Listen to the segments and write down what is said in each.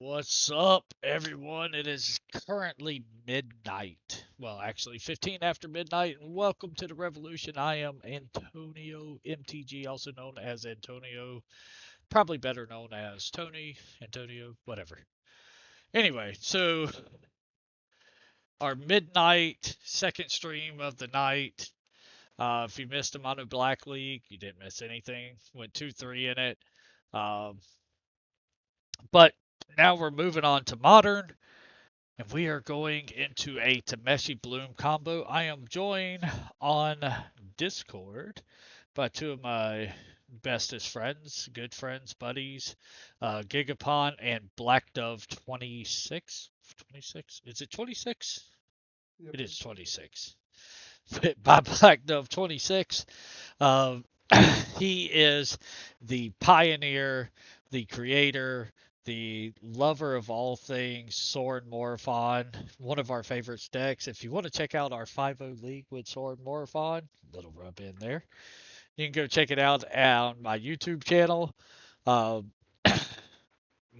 What's up, everyone? It is currently midnight. Well, actually, 15 after midnight, and welcome to the revolution. I am Antonio MTG, also known as Antonio, probably better known as Tony, Antonio, whatever. Anyway, so our midnight second stream of the night. If you missed the Mono Black League, you didn't miss anything. Went 2-3 in it. Um, but now we're moving on to Modern. And we are going into a Tameshi Bloom combo. I am joined on Discord by two of my bestest friends, good friends, buddies, Gigapon and Black Dove 26. 26? Is it 26? Yep, It is it's 26. 26. By Black Dove 26. Um, he is the pioneer, the creator, the lover of all things Soren Morphon, one of our favorite decks. If you want to check out our 5-0 League with Soren Morphon, little rub in there, you can go check it out on my YouTube channel. Uh,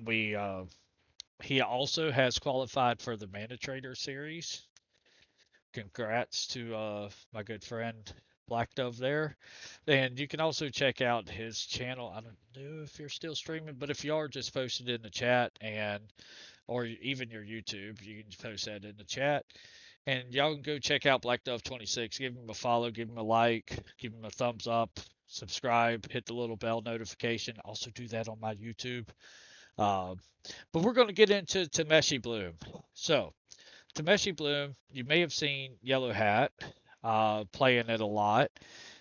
we He also has qualified for the Mana Trader series. Congrats to my good friend Black Dove there. And you can also check out his channel. I don't know if you're still streaming, but if you are, just post it in the chat and or even your YouTube, you can post that in the chat. And y'all can go check out Black Dove 26. Give him a follow, give him a like, give him a thumbs up, subscribe, hit the little bell notification. Also do that on my YouTube. Uh, but we're going to get into Tameshi Bloom. So Tameshi Bloom, you may have seen Yellow Hat playing it a lot.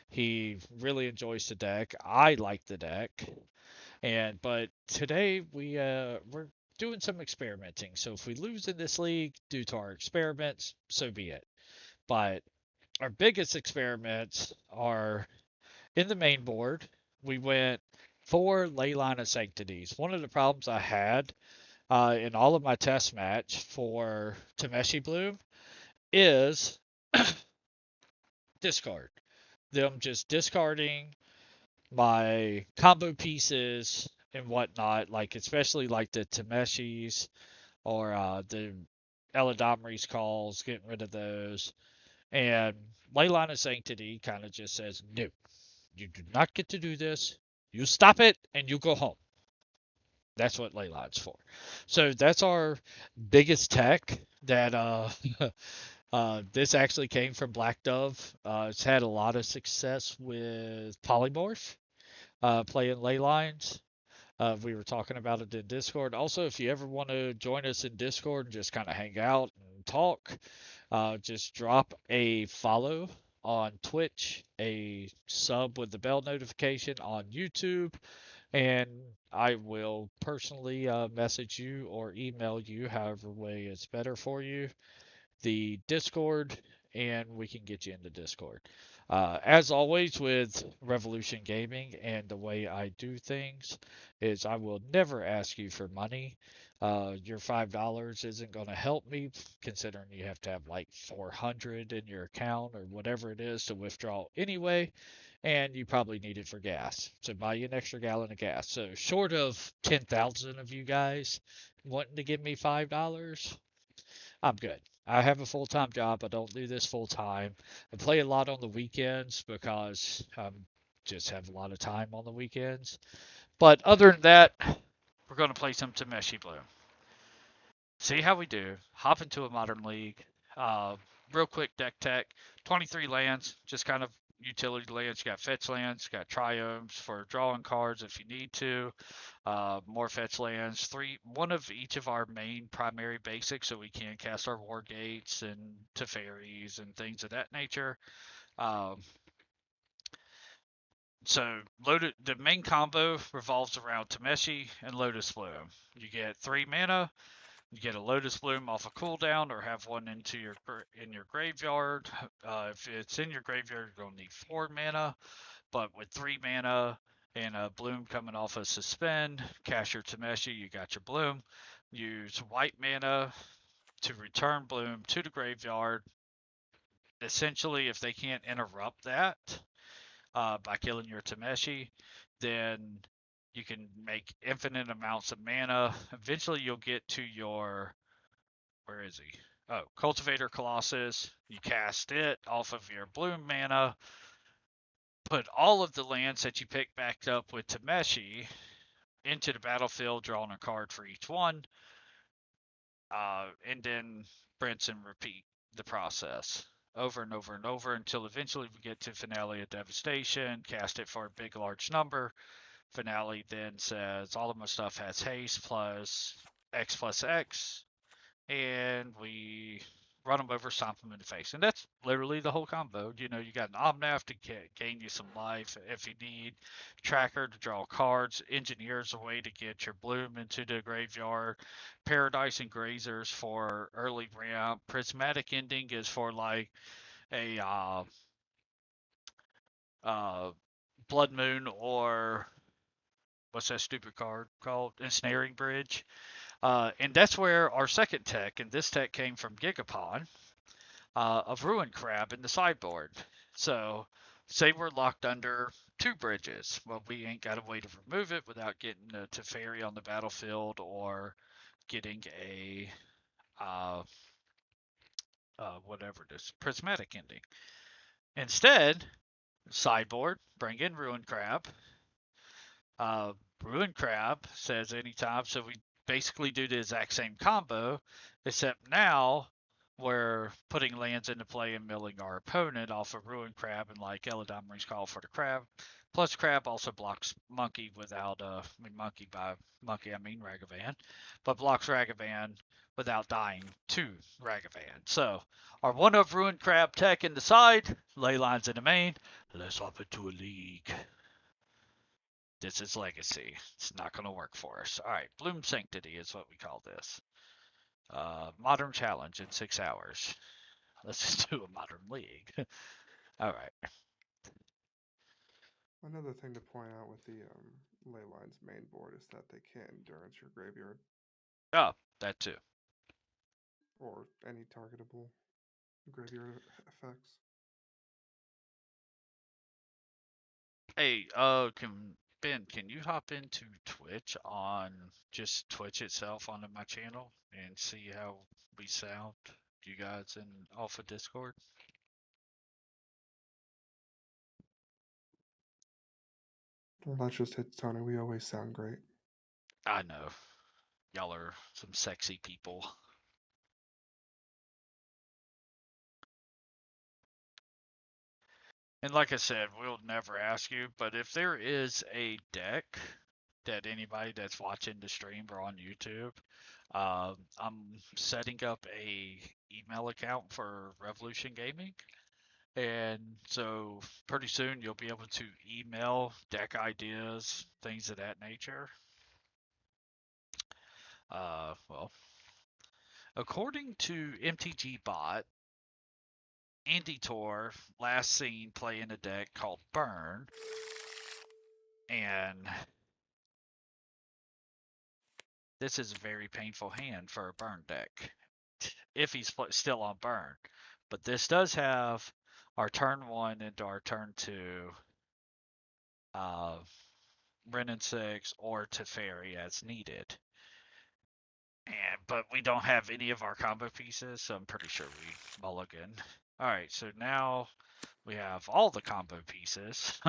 He really enjoys the deck. I like the deck, but today we're doing some experimenting. So if we lose in this league due to our experiments, so be it. But our biggest experiments are in the main board. We went for Leyline of Sanctities. One of the problems I had in all of my test match for Tameshi Bloom is discard. Them just discarding my combo pieces and whatnot, like especially like the Tameshis or the Eladomri's calls, getting rid of those. And Leyline of Sanctity kind of just says, no, you do not get to do this. You stop it and you go home. That's what Leyline's for. So that's our biggest tech that this actually came from Black Dove. It's had a lot of success with Polymorph, playing ley lines. We were talking about it in Discord. Also, if you ever want to join us in Discord and just kind of hang out and talk, just drop a follow on Twitch, a sub with the bell notification on YouTube, and I will personally message you or email you, however way is better for you, the Discord, and we can get you into Discord. As always with Revolution Gaming and the way I do things is I will never ask you for money. Your $5 isn't going to help me, considering you have to have like 400 in your account or whatever it is to withdraw anyway, and you probably need it for gas. So buy you an extra gallon of gas. So short of 10,000 of you guys wanting to give me $5, I'm good. I have a full time job. I don't do this full time. I play a lot on the weekends because I just have a lot of time on the weekends. But other than that, we're going to play some Tameshi Bloom. See how we do. Hop into a modern league. Uh, Real quick deck tech. 23 lands, just kind of utility lands. You got fetch lands, you got triomes for drawing cards if you need to. More fetch lands. One of each of our main primary basics, so we can cast our war gates and Teferis and things of that nature. Um, so the main combo revolves around Tameshi and Lotus Bloom. You get 3 mana. You get a Lotus Bloom off a cooldown, or have one in your graveyard. If it's in your graveyard, you're gonna need 4 mana. But with 3 mana and a Bloom coming off a suspend, cast your Tameshi, you got your Bloom. Use white mana to return Bloom to the graveyard. Essentially, if they can't interrupt that by killing your Tameshi, then You can make infinite amounts of mana. Eventually, you'll get to your, where is he? Oh, Cultivator Colossus. You cast it off of your Bloom mana. Put all of the lands that you pick back up with Tameshi into the battlefield, drawing a card for each one, and then rinse and repeat the process over and over and over until eventually we get to Finale of Devastation, cast it for a big, large number. Finale then says all of my stuff has haste plus X, and we run them over, stomp them in the face. And that's literally the whole combo. You know, you got an Omnath to gain you some life if you need, Tracker to draw cards, Engineer's a way to get your Bloom into the graveyard, Paradise and Grazers for early ramp, Prismatic Ending is for like a Blood Moon or what's that stupid card called? Ensnaring Bridge. And that's where our second tech, and this tech came from Gigapon, of Ruin Crab in the sideboard. So, say we're locked under two bridges. Well, we ain't got a way to remove it without getting a Teferi on the battlefield or getting a whatever it is, prismatic ending. Instead, sideboard, bring in Ruin Crab. Ruin Crab says anytime, so we basically do the exact same combo, except now we're putting lands into play and milling our opponent off of Ruin Crab, and like Eladamri's Call for the Crab. Plus, Crab also blocks Monkey without, Monkey by Monkey, I mean Ragavan, but blocks Ragavan without dying to Ragavan. So, our one of Ruin Crab tech in the side, ley lines in the main. Let's hop into a league. This is Legacy. It's not going to work for us. All right, Bloom Sanctity is what we call this. Modern challenge in 6 hours. Let's just do a modern league. All right. Another thing to point out with the Leyline's main board is that they can't endurance your graveyard Oh, that too. or any targetable graveyard effects. Hey, can you hop into Twitch on just Twitch itself on my channel and see how we sound, you guys in Alpha Discord? Well, that's just it, Tony. We always sound great. I know. Y'all are some sexy people. And like I said, we'll never ask you, but if there is a deck that anybody that's watching the stream or on YouTube, I'm setting up a email account for Revolution Gaming, and so pretty soon you'll be able to email deck ideas, things of that nature. Well, according to MTG Bot, Andy Tor last seen playing a deck called Burn, and this is a very painful hand for a burn deck if he's still on burn. But this does have our turn 1 into our turn 2 uh, Wrenn and 6 or Teferi as needed. But we don't have any of our combo pieces, so I'm pretty sure we mulligan. Alright, so now we have all the combo pieces.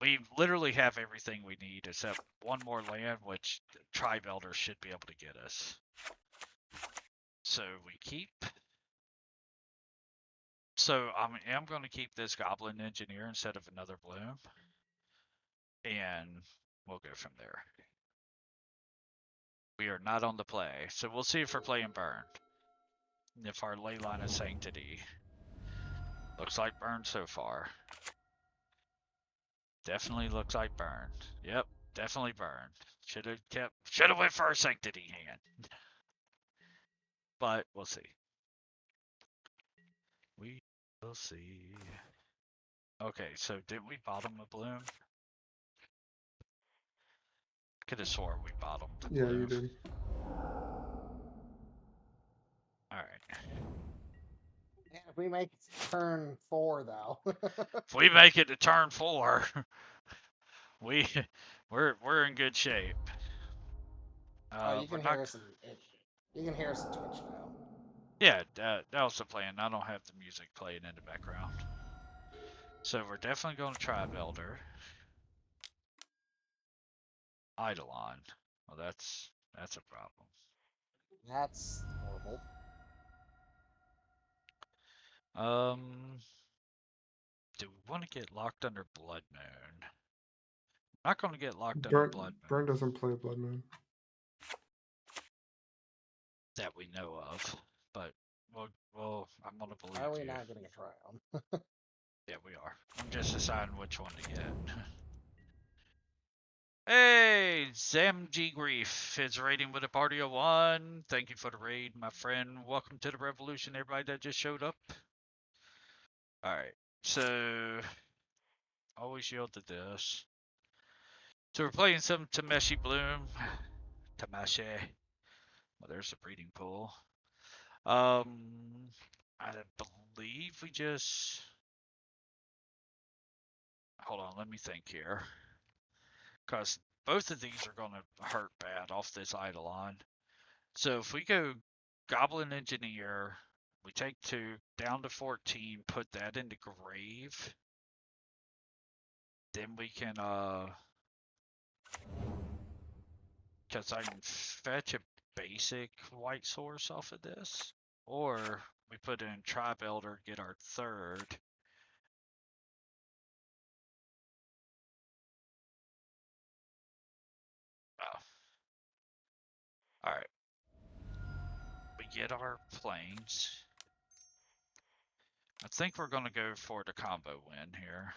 We literally have everything we need except one more land, which Tribe Elder should be able to get us. So we keep. So I am going to keep this Goblin Engineer instead of another Bloom. And we'll go from there. We are not on the play, so we'll see if we're playing Burn. And if our Leyline is Sanctity. Looks like Burn so far. Definitely looks like Burn. Yep, definitely Burn. Should have went for our Sanctity hand. But we'll see. We will see. Okay, so did we bottom a Bloom? Could have swore we bottomed the Yeah, you Bloom. did. Alright. Yeah, if we make turn 4, though. If we make it to turn 4, we we're in good shape. Oh, you We're can not. hear us you can hear us in Twitch now. Yeah, that was the plan. I don't have the music playing in the background. So we're definitely going to try Elder. Eidolon. Well, that's a problem. That's horrible. Do we want to get locked under Blood Moon? Not going to get locked under Burn Blood Burn Moon doesn't play Blood Moon. that we know of, but well, I'm gonna believe Are we you. not getting a try on? Yeah, we are. I'm just deciding which one to get. Hey, Zamg Grief is raiding with a party of one. Thank you for the raid, my friend. Welcome to the revolution, everybody that just showed up. Alright, so always yield to this. So we're playing some Tameshi Bloom. Tameshi. Well, there's the breeding pool. I believe we just... Hold on, let me think here. Because both of these are going to hurt bad off this Eidolon. So if we go Goblin Engineer, we take 2 down to 14, put that into Grave, then we can, because I can fetch a basic white source off of this, or we put in Tribe Elder, get our 3rd. Oh. Alright. We get our planes. I think we're going to go for the combo win here.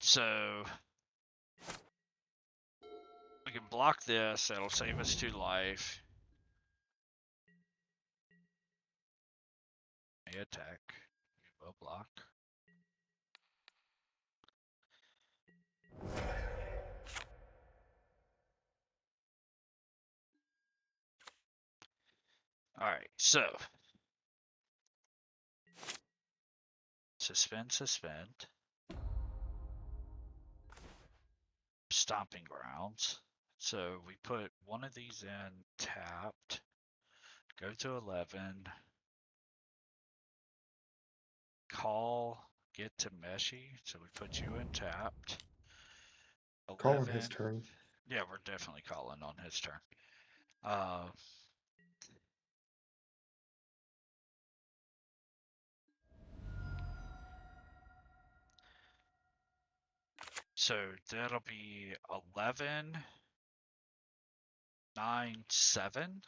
So we can block this, that'll save us 2 life. May attack. We will block. Alright, so suspend. Stomping grounds. So we put one of these in tapped. Go to 11. Call, get to Meshy. So we put you in tapped. 11. Call on his turn. Yeah, we're definitely calling on his turn. So that'll be 11, 9, 7.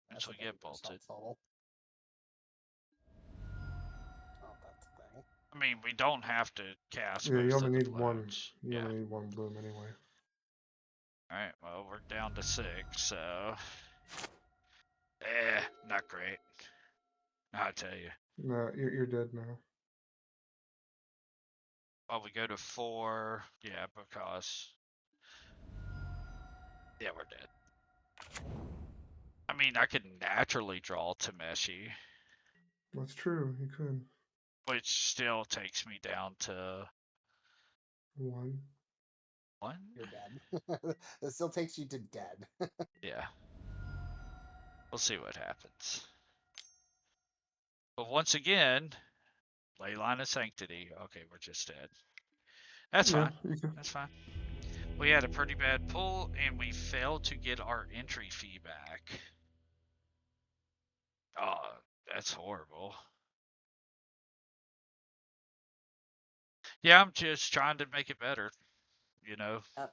That's So a we get dangerous bolted. total. Oh, that's the thing. I mean, we don't have to cast Yeah, you most only of the need one. bloons. You Yeah. only need 1 bloom anyway. Alright, well, we're down to 6, so... not great. I tell you. No, you're dead now. Well, we go to 4. Yeah, because... Yeah, we're dead. I mean, I could naturally draw Tameshi, That's true. You could. which still takes me down to 1. 1? You're dead. It still takes you to dead. Yeah. We'll see what happens. But once again, Leyline of Sanctity. Okay, we're just dead. That's Yeah, fine. you can. That's fine. We had a pretty bad pull, and we failed to get our entry fee back. Oh, that's horrible. Yeah, I'm just trying to make it better, you know? Alright,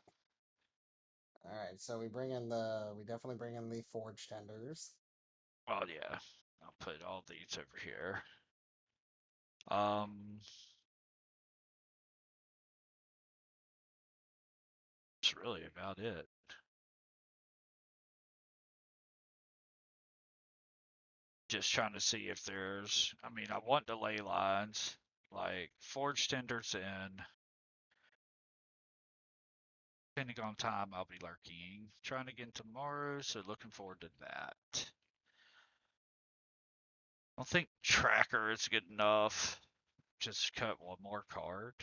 so we definitely bring in the Forge Tenders. Well, yeah. I'll put all these over here. That's really about it. Just trying to see if there's, I mean, I want the ley lines, like Forge Tenders in. Depending on time, I'll be lurking. Trying again tomorrow, so looking forward to that. I don't think tracker is good enough. Just cut one more card.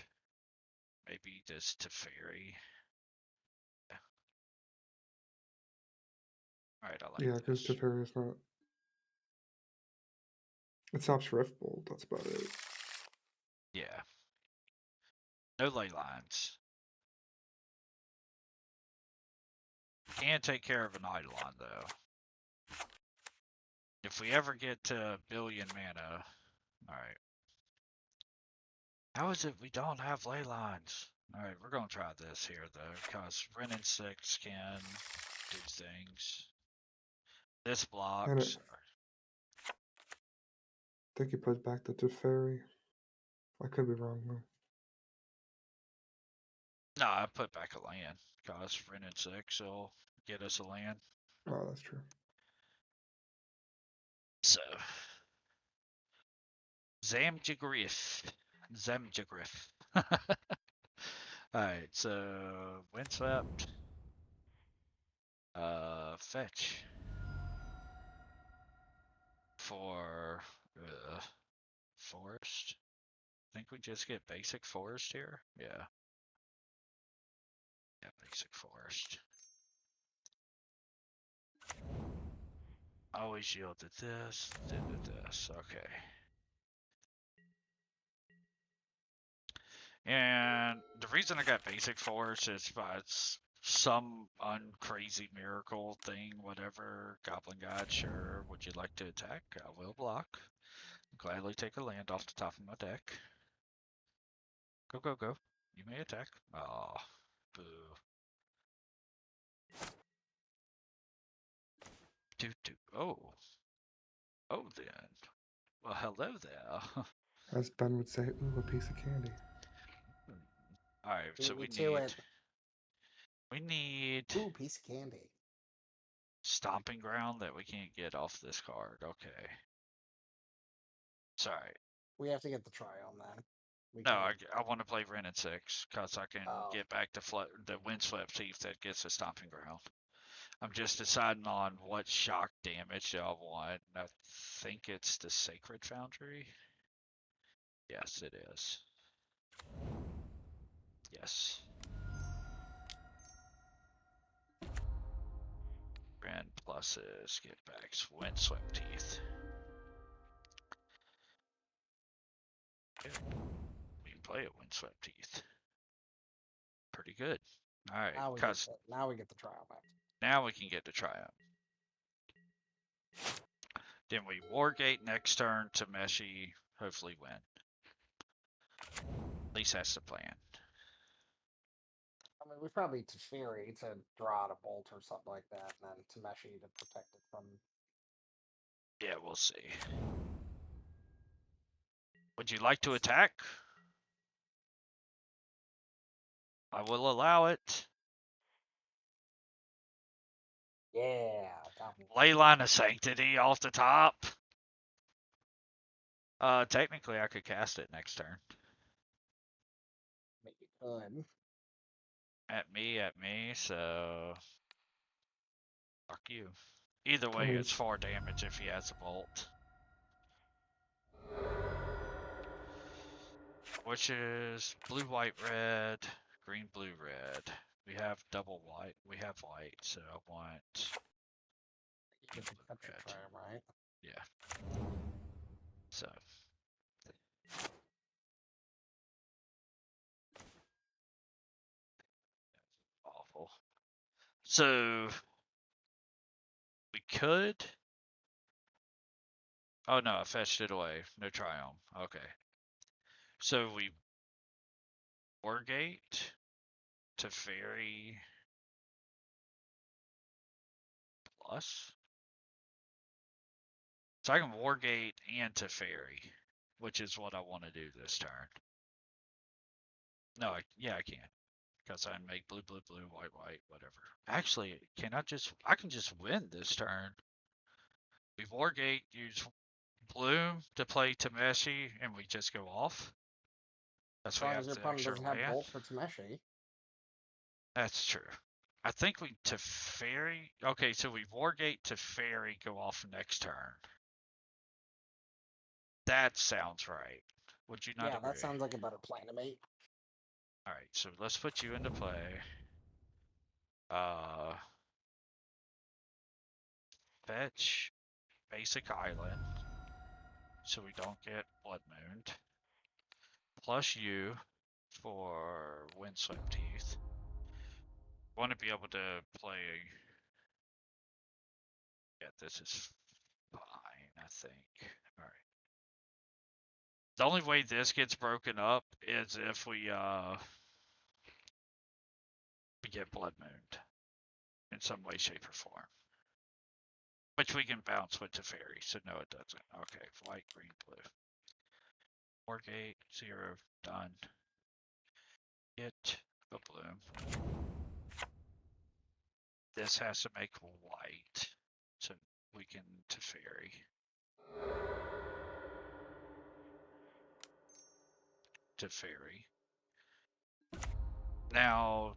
Maybe just Teferi. Alright, I like Yeah, because this. Teferi is not. It stops Riftbolt. That's about it. Yeah. No ley lines. Can take care of an Eidolon, though. If we ever get to a billion mana. Alright. How is it we don't have ley lines? Alright, we're gonna try this here, though, because Ren and 6 can do things. This And blocks. I think he put back the Teferi. I could be wrong though. No, I put back a land, because Ren and 6 will get us a land. Oh, that's true. So. Zamjagrif. Zamjagrif. Alright, so Windswept. Fetch. For forest. I think we just get basic forest here. Yeah. Yeah, basic forest. Always yielded this, did this. Okay. And the reason I got basic forest is by some uncrazy miracle thing, whatever. Goblin God, sure. Would you like to attack? I will block. Gladly take a land off the top of my deck. Go, go, go. You may attack. Oh, boo. Oh. Oh, then. Well, hello there. As Ben would say, ooh, a piece of candy. Alright, so Beat me we to need... it. We need... Ooh, piece of candy. Stomping Ground that we can't get off this card. Okay. Sorry. We have to get the try on that. We No, can't. I want to play Ren and 6, because I can Oh. get back to the Windswept Thief that gets a Stomping Ground. I'm just deciding on what shock damage I want. I think it's the Sacred Foundry. Yes, it is. Yes. Grand pluses, get backs, Windswept Teeth. Okay. We can play it Windswept Teeth. Pretty good. Alright, because now we get the trial back. now we can get to Triumph. Then we Wargate next turn to Tameshi, hopefully win. At least that's the plan. I mean, we probably Teferi to draw out a bolt or something like that, and then Tameshi to protect it from. Yeah, we'll see. Would you like to attack? I will allow it. Yeah, got me. Leyline of Sanctity off the top. Technically I could cast it next turn. Maybe could. At me, so... Fuck you. Either way, I mean, it's 4 damage if he has a bolt. Which is blue, white, red, green, blue, red. We have double white. We have white, so I want... You get the capture red. trial, right? Yeah. So... Awful. So... We could... Oh no, I fetched it away. No Triumph. Okay. So we Wargate, Teferi plus. So I can Wargate and Teferi, which is what I want to do this turn. No, yeah, I can. Because I make blue, blue, blue, white, white, whatever. Actually, I can just win this turn. We Wargate, use Bloom to play Tameshi, and we just go off. That's As why we long have as your the opponent extra doesn't have land. bolt for Tameshi. That's true. I think we Teferi. Okay, so we Wargate Teferi go off next turn. That sounds right. Would you not Yeah, agree? that sounds like a better plan to me. All right, so let's put you into play. Fetch basic island, so we don't get blood mooned. Plus you for windswept teeth. Want to be able to play. Yeah, this is fine, I think. All right. The only way this gets broken up is if we get blood mooned in some way, shape, or form. Which we can bounce with Teferi, so no it doesn't. Okay, white, green, blue. Wargate, 0, done. Get a bloom. This has to make white, so we can Teferi. Teferi. Now,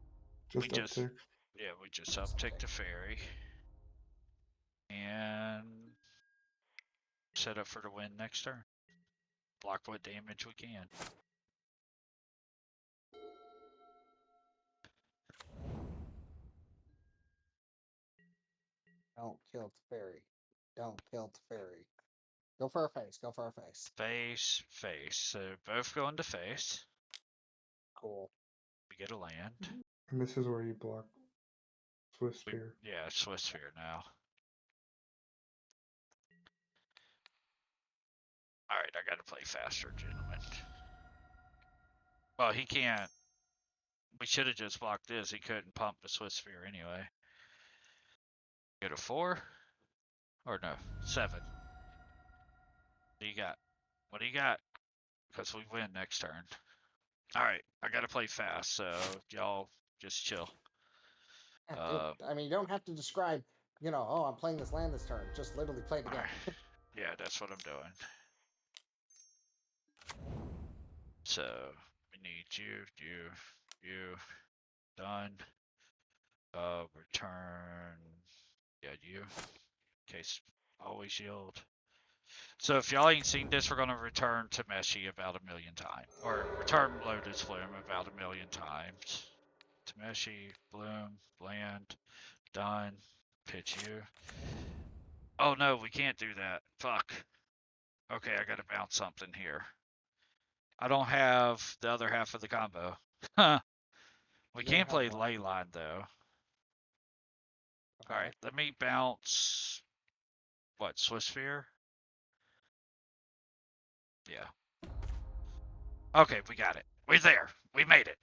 Just we just, uptick. yeah, we just uptick Teferi. And set up for the win next turn. Block what damage we can. Don't kill Teferi. Don't kill Teferi. Go for a face. Go for a face. Face, face. So both go into face. Cool. We get a land. And this is where you block Swiss Spear. Yeah, Swiss Sphere now. Alright, I gotta play faster, gentlemen. Well, he can't. We should have just blocked this. He couldn't pump the Swiss Sphere anyway. Go to 4? Or no, 7. What do you got? What do you got? Because we win next turn. Alright, I gotta play fast, so y'all just chill. Yeah, I mean, you don't have to describe, oh, I'm playing this land this turn. Just literally play the game. Yeah, that's what I'm doing. So, we need you, done. Return, yeah, you. Case, always yield. So if y'all ain't seen this, we're gonna return Tameshi about 1,000,000 times. Or return Lotus Bloom about 1,000,000 times. Tameshi, Bloom, land, done, pitch you. Oh no, we can't do that. Fuck. Okay, I gotta bounce something here. I don't have the other half of the combo. We You don't can play have what? Leyline though. Okay. Alright, let me bounce. What, Swiss Sphere? Yeah. Okay, we got it. We're there. We made it.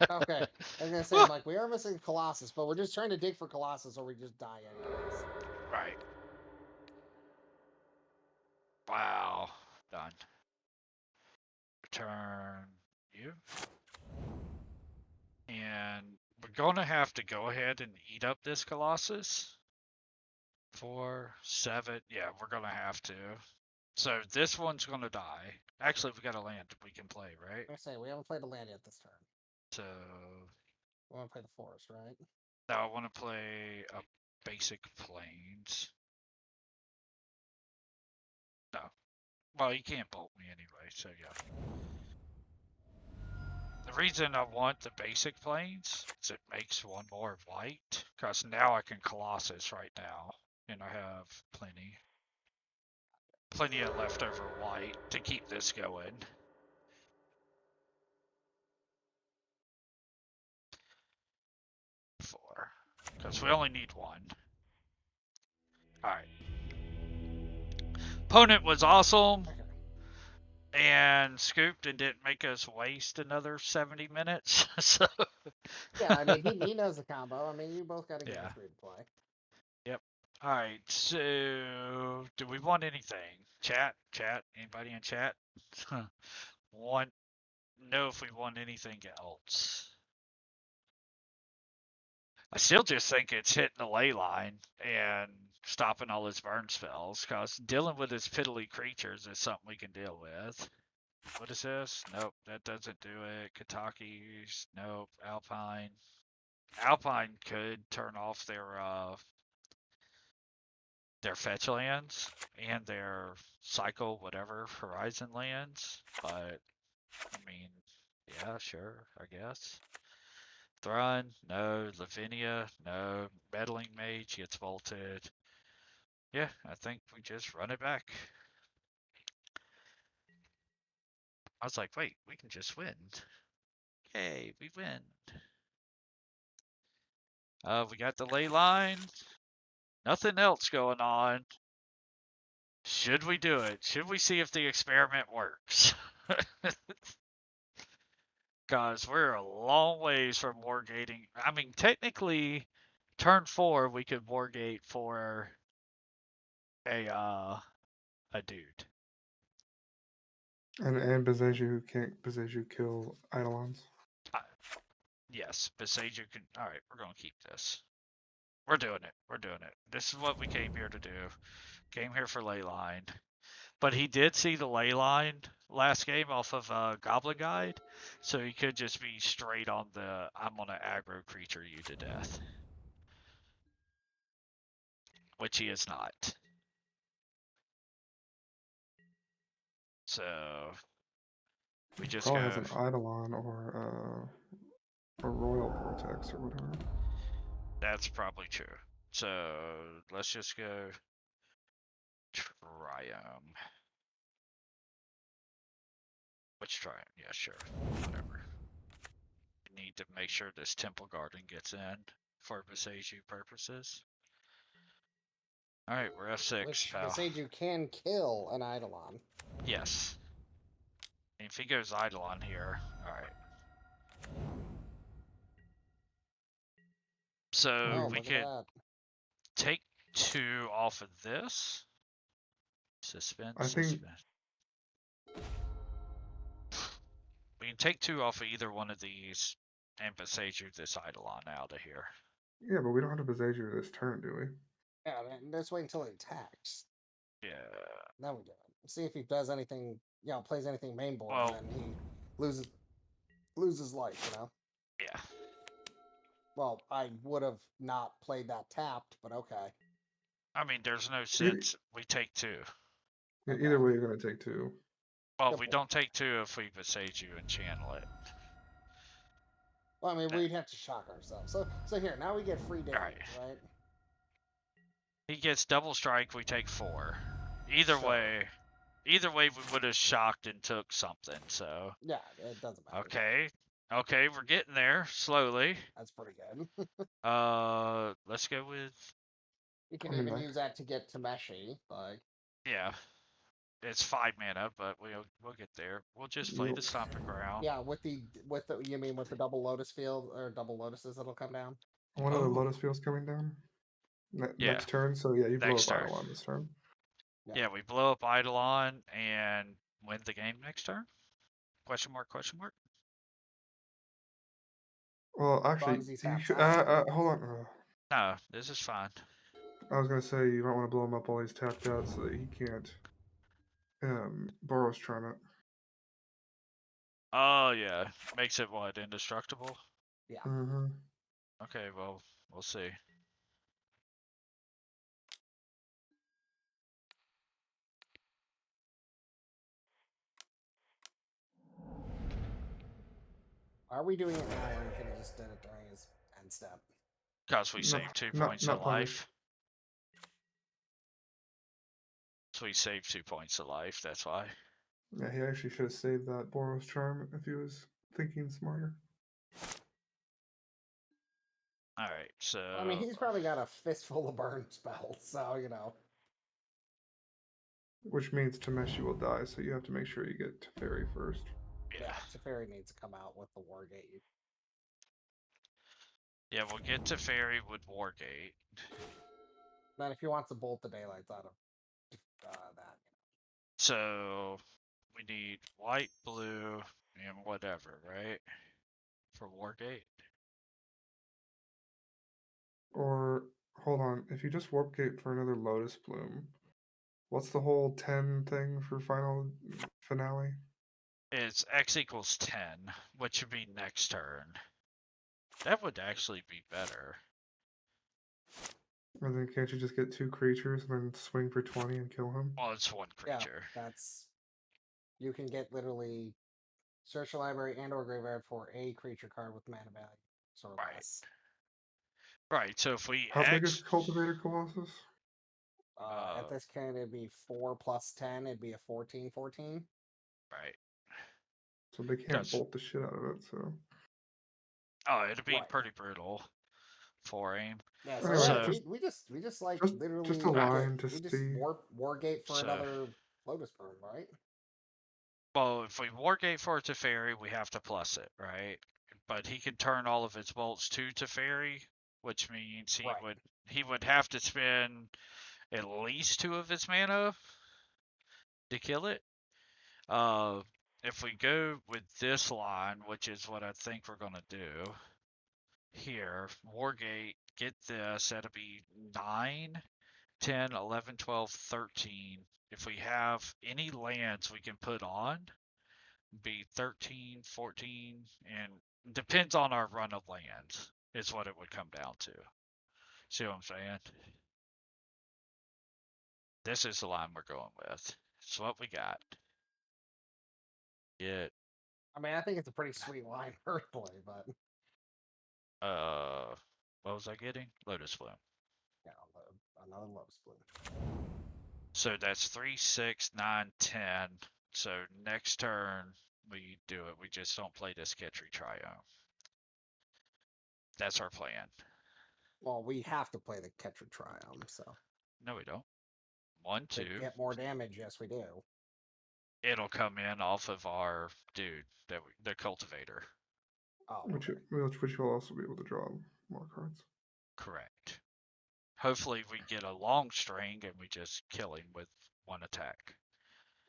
Okay. I was gonna say, I'm like, we are missing Colossus, but we're just trying to dig for Colossus, or we just die anyways. Right. Wow. Done. Return you. And we're gonna have to go ahead and eat up this Colossus. 4, 7. Yeah, we're gonna have to. So this one's gonna die. Actually, we got a land we can play, right? I say we haven't played a land yet this turn. So We want to play the forest, right? now I want to play a basic plains. No. Well, you can't bolt me anyway, so yeah. The reason I want the basic plains is it makes one more white, because now I can Colossus right now, and I have plenty of leftover white to keep this going. Four, because we only need one. Alright. Opponent was awesome, Okay. and scooped and didn't make us waste another 70 minutes, so... Yeah, I mean, he knows the combo. I mean, you both got to give us free to play. Yep. Alright, so do we want anything? Chat? Anybody in chat? Know if we want anything else. I still just think it's hitting the ley line and stopping all his burn spells, because dealing with his piddly creatures is something we can deal with. What is this? Nope, that doesn't do it. Kataki's, nope. Alpine, Alpine could turn off their fetch lands and their cycle whatever horizon lands, but I mean, yeah, sure, I guess. Thrun, no. Lavinia, no. Meddling Mage gets bolted. Yeah, I think we just run it back. I was like, wait, we can just win. Yay, we win. We got the ley line. Nothing else going on. Should we do it? Should we see if the experiment works? Because we're a long ways from wargating. I mean, technically, turn 4 we could wargate for a dude. And Beseju can't Beseju kill Eidolons. Yes, Beseju can. All right, we're gonna keep this. We're doing it. We're doing it. This is what we came here to do. Came here for Leyline. But he did see the Leyline last game off of Goblin Guide, so he could just be straight on the I'm gonna aggro creature you to death. Which he is not. So we just Probably go. has an Eidolon or a Royal Vortex or whatever. That's probably true. So let's just go Triumph. Which Triumph? Yeah, sure. Whatever. We need to make sure this Temple Garden gets in for Beseju purposes. Alright, we're F6, Which pal. Beseju can kill an Eidolon. Yes. And if he goes Eidolon here, alright. So Oh, we look could at that. take 2 off of this. Suspend, I think- suspend. We can take 2 off of either one of these and Beseju this Eidolon out of here. Yeah, but we don't have to Beseju this turn, do we? Yeah, let's wait until he attacks. Yeah. Then we do it. See if he does anything, plays anything main board, Well- and then he loses life, Yeah. Well, I would have not played that tapped, but okay. I mean, there's no sense we take 2. Yeah, Okay. either way, you're gonna take 2. Well, Good we point. don't take 2 if we Beseju and channel it. Well, I mean, we'd have to shock ourselves. So here, now we get free damage, right? He gets double strike, we take 4. Either Sure. way, we would have shocked and took something, so. Yeah, it doesn't matter. Okay, we're getting there, slowly. That's pretty good. Let's go with, You can Coming even back. use that to get Tameshi, like. yeah. It's 5 mana, but we'll get there. We'll just play Yep. the Stomping Ground. Yeah, with the you mean with the double lotus field or double lotuses that'll come down? One of the Oh. Lotus Fields coming down Yeah. next turn, so yeah, you blow Next up turn. Eidolon this turn. Yeah, we blow up Eidolon and win the game next turn? Question mark, question mark? Well, long actually, as he you taps should, out. hold on. No, this is fine. I was gonna say you might want to blow him up while he's tapped out so that he can't Boros Charm it. Oh, yeah. Makes it what? Indestructible? Yeah. Mm-hmm. Okay, well, we'll see. Are we doing it now, or we could have just done it during his end step? Because we No, saved 2 not- points not of punished. life. So we saved 2 points of life, that's why. Yeah, he actually should have saved that Boros Charm if he was thinking smarter. Alright, so. I mean, he's probably got a fistful of burn spells, so Which means Tameshi will die, so you have to make sure you get Teferi first. Yeah. Teferi needs to come out with the Wargate. Yeah, we'll get to Fairy with Wargate. Then if he wants to bolt the daylights out of that. So we need white, blue, and whatever, right? For Wargate. Or, hold on, if you just Warp Gate for another Lotus Bloom, what's the whole 10 thing for final finale? It's X equals 10, which would be next turn. That would actually be better. And then can't you just get 2 creatures and then swing for 20 and kill him? Well, it's one Yeah, creature. that's you can get literally search the library and or graveyard for a creature card with mana value, or Right. less. Right. So if we How big is Cultivator Colossus? At this kind, it'd be 4 plus 10. It'd be a 14/14. Right. So they can't That's bolt the shit out of it. So oh, it'd be Right. pretty brutal for aim. Yeah, Anyway, so yeah, just- we just like just literally a line to we just see. wargate for So- another Lotus Burn, right? Well, if we Wargate for Teferi, we have to plus it, right? But he can turn all of his bolts to Teferi, which means Right. he would have to spend at least 2 of his mana to kill it. If we go with this line, which is what I think we're gonna do here, Wargate, get this, that'll be 9, 10, 11, 12, 13. If we have any lands we can put on, be 13, 14, and depends on our run of lands, is what it would come down to. See what I'm saying? This is the line we're going with. It's what we got. Get, I mean, I think it's a pretty sweet line personally, but what was I getting? Lotus Bloom. yeah, another Lotus Bloom. So that's 3, 6, 9, 10. So next turn we do it. We just don't play this Ketri Triome. That's our plan. Well, we have to play the Ketri Triumph, so No, we don't. 1, to 2. get more damage. Yes, we do. It'll come in off of our dude, the cultivator. Oh, Which okay. you'll also be able to draw more cards. Correct. Hopefully we get a long string and we just kill him with 1 attack.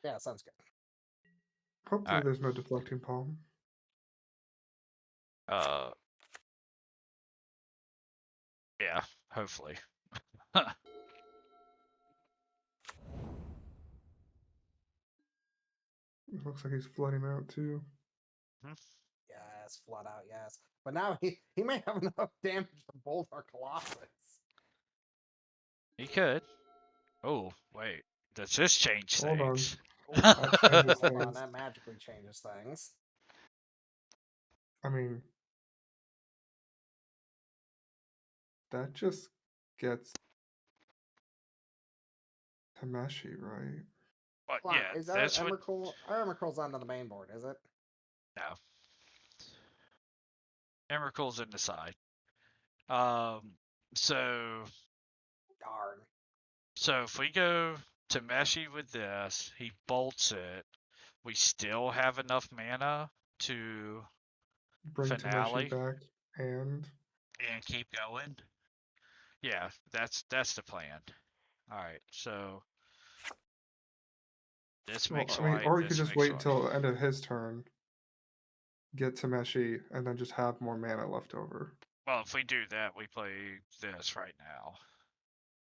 Yeah, sounds good. Hopefully Alright. there's no deflecting palm. Yeah, hopefully. It looks like he's flooding out too. Yes, flat out, yes. But now he may have enough damage to bolt our Colossus. He could. Oh, wait. Does this change Hold on. things? Oh, that changes hold on, things. that magically changes things. I mean, that just gets Tameshi, right? But Hold on, yeah, is our that's what. Emrakul? Our Emrakul's onto the main board, is it? No. Emrakul's in the side. So Darn. if we go to Meshi with this, he bolts it. We still have enough mana to Bring finale Tameshi back and keep going. Yeah, that's the plan. All right, so this makes white. or you This could just makes wait white. until the end of his turn, get Tameshi, and then just have more mana left over. Well, if we do that, we play this right now.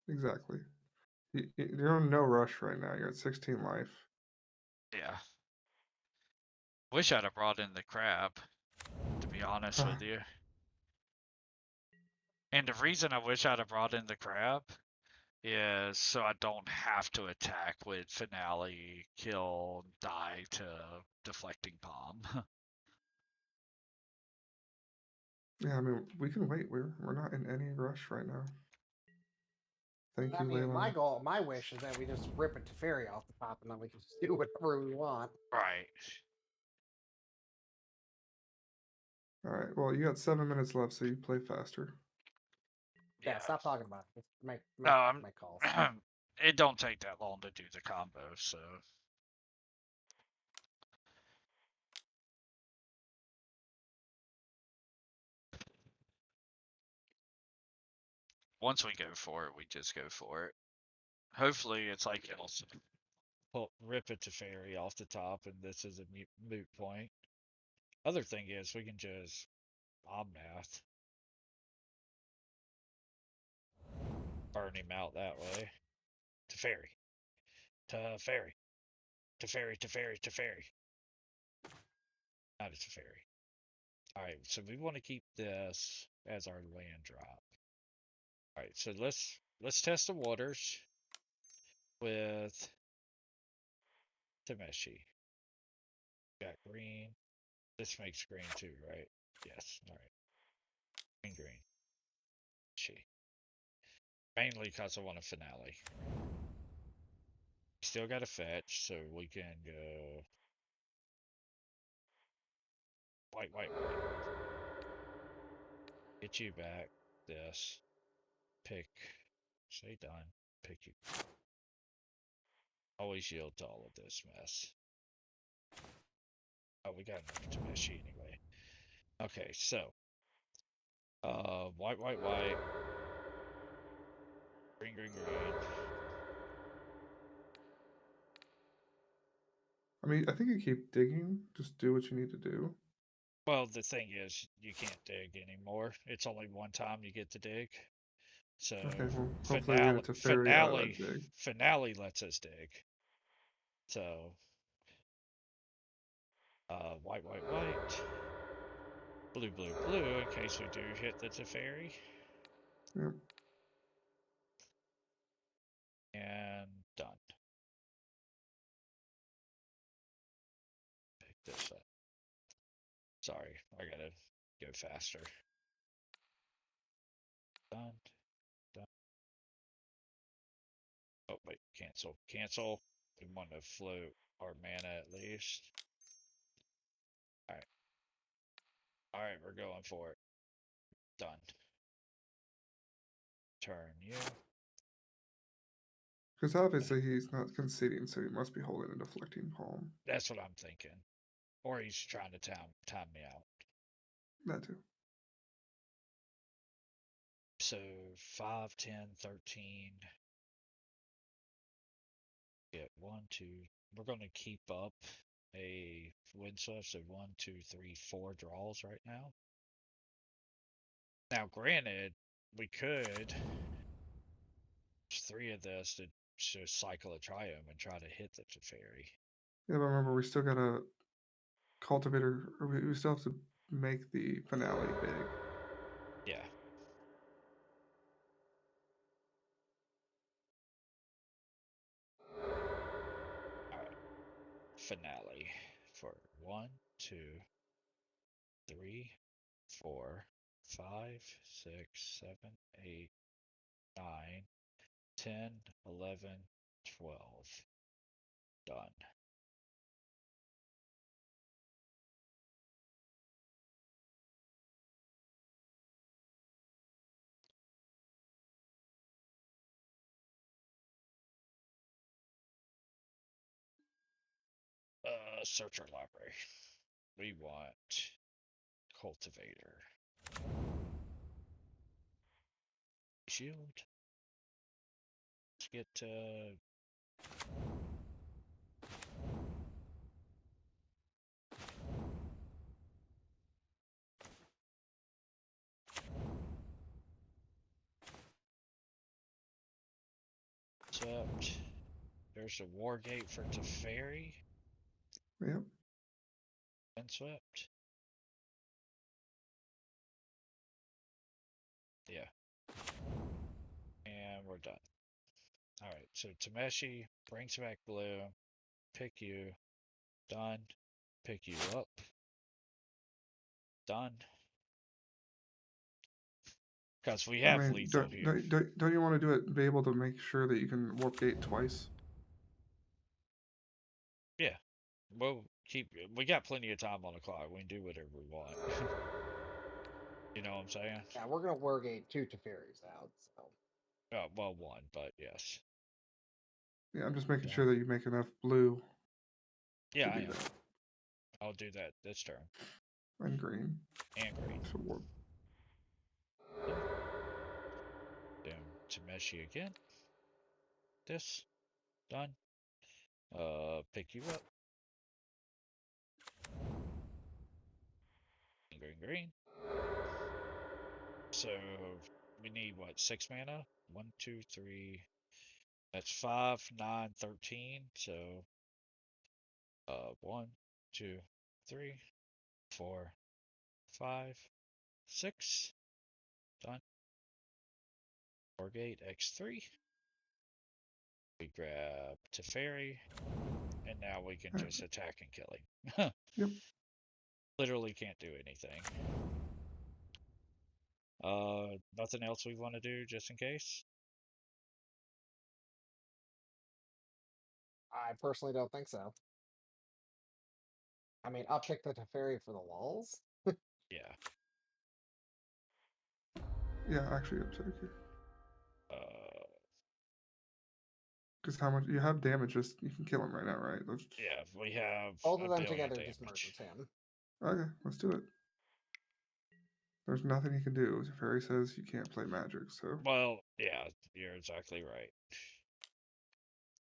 Exactly. You're in no rush right now. You're at 16 life. Yeah. Wish I'd have brought in the crab, to be honest with you. And the reason I wish I'd have brought in the crab is so I don't have to attack with finale, kill, die to deflecting palm. Yeah, I mean, we can wait. We're not in any rush right now. Thank I you, mean, Layla. my wish is that we just rip a Teferi off the top and then we can just do whatever we want. Right. All right. Well, you got 7 minutes left, so you play faster. Yeah, stop talking about it. Just make No, calls. it don't take that long to do the combo, so. Once we go for it, we just go for it. Hopefully, it's like else. Rip it to fairy off the top, and this is a moot point. Other thing is, we can just Omnath. Burn him out that way. To fairy. To fairy. To fairy, to fairy, to fairy. Not a fairy. Alright, so we want to keep this as our land drop. Alright, so let's test the waters with Tameshi. Got green. This makes green too, right? Yes. Alright. Green. She. Mainly because I want a finale. Still got to fetch, so we can go white. Get you back. This. Pick. Say done. Pick you. Always yield to all of this mess. Oh, we got enough to mesh anyway. Okay, so white. Green. I mean, I think you keep digging. Just do what you need to do. Well, the thing is, you can't dig anymore. It's only one time you get to dig. So Okay, well, hopefully we get to fairy dig. finale lets us dig. So white, blue, in case we do hit the Teferi. Yep. And done. Pick this up. Sorry, I gotta go faster. Done. Oh wait, cancel. We want to float our mana at least. Alright, we're going for it. Done. Turn you. Because obviously he's not conceding, so he must be holding a deflecting palm. That's what I'm thinking. Or he's trying to time me out. That too. So 5, 10, 13. Get 1, 2. We're going to keep up a windswept, so 1, 2, 3, 4 draws right now. Now, granted, we could use 3 of this to just cycle a triome and try to hit the Teferi. Yeah, but remember, we still got a cultivator, or we still have to make the finale big. Yeah. Alright. Finale for 1, 2, 3, 4, 5, 6, 7, 8, 9, 10, 11, 12. Done. Search our library. We want cultivator. Shield. Let's get swept. There's a war gate for Teferi. Yep. And swept. Yeah. And we're done. Alright, so Tameshi brings back blue. Pick you. Done. Pick you up. Done. Because we have lethal here. Don't you want to do it? Be able to make sure that you can warp gate twice. Yeah. We'll keep. We got plenty of time on the clock. We can do whatever we want. You know what I'm saying? Yeah, we're gonna wargate 2 Teferis out. So. Well, 1, but yes. Yeah, I'm just making sure that you make enough blue. Yeah, to I do am. that. I'll do that this turn. And green. And green. So warp. Then Tameshi again. This. Done. Pick you up. Green. So we need what? 6 mana? 1, 2, 3. That's 5, 9, 13. So 1, 2, 3, 4, 5, 6. Done. Wargate X3. We grab Teferi, and now we can just attack and kill him. Yep. Literally can't do anything. Nothing else we want to do just in case? I personally don't think so. I mean, uptick the Teferi for the walls. Yeah. Yeah, actually, upset here. Uh, Because how much you have damage, just you can kill him right now, right? yeah, we have Both a of them billion together just damage. murders him. Okay, let's do it. There's nothing you can do. Teferi says you can't play magic, so. Well, yeah, you're exactly right.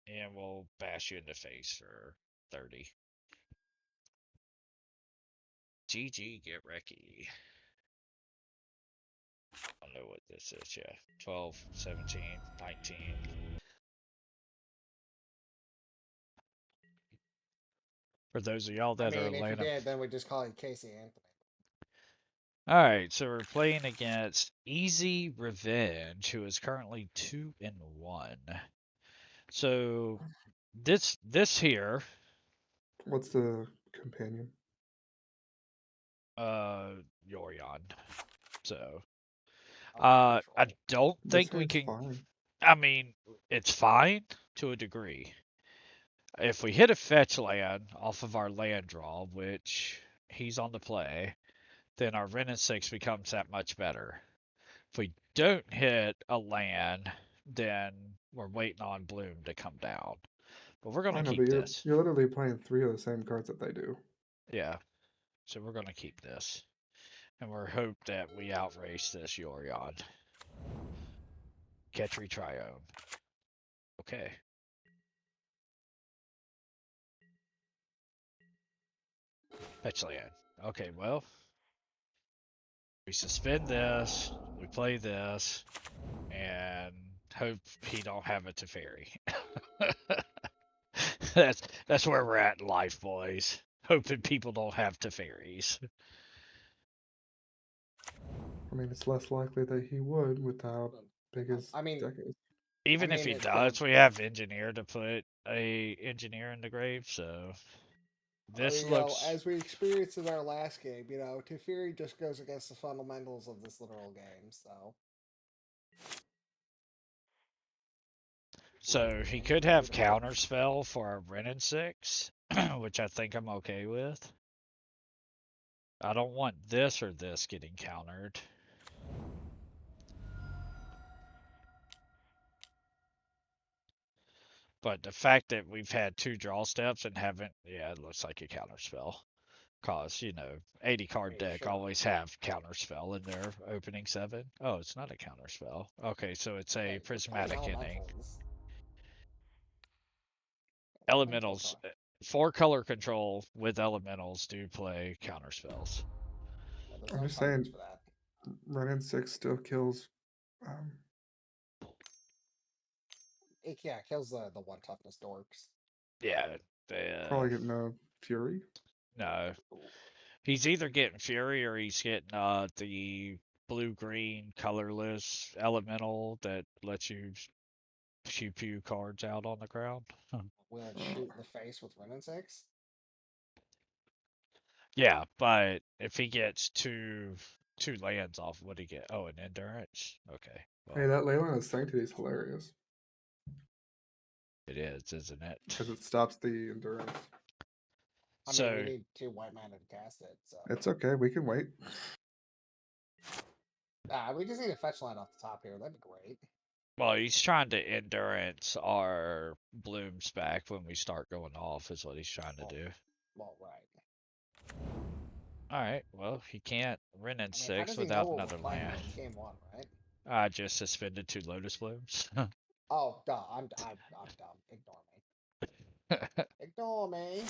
And we'll bash you in the face for 30. GG, get wrecky. I don't know what this is, yeah. 12, 17, 19. For those of y'all I that are mean, if you Atlanta. did, then we just call it Casey Anthony. Alright, so we're playing against Easy Revenge, who is currently 2-1. So this here, What's the companion? Yorion. So Oh, I control. don't This think we hand's can. fine. I mean, it's fine to a degree. If we hit a fetch land off of our land draw, which he's on the play, then our Ren and 6 becomes that much better. If we don't hit a land, then we're waiting on Bloom to come down. But we're I gonna know, keep but this. you're literally playing 3 of the same cards that they do. Yeah. So we're gonna keep this. And we're hope that we outrace this Yorion. Ketri Triome. Okay. Fetch land. Okay, well. We suspend this, we play this, and hope he don't have a Teferi. that's where we're at in life, boys. Hoping people don't have Teferis. I mean, it's less likely that he would with how big his I mean, deck is. Even if mean, he it's does, we have engineer to put a engineer in the grave, so this looks as we experienced in our last game, Teferi just goes against the fundamentals of this literal game, so. so he could have counterspell for our Ren and 6, which I think I'm okay with. I don't want this or this getting countered. But the fact that we've had 2 draw steps and haven't, yeah, it looks like a counterspell. Cause, 80 card deck Sure. always have counterspell in their opening 7. Oh, it's not a counterspell. Okay, so it's a prismatic ending. Elementals, 4 color control with elementals do play counterspells. I'm just saying, Ren and 6 still kills. Yeah, it kills the 1 toughness dorks. Yeah, Probably get no Fury. No. He's either getting Fury or he's getting the blue-green colorless elemental that lets you pew cards out on the ground. Will it shoot in the face with Ren and 6? Yeah, but if he gets two lands off, what do he get? Oh, an endurance? Okay. Well, Hey, that Leyline of Sanctity is hilarious. it is, isn't it? Because it stops the endurance. I mean, we need 2 white mana to cast it, so. It's okay, we can wait. We just need a fetch line off the top here. That'd be great. Well, he's trying to endurance our blooms back when we start going off, is what he's trying to do. Well, right. Alright, well, he can't Ren and how 6 does he without know what another we're playing? land. It's game 1, right? I just suspended 2 Lotus Blooms. Oh, duh. I'm dumb. Ignore me. Ignore me.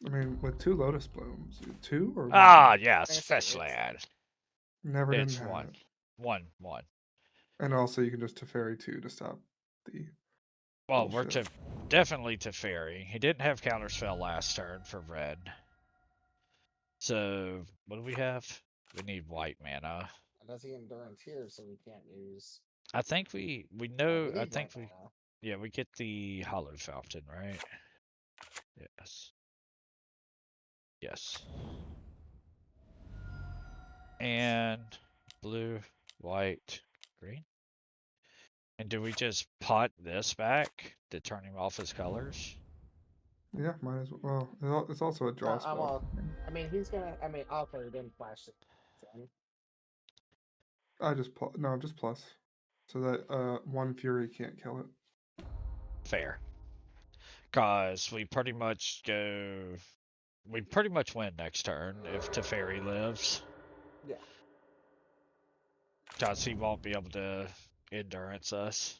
I mean, with 2 Lotus Blooms, 2 or 1? Ah, yes, Fancy, fetch it's- land. Never It's didn't have 1. it. 1. And also, you can just Teferi 2 to stop the. Well, we're bullshit. definitely Teferi. He didn't have counterspell last turn for red. So what do we have? We need white mana. It doesn't endurance here, so we can't use. I think we We know. I need think white mana. yeah, we get the hollow fountain, right? Yes. Yes. And blue, white, green. And do we just pot this back to turn him off his colors? Yeah, might as well. It's also a draw No, spell. well, I mean, he's gonna. I mean, okay, he didn't flash it. I just no, just plus, so that one fury can't kill it. Fair. Cause we pretty much go. We pretty much win next turn if Teferi lives. Yeah. Cause he won't be able to endurance us.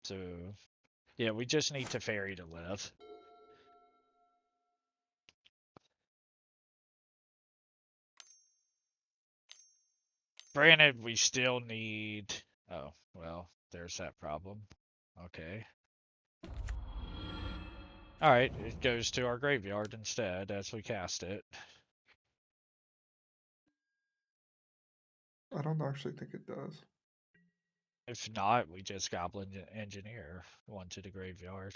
So yeah, we just need Teferi to live. Granted, we still need. Oh, well, there's that problem. Okay. Alright, it goes to our graveyard instead as we cast it. I don't actually think it does. If not, we just Goblin Engineer one to the graveyard.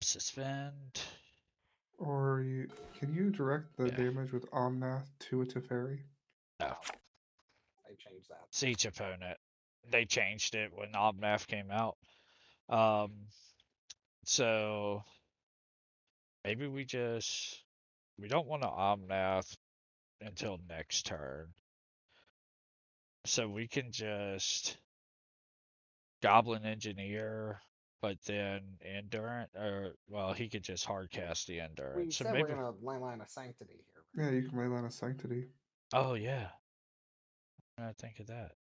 Suspend. Or can you direct the Yeah. damage with Omnath to a Teferi? No. They changed that. It's each opponent. They changed it when Omnath came out. So maybe we don't want to Omnath until next turn. So we can just Goblin Engineer, but then Endurance, or well, he could just hard cast the We Endurance. So said maybe. we're gonna line of sanctity here. Yeah, you can Leyline of Sanctity. Oh yeah, I think of that.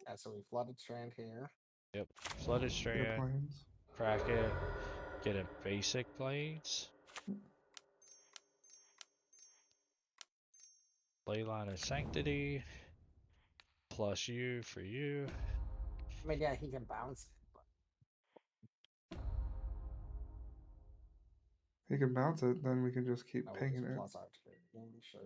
Yeah, so we flooded strand here. Yep, Flooded Get a Strand, Plains. crack it, get a basic Blades. Leyline of Sanctity, plus you for you. I mean, yeah, he can bounce it, but He can bounce it, then we can just keep no, we'll pinging just it. plus our two. Yeah, sure.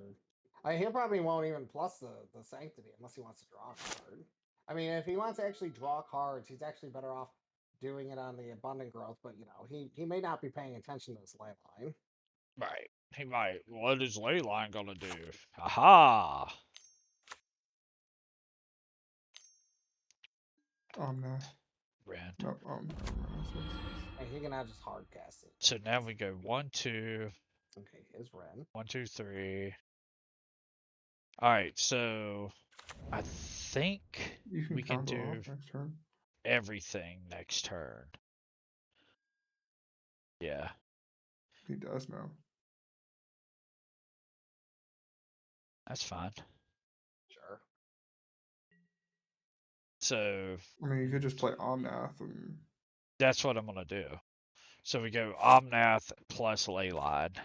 I mean, he probably won't even plus the sanctity unless he wants to draw a card. I mean, if he wants to actually draw cards, he's actually better off doing it on the abundant growth. But you know, he may not be paying attention to this ley line. Right. He might. What is Leyline gonna do? Aha! Omnath. Rand. No, Omnath. And he can now just hard cast it. So now we go 1, 2, Okay, his Ren. 1, 2, 3. Alright, so I think You can we can combo do off next turn. everything next turn. Yeah. He does now. That's fine. Sure. So I mean, you could just play Omnath and that's what I'm gonna do. So we go Omnath plus Leyline.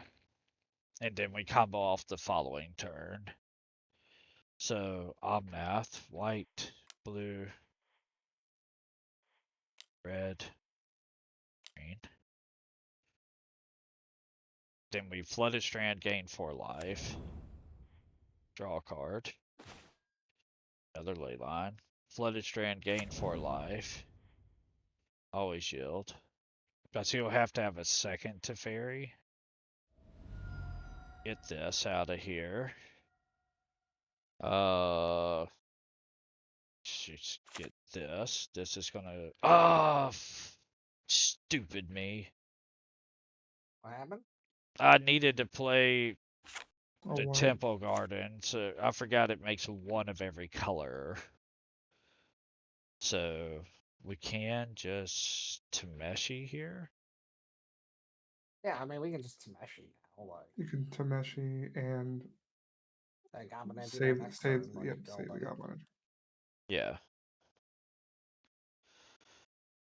And then we combo off the following turn. So Omnath, white, blue, red, green. Then we Flooded Strand, gain 4 life. Draw a card. Another Leyline. Flooded Strand, gain 4 life. Always yield. But you'll have to have a second Teferi. Get this out of here. Just get this. This is gonna. Ah, stupid me. What happened? I needed to play a the white. Temple Garden, so I forgot it makes one of every color. So we can just Tameshi here. Yeah, I mean, we can just Tameshi now. Like, You can Tameshi and Goblin Engineer save next save turn, like, yep, build save the anything. Goblin. Yeah.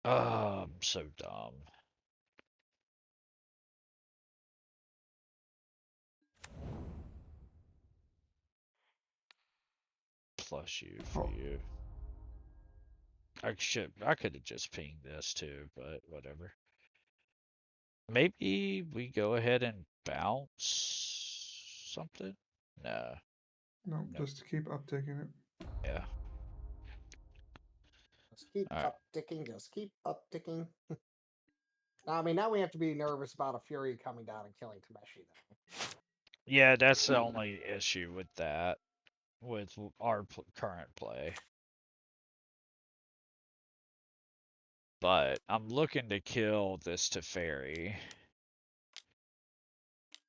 Oh, I'm so dumb. Plus you for Oh. you. I could have just pinged this too, but whatever. Maybe we go ahead and bounce something? No. No, Nope. just keep uptaking it. Yeah. Just keep All right. upticking. Just keep upticking. I mean, now we have to be nervous about a Fury coming down and killing Tameshi. Then. Yeah, that's the only issue with that, with our current play. But I'm looking to kill this Teferi.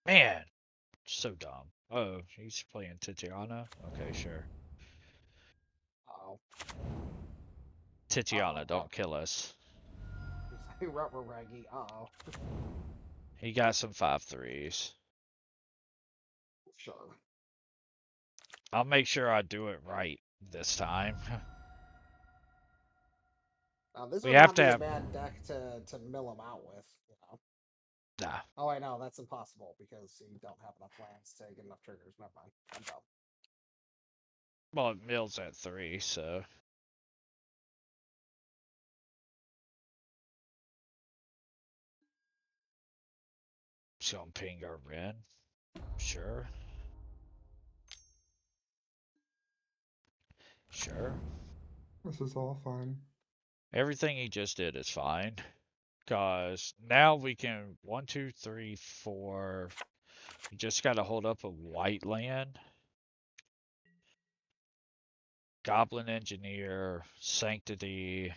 Man, so dumb. Oh, he's playing Titiana? Okay, sure. Oh. Titiana, don't kill us. You say rubber raggy. Oh. He got some 5-3s. Sure. I'll make sure I do it right this time. Now, this We would have not to be a have. bad deck to mill him out with, you know. Nah. Oh, I know that's impossible because you don't have enough lands to get enough triggers. Never mind. I'm dumb. Well, it mills at 3, so. Just gonna ping our Ren. Sure. Sure. This is all fine. Everything he just did is fine. Because now we can 1, 2, 3, 4. We just gotta hold up a white land. Goblin Engineer, Sanctity,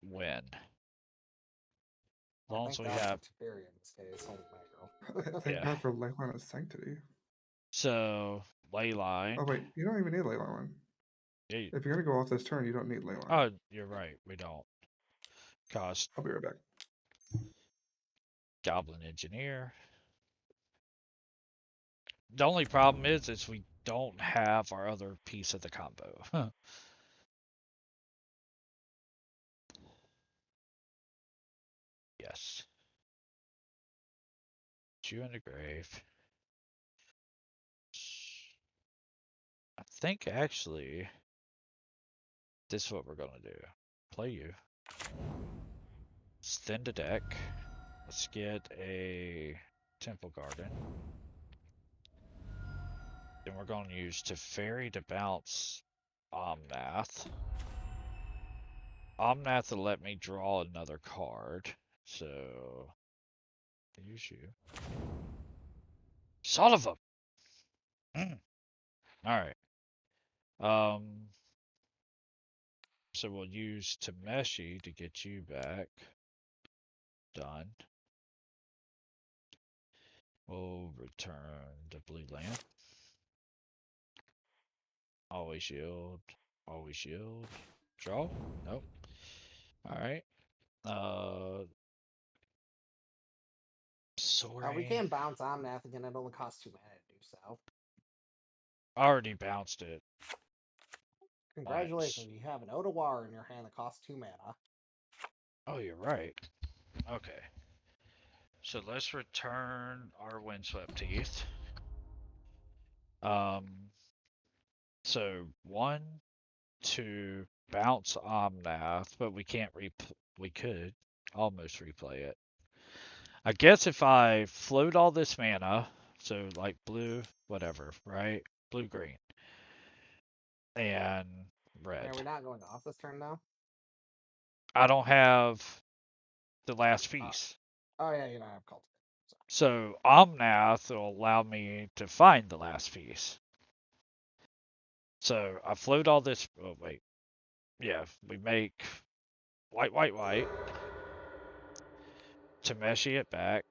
win. As long as Thank we God have. for Tiberi in this case. Holy mackerel. Thank Yeah. God for Leyline of Sanctity. So, Leyline. Oh wait, you don't even need Leyline. Yeah, If you're gonna go off this turn, you don't need Leyline. oh, you're right. We don't. Cost I'll be right back. Goblin Engineer. The only problem is we don't have our other piece of the combo. Yes. You in the grave. I think actually this is what we're gonna do. Play you. Let's thin the deck. Let's get a Temple Garden. Then we're gonna use Teferi to bounce Omnath. Omnath will let me draw another card. So use you. Son of a. Alright. So we'll use Tameshi to get you back. Done. We'll return the blue land. Always yield. Always yield. Draw? Nope. Alright. We Sorry. can bounce Omnath again. It only costs 2 mana to do so. I already bounced it. Congratulations, Once. you have an Otawar in your hand that costs 2 mana. Oh, you're right. Okay. So let's return our Windswept Teeth. So 1, 2, bounce Omnath, but we can't we could almost replay it. I guess if I float all this mana, so like blue, whatever, right? Blue, green, and red. Are we not going off this turn now? I don't have the last piece. Oh yeah, you don't have Cultivate. So Omnath will allow me to find the last piece. So I float all this. Oh wait, yeah, we make white, white, white. Tameshi it back.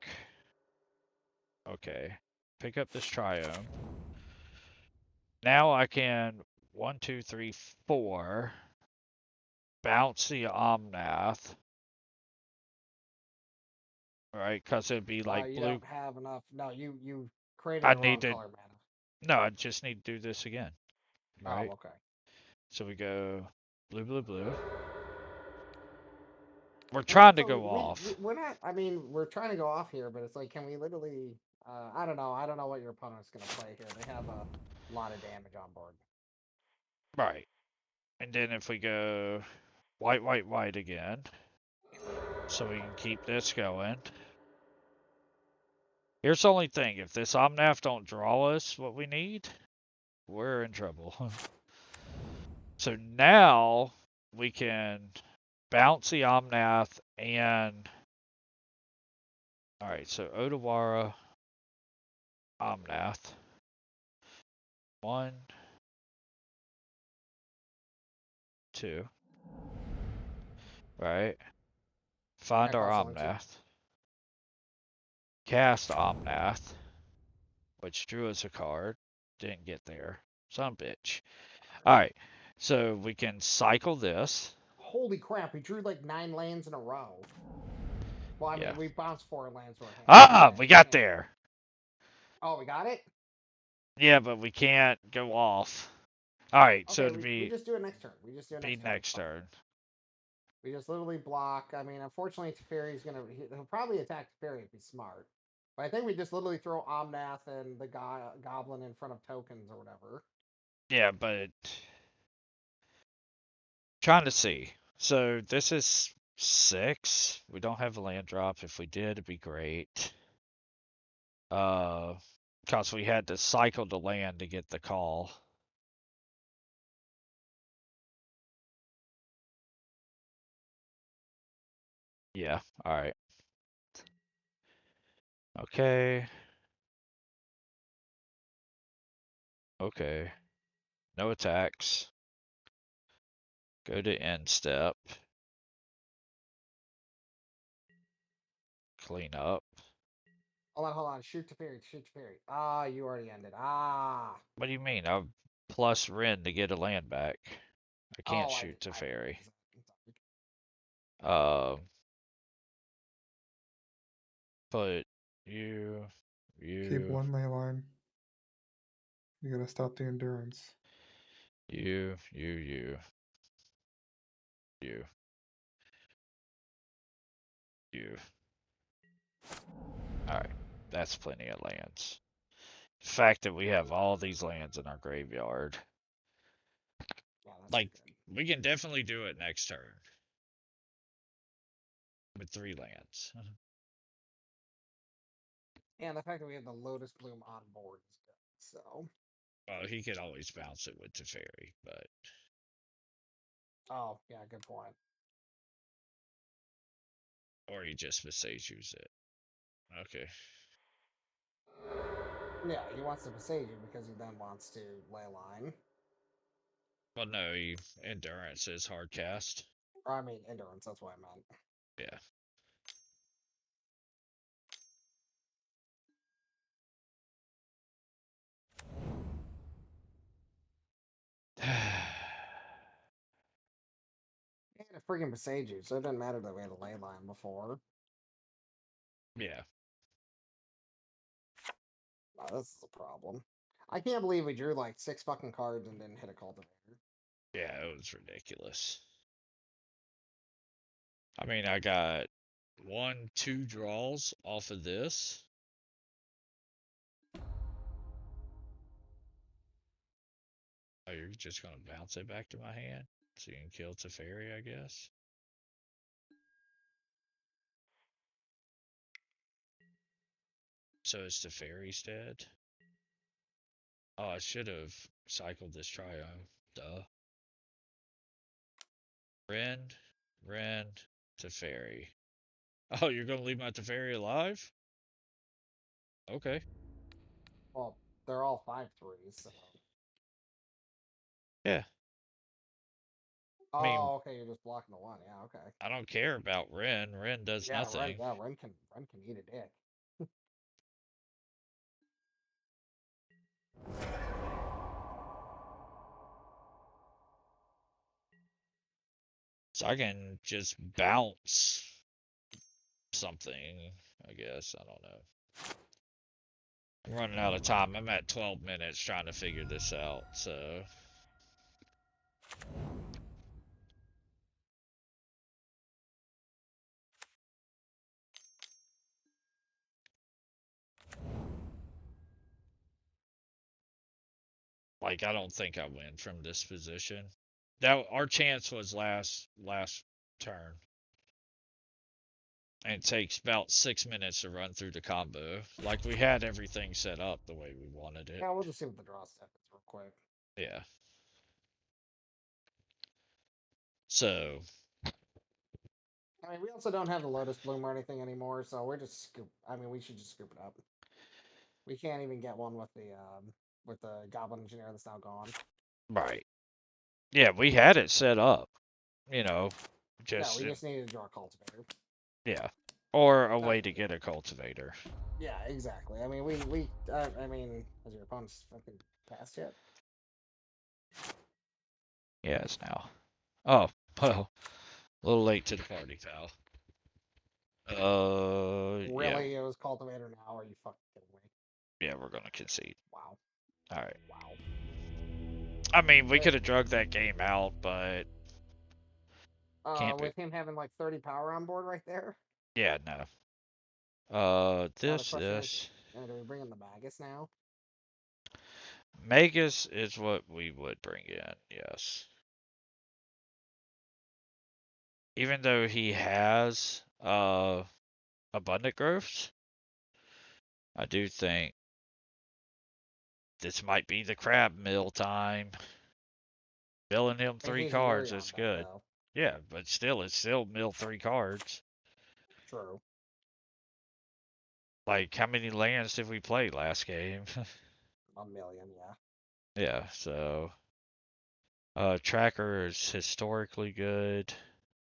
Okay, pick up this triome. Now I can 1, 2, 3, 4. Bounce the Omnath. Right, because it'd be like You blue. don't have enough. No, you created I the wrong need to. color mana. No, I just need to do this again. Right? Oh, okay. So we go blue, blue, blue. We're trying to So go off. we're not. I mean, we're trying to go off here, but it's like, can we literally? I don't know. I don't know what your opponent's gonna play here. They have a lot of damage on board. Right. And then if we go white, white, white again. So we can keep this going. Here's the only thing. If this Omnath don't draw us what we need, we're in trouble. So now we can bounce the Omnath and... Alright, so Odawara, Omnath. 1, 2. Right. Find I our cost only 2. Omnath. Cast Omnath, which drew us a card. Didn't get there. Son of a bitch. Alright, so we can cycle this. Holy crap, we drew like 9 lands in a row. Well, I mean, Yeah. we bounced 4 lands to our hand. Ah, we got there. Oh, we got it? Yeah, but we can't go off. Alright, so Okay, to we just do it next turn. We just do it be next turn. next turn. We just literally block. I mean, unfortunately, Teferi's gonna... He'll probably attack Teferi if he's smart. But I think we just literally throw Omnath and the Goblin in front of tokens or whatever. Yeah, but... Trying to see. So this is 6. We don't have a land drop. If we did, it'd be great. Because we had to cycle the land to get the call. Yeah, alright. Okay. Okay. No attacks. Go to end step. Clean up. Hold on. Shoot Teferi, shoot Teferi. Ah, you already ended. Ah. What do you mean? I plus Ren to get a land back. I can't Oh, shoot to fairy. Sorry. Put you, Keep one ley line. You gotta stop the endurance. you. Alright, that's plenty of lands. The fact that we have all these lands in our graveyard. Yeah, Like, we can definitely do it next turn. With 3 lands. And the fact that we have the Lotus Bloom on board is good. So. Well, he could always bounce it with Teferi, but... Oh, yeah, good point. Or he just Visages it. Okay. Yeah, he wants to Visage you because he then wants to ley line. Well, no, Endurance is hard cast. Or, I mean, Endurance, that's what I meant. Yeah. He had a freaking Visage you, so it doesn't matter that we had a ley line before. Yeah. Oh, this is a problem. I can't believe we drew like 6 fucking cards and didn't hit a cultivator. Yeah, it was ridiculous. I mean, I got 1, 2 draws off of this. Oh, you're just gonna bounce it back to my hand? So you can kill Teferi, I guess? So is Teferi's dead? Oh, I should have cycled this Triumph. Duh. Rend, Teferi. Oh, you're gonna leave my Teferi alive? Okay. Well, they're all 5/3s, so. Yeah. Oh, I mean, okay, you're just blocking the one. Yeah, okay. I don't care about Ren. Ren does Yeah, nothing. Ren can eat a dick. So I can just bounce something, I guess. I don't know. I'm running out of time. I'm at 12 minutes trying to figure this out, so... Like, I don't think I win from this position. That our chance was last turn. And it takes about 6 minutes to run through the combo. Like we had everything set up the way we wanted it. Yeah, we'll just see what the draw step is real quick. Yeah. So I mean, we also don't have the Lotus Bloom or anything anymore, so we're just scoop. I mean, we should just scoop it up. We can't even get one with the Goblin Engineer that's now gone. right. Yeah, we had it set up. You know, Yeah, just we just needed to draw a Cultivator. yeah. Or a way to get a cultivator. Yeah, exactly. I mean, I mean, has your opponent's fucking passed yet? Yeah, it's now. Oh, well, a little late to the party, pal. Really? It was Cultivator now? Are you fucking kidding me? Yeah, we're gonna concede. Wow. All right. Wow. I mean, we could have drugged that game out, but can't be. With him having like 30 power on board right there. Yeah, no. Now the This, question is, this. do we bring in the Magus now? Magus is what we would bring in, yes. Even though he has abundant growths, I do think this might be the crab mill time. Milling him I mean, 3 he's cards, weary on that's that good. though. Yeah, but still, it's still mill 3 cards. True. Like, how many lands did we play last game? A million, yeah. Yeah, so tracker is historically good.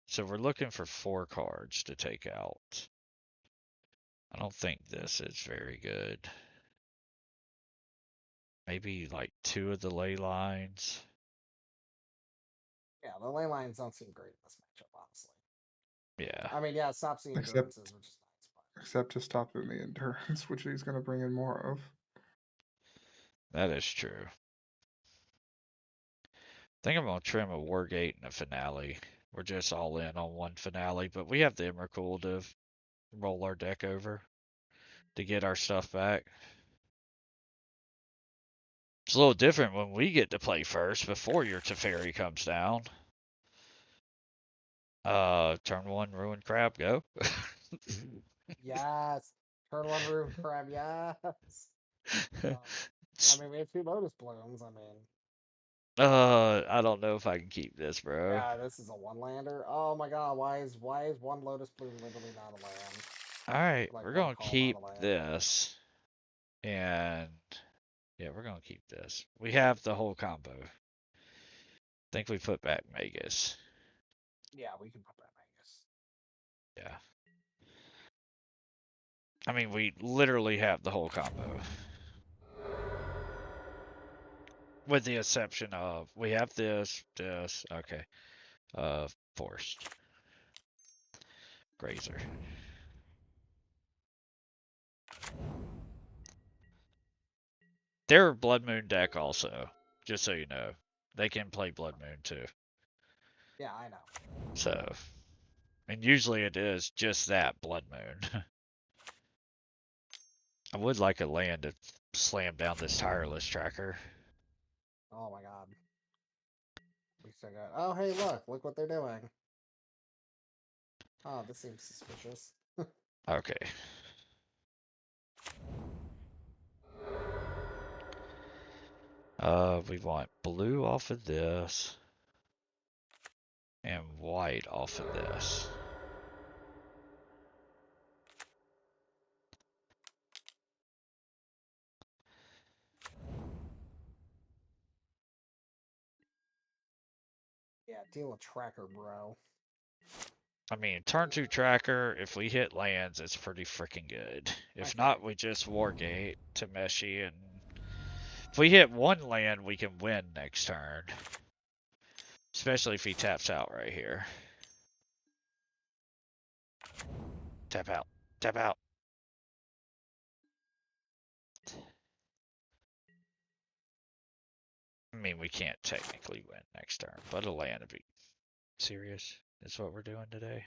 So we're looking for 4 cards to take out. I don't think this is very good. Maybe like 2 of the ley lines. Yeah, the ley lines don't seem great in this matchup, honestly. Yeah. I mean, yeah, it stops the Except- endurances, which is nice. But Except to stop in the endurance, which he's going to bring in more of. That is true. I think I'm gonna trim a Wargate and a finale. We're just all in on one finale, but we have the Emrakul to roll our deck over to get our stuff back. It's a little different when we get to play first before your Teferi comes down. Turn 1 Ruined Crab, go. yes, turn one roof crab, yes. I mean, we have 2 Lotus Blooms. I mean, I don't know if I can keep this, bro. yeah, this is a one-lander. Oh my god, why is one Lotus Bloom literally not a land? Alright, Like we're one gonna call, not keep a land. this. And yeah, we're gonna keep this. We have the whole combo. Think we put back Magus. Yeah, we can put that Magus. Yeah. I mean, we literally have the whole combo. With the exception of, we have this, okay. Forced. Grazer. They're Blood Moon deck also, just so you know. They can play Blood Moon too. Yeah, I know. So, and usually it is just that, Blood Moon. I would like a land to slam down this tireless tracker. Oh my god. We still got. Oh, hey, look what they're doing. Oh, this seems suspicious. Okay. We want blue off of this. And white off of this. Yeah, deal a tracker, bro. I mean, turn 2 tracker, if we hit lands, it's pretty freaking good. If not, we just Wargate Tameshi, and if we hit 1 land, we can win next turn. Especially if he taps out right here. Tap out. Tap out. I mean, we can't technically win next turn, but a land would be serious. That's what we're doing today.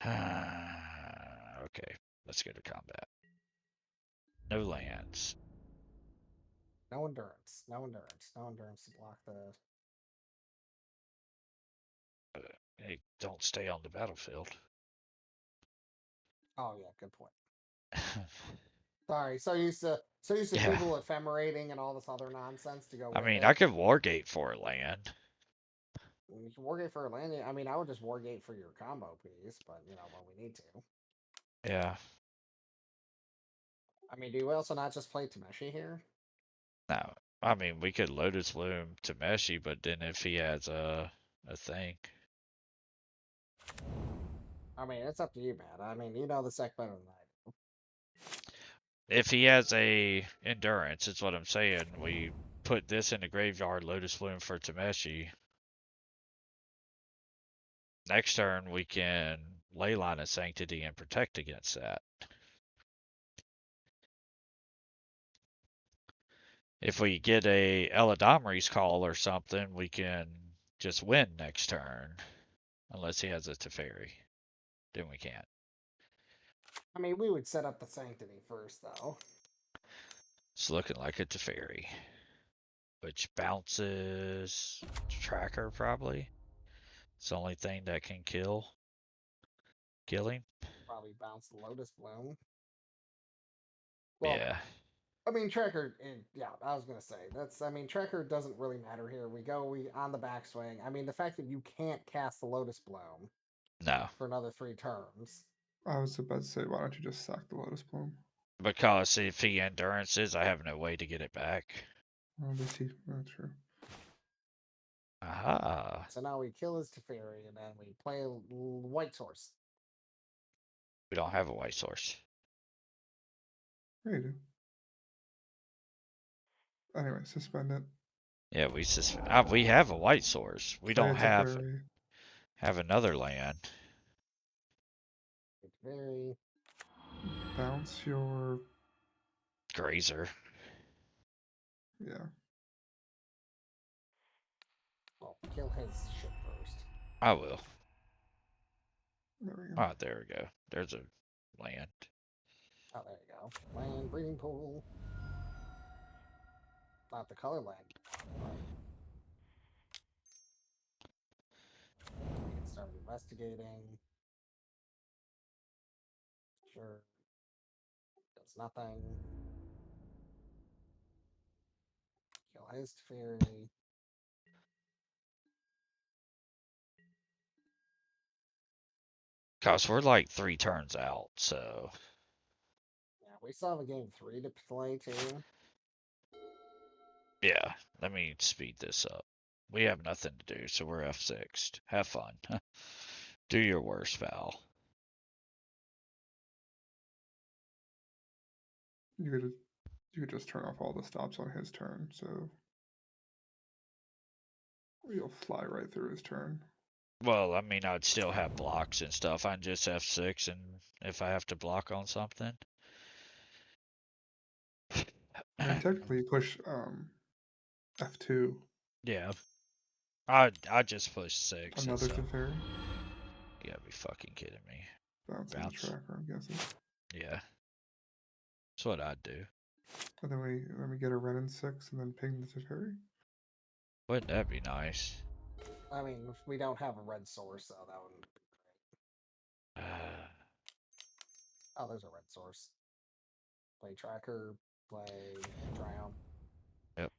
Okay, let's go to combat. No lands. No endurance. No endurance. No endurance to block the. Hey, don't stay on the battlefield. Oh yeah, good point. Sorry, so used to Yeah. people ephemerating and all this other nonsense to go I with mean, it. I could wargate for a land. You can wargate for a land. I mean, I would just wargate for your combo piece, but you know when we need to. Yeah. I mean, do we also not just play Tameshi here? No. I mean, we could Lotus Loom Tameshi, but then if he has a thing. I mean, it's up to you, man. I mean, you know the deck better than I do. If he has a endurance, it's what I'm saying. We put this in the graveyard, Lotus Bloom for Tameshi. Next turn, we can Leyline of Sanctity and protect against that. If we get a Eladomri's Call or something, we can just win next turn. Unless he has a Teferi. Then we can't. I mean, we would set up the Sanctity first, though. It's looking like a Teferi. Which bounces Tracker, probably. It's the only thing that can kill him. Probably bounce the Lotus Bloom. Well, Yeah. I mean, Tracker, yeah, I was gonna say that's. I mean, Tracker doesn't really matter here. We on the backswing. I mean, the fact that you can't cast the Lotus Bloom No. for another 3 turns. I was about to say, why don't you just sack the Lotus Bloom? Because if he endurances, I have no way to get it back. Oh, does he? That's true. Aha. So now we kill his Teferi, and then we play a White Source. We don't have a white source. Yeah, you do. Anyway, suspend it. Yeah, we have a white source. We Play don't a Teferi. have another land. Teferi. Bounce your. Grazer. Yeah. Well, kill his shit first. I will. There we go. Ah, there we go. There's a land. Oh, there you go. Land, breeding pool. Not the color land. We can start investigating. Sure. Does nothing. Kill his Teferi. Cause we're like 3 turns out, so. Yeah, we still have a game 3 to play too. Yeah, let me speed this up. We have nothing to do, so we're F6'd. Have fun. Do your worst, Val. You could just turn off all the stops on his turn, so you'll fly right through his turn. Well, I mean, I'd still have blocks and stuff. I'm just F6, and if I have to block on something. And technically push F2. Yeah. I just pushed 6. Another So. Teferi. You gotta be fucking kidding me. Bouncing the tracker, I'm guessing. Yeah. That's what I'd do. And then we get a Ren in 6 and then ping the Teferi. Wouldn't that be nice? I mean, if we don't have a red source, so that wouldn't be great. Oh, there's a red source. Play tracker, play Triumph. Yep.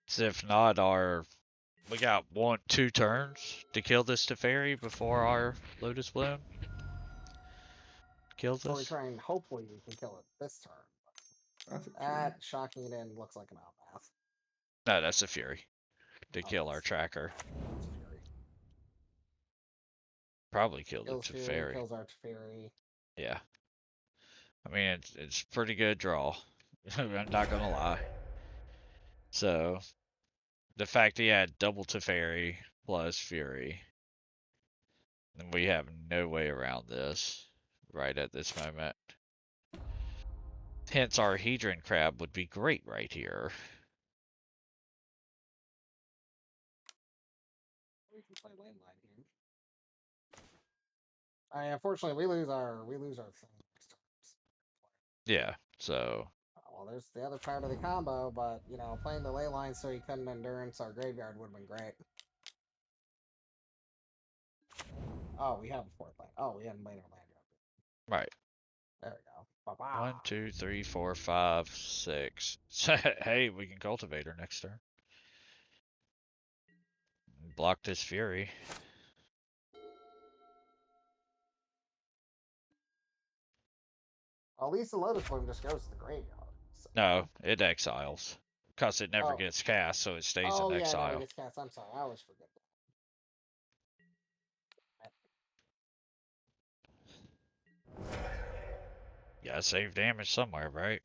So if not, we got 2 turns to kill this Teferi before our Lotus Bloom kills So we us. try and hopefully we can kill it this turn. That's it. That shocking it in looks like an outmath. No, that's a Fury to Oh, kill our that's- tracker. That's Fury. Probably kill the Kills Fury, Teferi. kills our Teferi. Yeah. I mean, it's pretty good draw. I'm not gonna lie. So, the fact he had double Teferi plus Fury, and we have no way around this right at this moment. Hence, our Hedron Crab would be great right here. We can play landline. Unfortunately, we lose our thing next turn. Yeah, so Well, there's the other part of the combo, but you know, playing the ley line so he couldn't endurance our graveyard would have been great. Oh, we have a fourth land. Oh, we hadn't laid our land yet. right. There we go. Ba-ba. 1, 2, 3, 4, 5, 6. Hey, we can cultivate her next turn. Block this fury. Well, at least the Lotus Bloom just goes to the graveyard. So. No, it exiles. Because it never Oh. gets cast, so it stays Oh in yeah, it never exile. gets cast. I'm sorry, I always forget that. Yeah, save damage somewhere, right?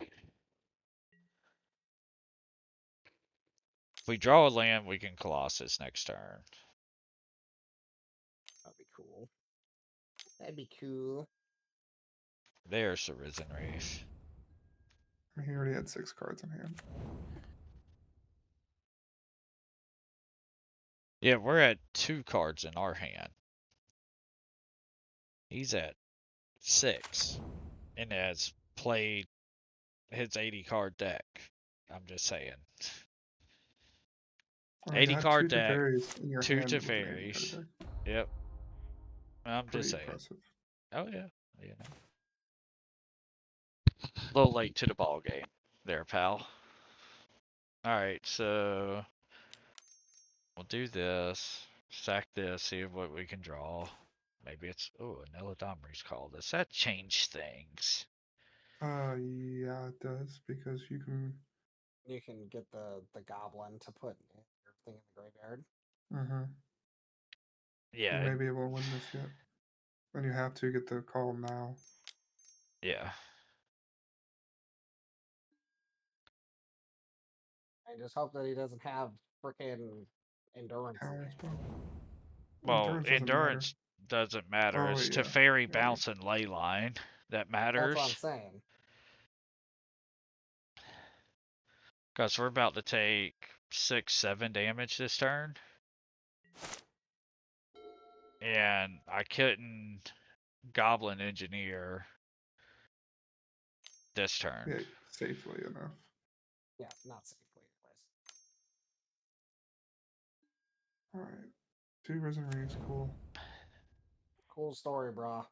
If we draw a land, we can Colossus next turn. That'd be cool. That'd be cool. There's the Risen Reef. He already had 6 cards in hand. Yeah, we're at 2 cards in our hand. He's at 6 and has played his 80 card deck. I'm just saying. Oh, 80 got card 2 deck, Teferis in your 2 hand with an 80 card Teferis. deck. Yep. I'm Pretty just saying. impressive. Oh yeah, you know. A little late to the ball game there, pal. Alright, so we'll do this. Sack this, see what we can draw. Maybe it's an Eladomri's call. Does that change things? Yeah, it does, because you can... You can get the goblin to put everything in the graveyard. Mm-hmm. Yeah. You may be able to win this yet. And you have to get the call now. Yeah. I just hope that he doesn't have freaking endurance. Counter spell. Well, endurance doesn't matter. Oh, It's yeah. Teferi Yeah. bounce and ley line that matters. That's what I'm saying. Because we're about to take 6, 7 damage this turn. And I couldn't Goblin Engineer this turn. Yeah, safely enough. Yeah, not safely, anyways. Alright. 2 Risen Reefs, cool. Cool story, brah.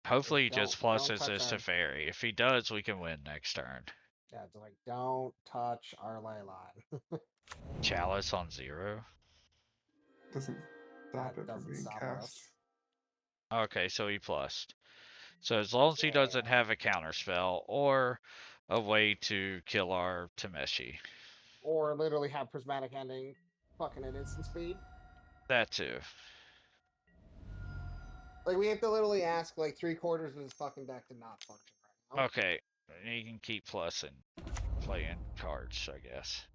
Hopefully he Just just don't pluses touch this our- Teferi. If he does, we can win next turn. Yeah, it's like, don't touch our ley line. Chalice on 0. Doesn't stop That it from doesn't being stop cast. us. Okay, so he plussed. So as long as he Yeah. doesn't have a counter spell or a way to kill our Tameshi. Or literally have prismatic ending fucking at instant speed. That too. Like, we have to literally ask, like, 3/4 of his fucking deck to not function right now. Okay, he can keep plussing, playing cards, I guess.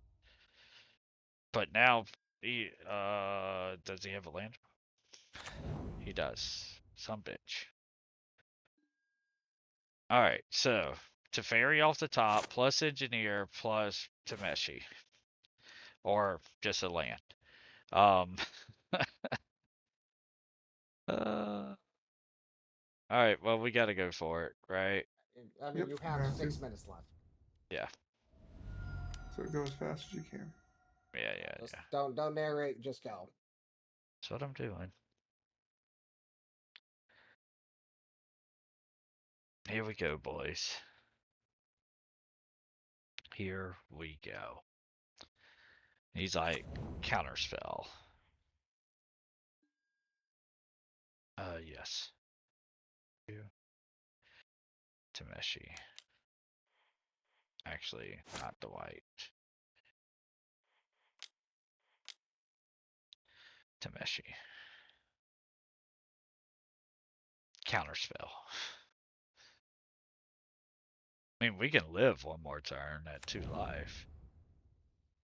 But now, he, does he have a land? He does. Some bitch. Alright, so, Teferi off the top, plus Engineer, plus Tameshi. Or just a land. Alright, well, we gotta go for it, right? I mean, Yep, you you have have 6 to. minutes left. Yeah. So go as fast as you can. Yeah. Just don't narrate, just go. That's what I'm doing. Here we go, boys. Here we go. He's like, counterspell. Yes. Tameshi. Actually, not the white. Tameshi. Counterspell. I mean, we can live one more turn at 2 life.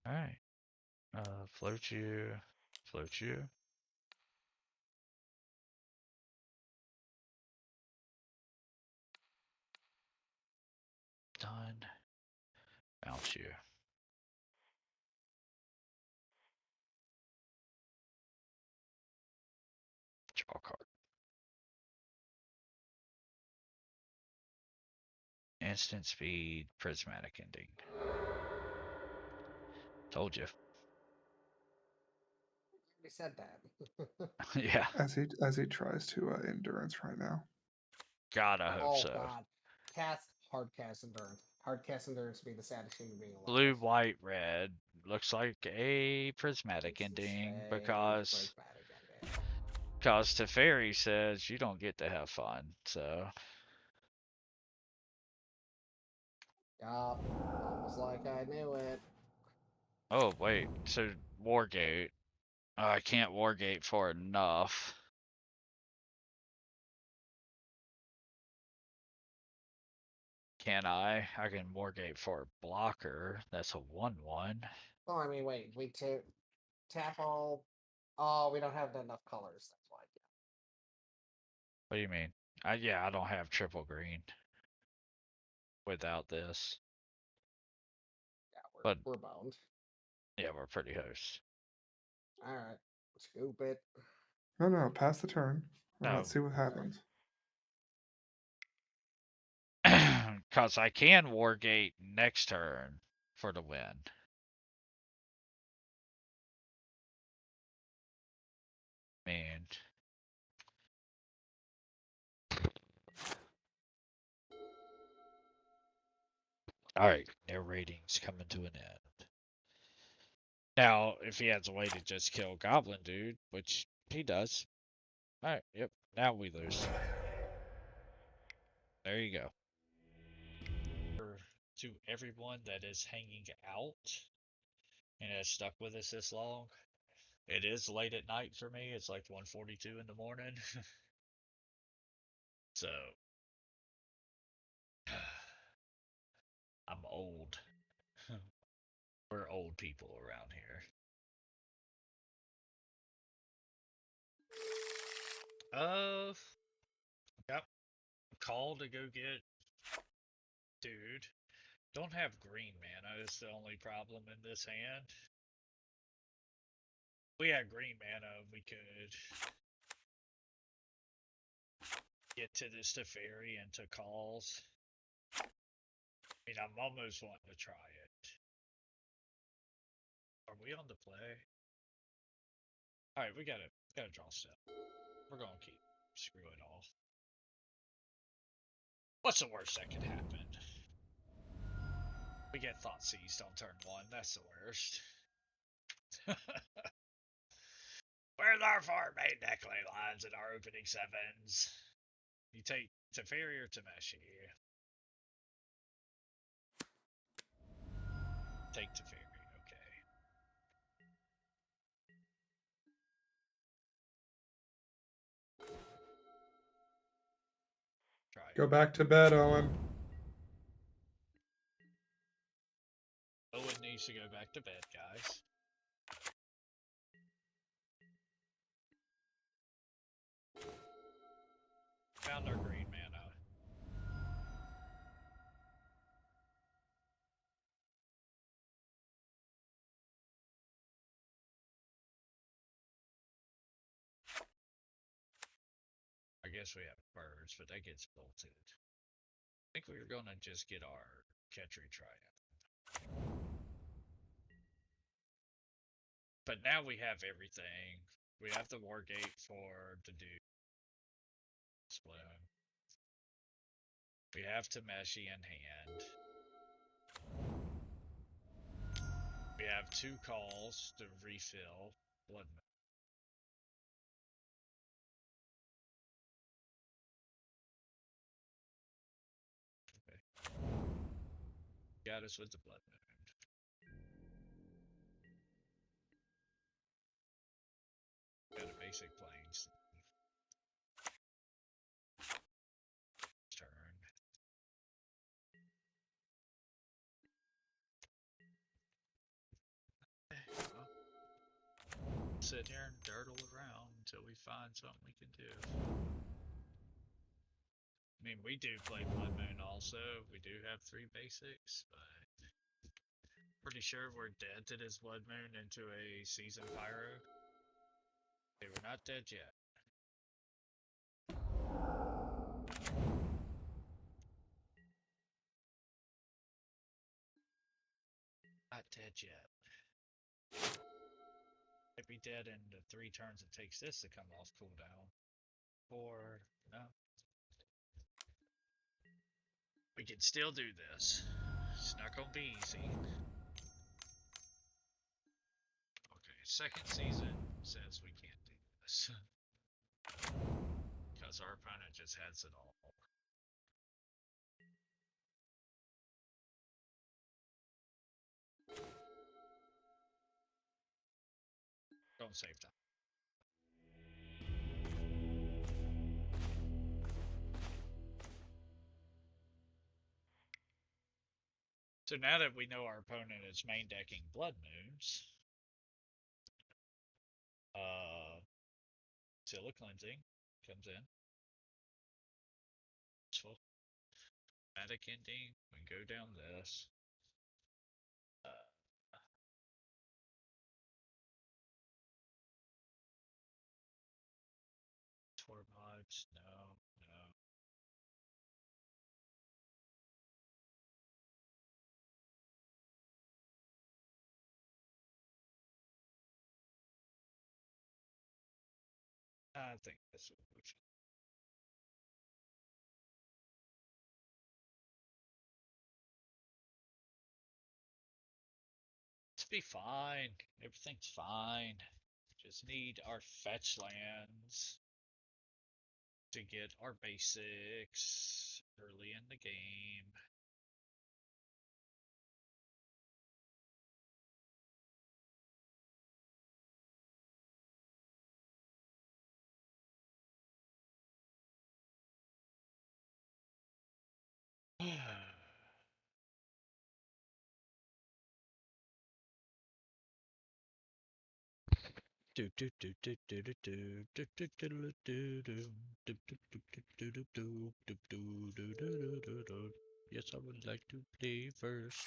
Alright. Float you. Float you. Done. Bounce you. Draw a card. Instant speed, prismatic ending. Told you. We said that. Yeah. As he tries to endurance right now. God, I hope Oh so. God, hard cast endurance. Hard cast endurance would be the saddest human being alive. Blue, white, red. Looks like a prismatic It's ending a because prismatic ending. Teferi says you don't get to have fun. So Yup, almost like I knew it. oh wait, so Wargate. I can't Wargate for enough. Can I? I can Wargate for a blocker. That's a 1/1. Oh, I mean, wait, we tap all. Oh, we don't have enough colors. That's why. What do you mean? Yeah, I don't have triple green without this. Yeah, But we're boned. yeah, we're pretty host. All right, scoop it. No, pass the turn. And No. let's see what happens. Because I can Wargate next turn for the win. Man. Alright, their rating's coming to an end. Now, if he has a way to just kill Goblin Dude, which he does. Alright, yep, now we lose. There you go. To everyone that is hanging out and has stuck with us this long, it is late at night for me. It's like 1:42 in the morning. So, I'm old. We're old people around here. Got a call to go get dude. Don't have green mana is the only problem in this hand. If we had green mana, we could get to this Teferi and to calls. I mean, I'm almost wanting to try it. Are we on the play? Alright, we gotta draw still. We're gonna keep screw it all. What's the worst that could happen? We get thought seized on turn 1. That's the worst. Where's our 4 main decklay lines in our opening 7s? You take Teferi or Tameshi? Take Teferi, okay. Try it. Go back to bed, Owen. Owen needs to go back to bed, guys. Found our green mana. I guess we have birds, but that gets bolted. I think we were gonna just get our Ketri Triumph. But now we have everything. We have the Wargate for the dude. Bloom. We have Tameshi in hand. We have 2 calls to refill Blood Moon. Okay. Got us with the Blood Moon. Got a basic plains. Turn. Well, sit here and durdle around until we find something we can do. I mean, we do play Blood Moon also. We do have 3 basics, but pretty sure we're dead to this Blood Moon into a Season Pyro. Okay, we're not dead yet. not dead yet. Might be dead in the 3 turns it takes this to come off cooldown. Or no. We can still do this. It's not gonna be easy. Okay, second season says we can't do this. Because our opponent just has it all. Don't save time. So now that we know our opponent is main decking Blood Moons, Zilla Cleansing comes in. Useful. Magic Ending, we can go down this. Torb Hives, no, no. I think this will be fine. It's be fine. Everything's fine. Just need our fetch lands to get our basics early in the game. Yes, I would like to play first.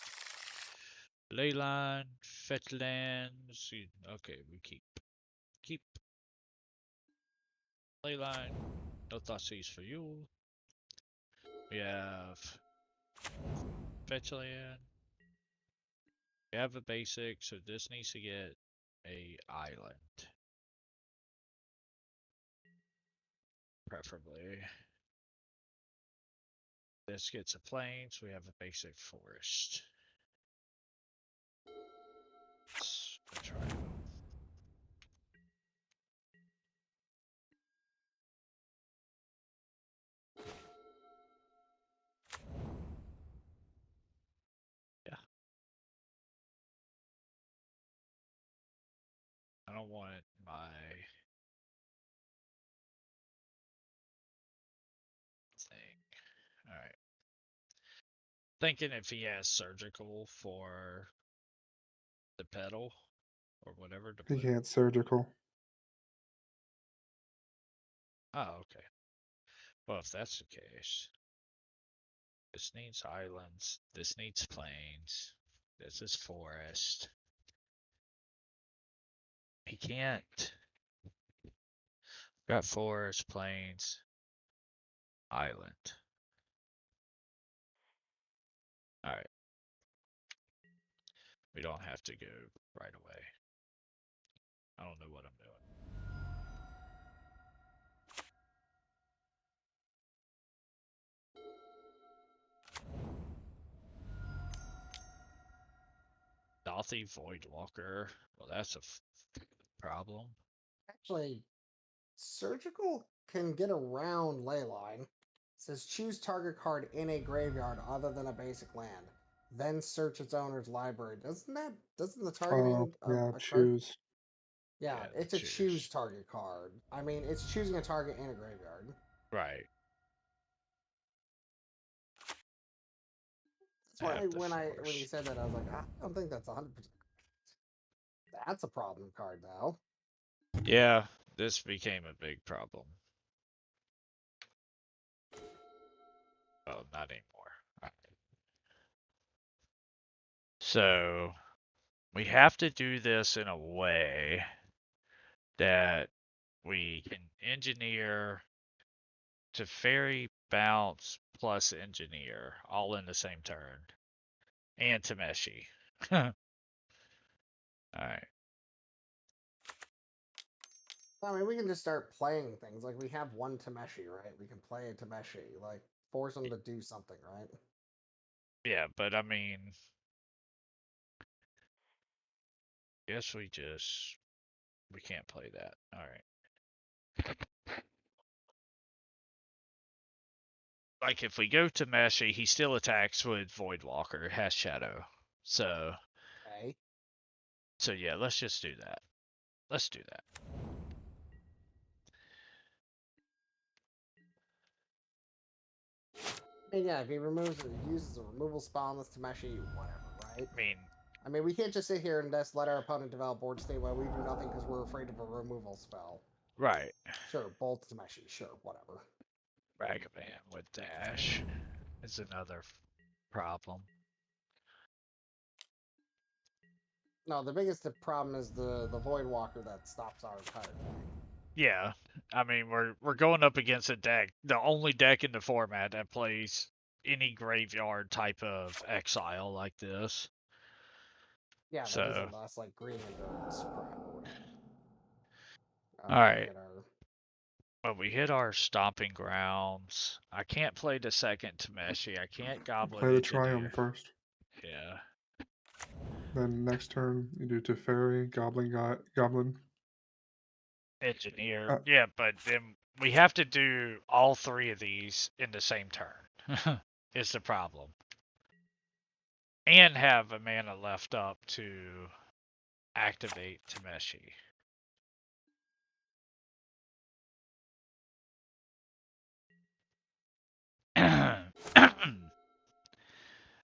Leyline, fetch lands. Okay, we keep Leyline. No Thoughtseize for you. We have fetch land. We have a basic, so this needs to get a island. Preferably. This gets a plains, we have a basic forest. Let's try it. Yeah. I don't want my thing. Alright. Thinking if he has surgical for the pedal or whatever to He put. can't surgical. Oh, okay. Well, if that's the case, this needs islands, this needs plains, this is forest. He can't. Got forest, plains, island. Alright. We don't have to go right away. I don't know what I'm doing. Dothy Voidwalker. Well, that's a problem. Actually, surgical can get around Leyline. It says choose target card in a graveyard other than a basic land. Then search its owner's library. Doesn't the Oh, targeting yeah, a card? choose. Yeah, Yeah, it's a choose target card. I mean, it's choosing a target in a graveyard. Right. That's why when you force. said that, I was like, I don't think that's 100%. That's a problem card now. Yeah, this became a big problem. Well, not anymore. Right. So, we have to do this in a way that we can engineer to fairy, bounce, plus engineer all in the same turn. And Tameshi. Alright. I mean, we can just start playing things. Like, we have one Tameshi, right? We can play a Tameshi. Like, force him to do something, right? Yeah, but I mean, guess we can't play that. Alright. Like, if we go to Meshi, he still attacks with Voidwalker, has Shadow. So Okay. yeah, let's just do that. Let's do that. And yeah, if he uses a removal spell on this Tameshi, whatever, right? I I mean, we can't just sit here and just let our opponent develop board state while we do nothing because we're afraid of a removal spell. right. Sure, bolt Tameshi, sure, whatever. Ragavan with dash is another problem. No, the biggest problem is the Voidwalker that stops our entire thing. Yeah, I mean we're going up against a deck, the only deck in the format that plays any graveyard type of exile like this. Yeah, that So, isn't less like green endurance crap or whatever. all We right. hit our... Well, we hit our stomping grounds. I can't play the second Tameshi. I can't goblin Play the into Triumph there. first. Yeah. Then next turn you do Teferi, Goblin. Engineer. Yeah, but then we have to do all three of these in the same turn. Is the problem. And have a mana left up to activate Tameshi.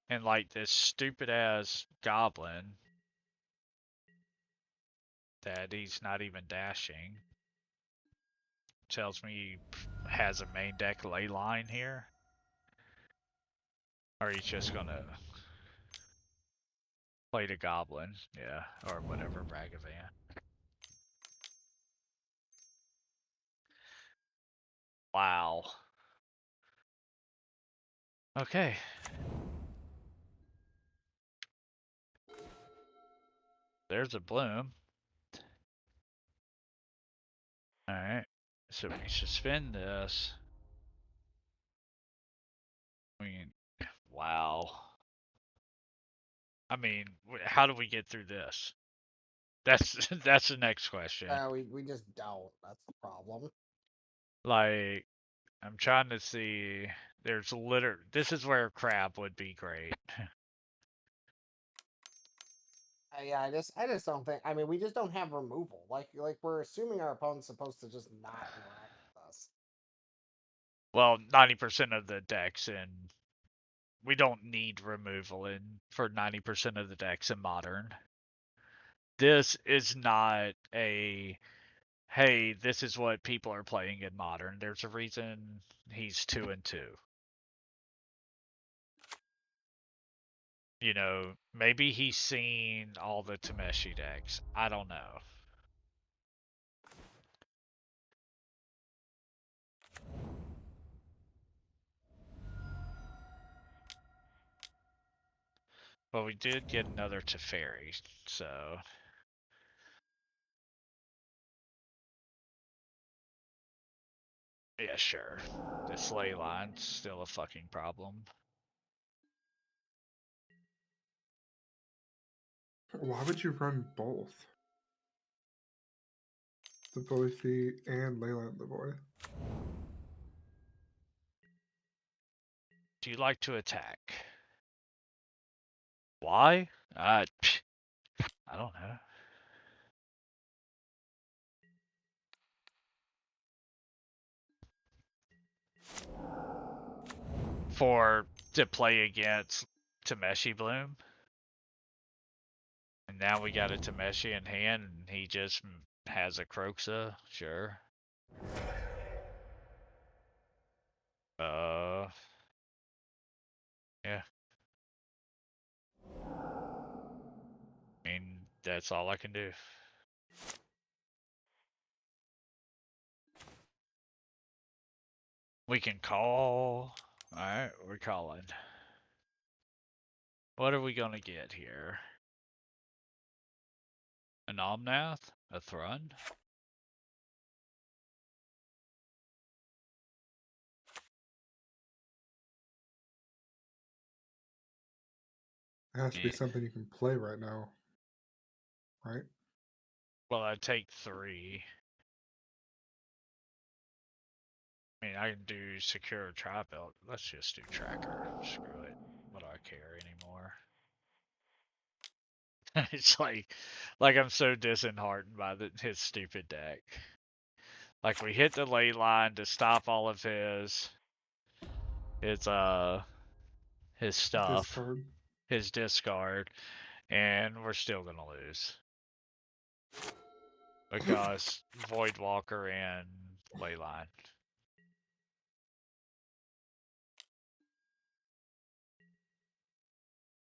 And like this stupid ass goblin that he's not even dashing tells me he has a main deck ley line here. Or he's just gonna play the goblin, yeah, or whatever, Ragavan. Wow. Okay. There's a bloom. Alright. So we suspend this. I mean, wow. I mean, how do we get through this? That's the next question. we just don't. That's the problem. Like, I'm trying to see. There's this is where crab would be great. Yeah, I just don't think. I mean, we just don't have removal. Like we're assuming our opponent's supposed to just not interact with us. Well, 90% of the decks in we don't need removal in for 90% of the decks in modern. This is not a hey, this is what people are playing in modern. There's a reason he's 2 and 2. You know, maybe he's seen all the Tameshi decks. I don't know. But we did get another Teferi, so yeah, sure. This ley line's still a fucking problem. Why would you run both? The Boise and Leyland the Boy. Do you like to attack? Why? I don't know. To play against Tameshi Bloom. And now we got a Tameshi in hand, and he just has a Croxa. Sure. Yeah. I mean, that's all I can do. We can call. Alright, we're calling. What are we gonna get here? An Omnath? A Thrun? It has to be Yeah. something you can play right now, right? Well, I'd take 3. I mean, I can do secure tri-belt. Let's just do tracker. Screw it. What do I care anymore? It's like I'm so disheartened by his stupid deck. Like we hit the ley line to stop all of his stuff, Discard. his discard, and we're still gonna lose because Voidwalker and Leyline.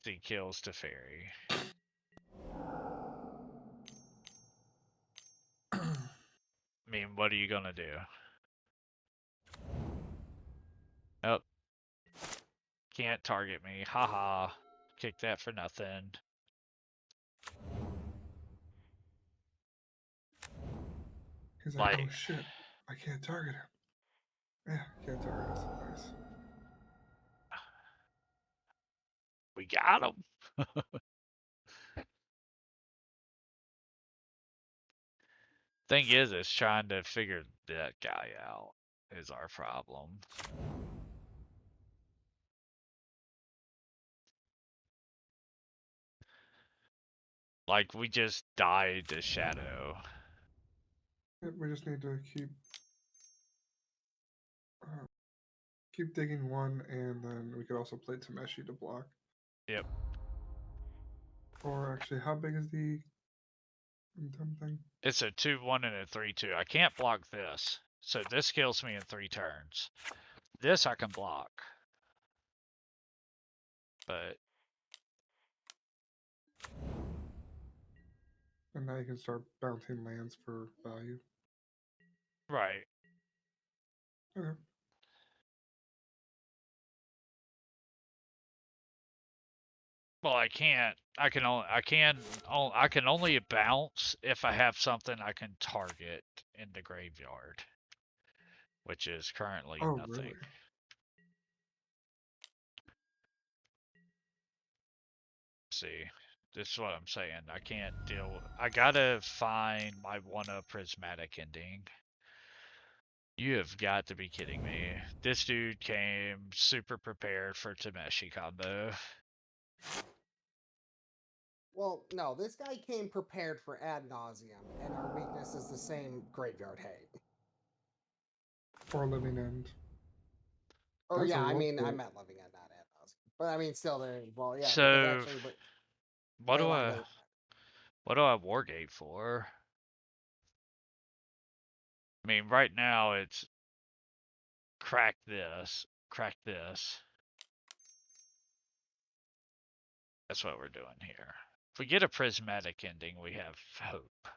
He kills Teferi. I mean, what are you gonna do? Nope. Can't target me. Haha. Kick that for nothing. He's like, oh Like, shit, I can't target him. Yeah, can't target us. Nice. we got him. Thing is trying to figure that guy out is our problem. Like, we just died to Shadow. We just need to keep digging one, and then we could also play Tameshi to block. Yep. Or actually, how big is the dumb thing? It's a 2-1 and a 3-2. I can't block this. So this kills me in 3 turns. This I can block. But And now you can start bouncing lands for value. right. Okay. Well, I can't. I can only bounce if I have something I can target in the graveyard, which is currently Oh, nothing. really? See, this is what I'm saying. I can't deal. I gotta find my 1-up prismatic ending. You have got to be kidding me. This dude came super prepared for Tameshi combo. Well, no, this guy came prepared for ad nauseum, and our weakness is the same graveyard hate. Or living end. Or That's yeah, a I warp mean, I gate. meant living end, not ad nauseum. But I mean, still, there. Well, yeah, because So, actually, what do Leyline I doesn't. wargate for? I mean, right now it's crack this, crack this. That's what we're doing here. If we get a prismatic ending, we have hope.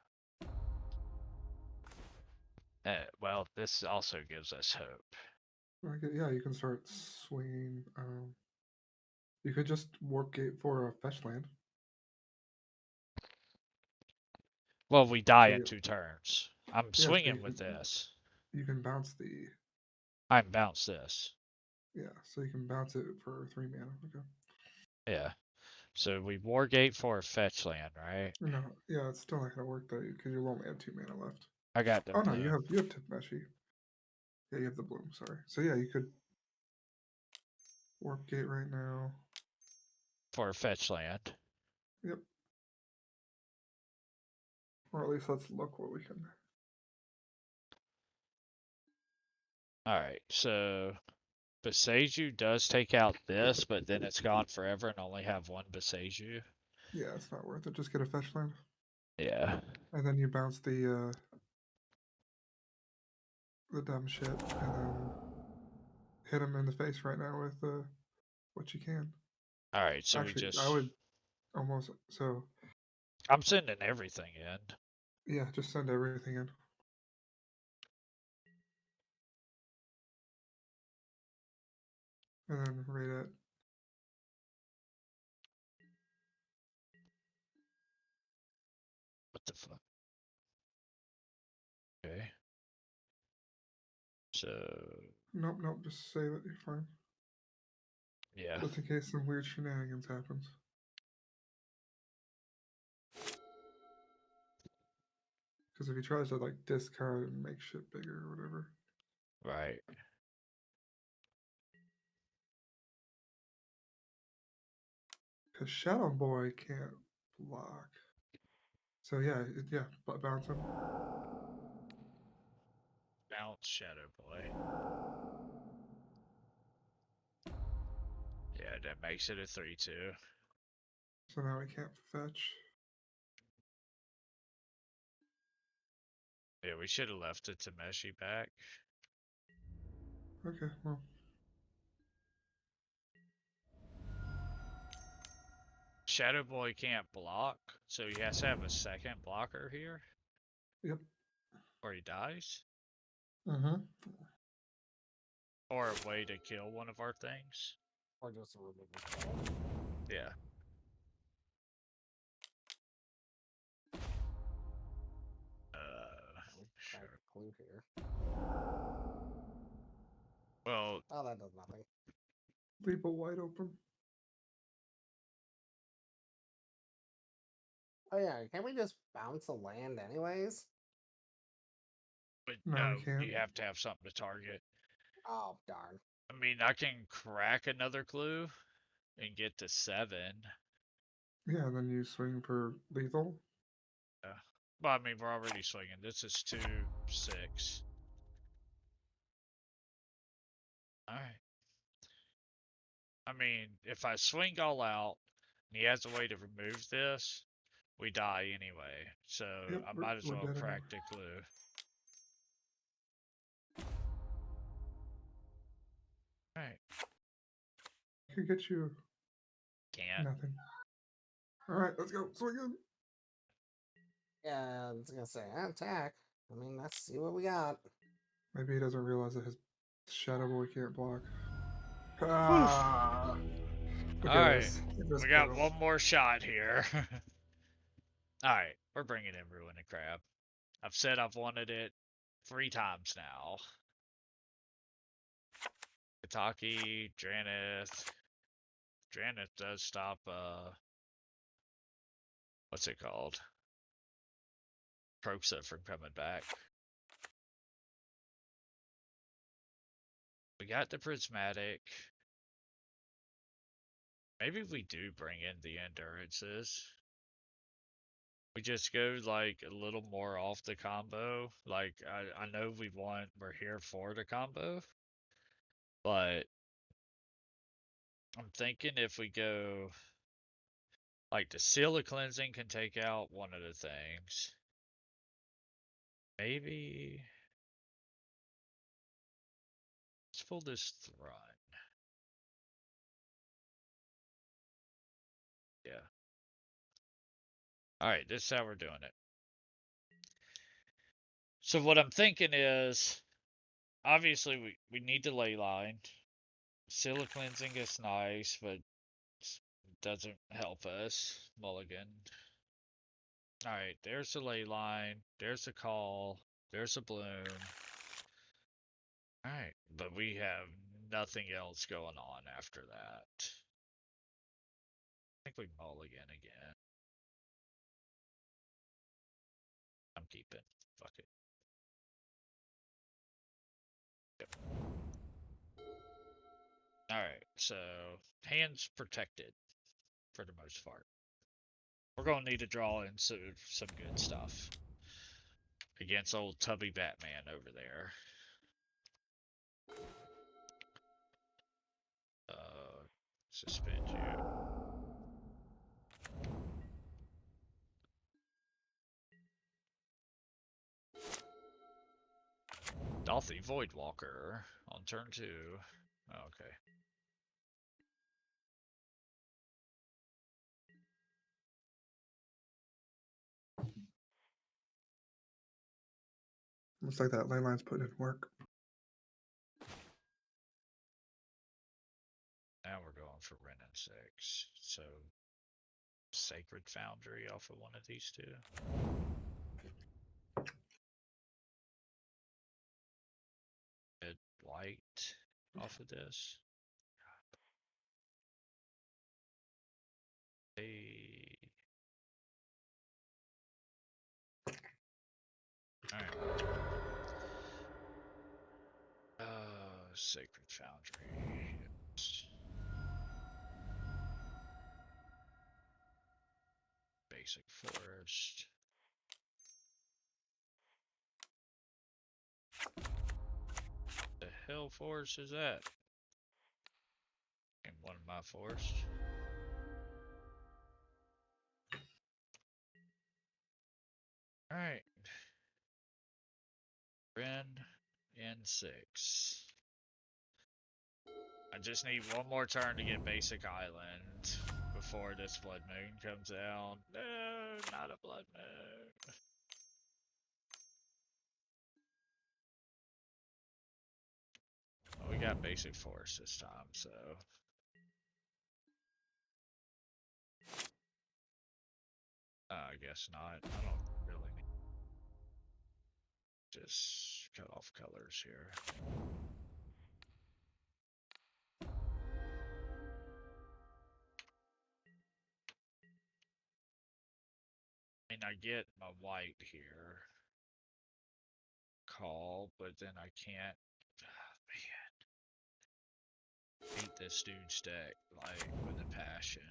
Well, this also gives us hope. Yeah, you can start swinging. You could just warp gate for a fetch land. Well, we die So in you, 2 turns. I'm yes, but swinging with this. You can bounce the. I can bounce this. Yeah, so you can bounce it for 3 mana. Okay. Yeah. So we wargate for a fetch land, right? No, yeah, it's still not gonna work though because you'll only have 2 mana left. I got the Oh no, blue. you have Tameshi. Yeah, you have the bloom. Sorry. So yeah, you could warp gate right now. For a fetch land. Yep. Or at least let's look what we can. Alright, so Beseju does take out this, but then it's gone forever and only have 1 Beseju. Yeah, it's not worth it. Just get a fetch land. Yeah. And then you bounce the dumb shit, and then hit him in the face right now with what you can. Alright, so Actually, we just... I would almost so. I'm sending everything in. Yeah, just send everything in. And then rate it. What the So Nope, nope. Just save it. You're fine. yeah. Just in case some weird shenanigans happens. Because if he tries to like discard and make shit bigger or whatever. Right. Because Shadow Boy can't block. So yeah, yeah, bounce him. Bounce Shadow Boy. Yeah, that makes it a 3-2. So now he can't fetch. Yeah, we should have left it to Tameshi back. Okay, well. Shadow Boy can't block, so he has to have a second blocker here. Yep. Or he dies. Mm-hmm. Or a way to kill one of our things. Or just a removal. Yeah. Sure. Clue here. Well. Oh, that does nothing. Leave it wide open. Oh yeah, can't we just bounce a land anyways? But No, no, we can't. you have to have something to target. Oh darn. I mean, I can crack another clue and get to 7. Yeah, and then you swing for lethal. Yeah. Well, I mean, we're already swinging. This is 2-6. Alright. I mean, if I swing all out and he has a way to remove this, we die anyway. So Yep, I might as we're well dead crack anyway. the clue. Alright. I can get you Can't. nothing. Alright, let's go. Swing Yeah, I was gonna say attack. I mean, let's see what we got. Maybe he doesn't realize that his Shadow Boy can't block. Ah! Look at Alright. this. Look at We got this one more shot here. Alright, we're bringing in Ruin the Crab. I've said I've wanted it 3 times now. Kataki, Dranith. Dranith does stop, what's it called? Proxa from coming back. We got the Prismatic. Maybe we do bring in the Endurances. We just go like a little more off the combo. Like I know we're here for the combo. But I'm thinking if we go like the Seal of Cleansing can take out one of the things. Maybe let's pull this Thrun. Yeah. Alright, this is how we're doing it. So what I'm thinking is obviously we need the ley line. Seal of Cleansing is nice, but doesn't help us. Mulligan. Alright, there's the ley line. There's a call. There's a bloom. Alright, but we have nothing else going on after that. I think we mulligan again. I'm keeping. Fuck it. Yep. Alright, so hands protected for the most part. We're gonna need to draw in some good stuff against old Tubby Batman over there. Suspend you. Dolphy Voidwalker on turn 2. Oh, okay. Looks like that ley line's putting in work. Now we're going for Ren and 6. So Sacred Foundry off of one of these two. Good. white off of this. Hey. Alright. Sacred Foundry. Yes. Basic Forest. The hell forest is that? In one of my forests. Alright. Ren in 6. I just need one more turn to get basic island before this blood moon comes out. No, not a blood moon. Well, we got basic forest this time, so. I guess not. I don't really need. Just cut off colors here. I mean, I get my white here. Call, but then I can't. Man. Hate this dude's deck, like, with a passion.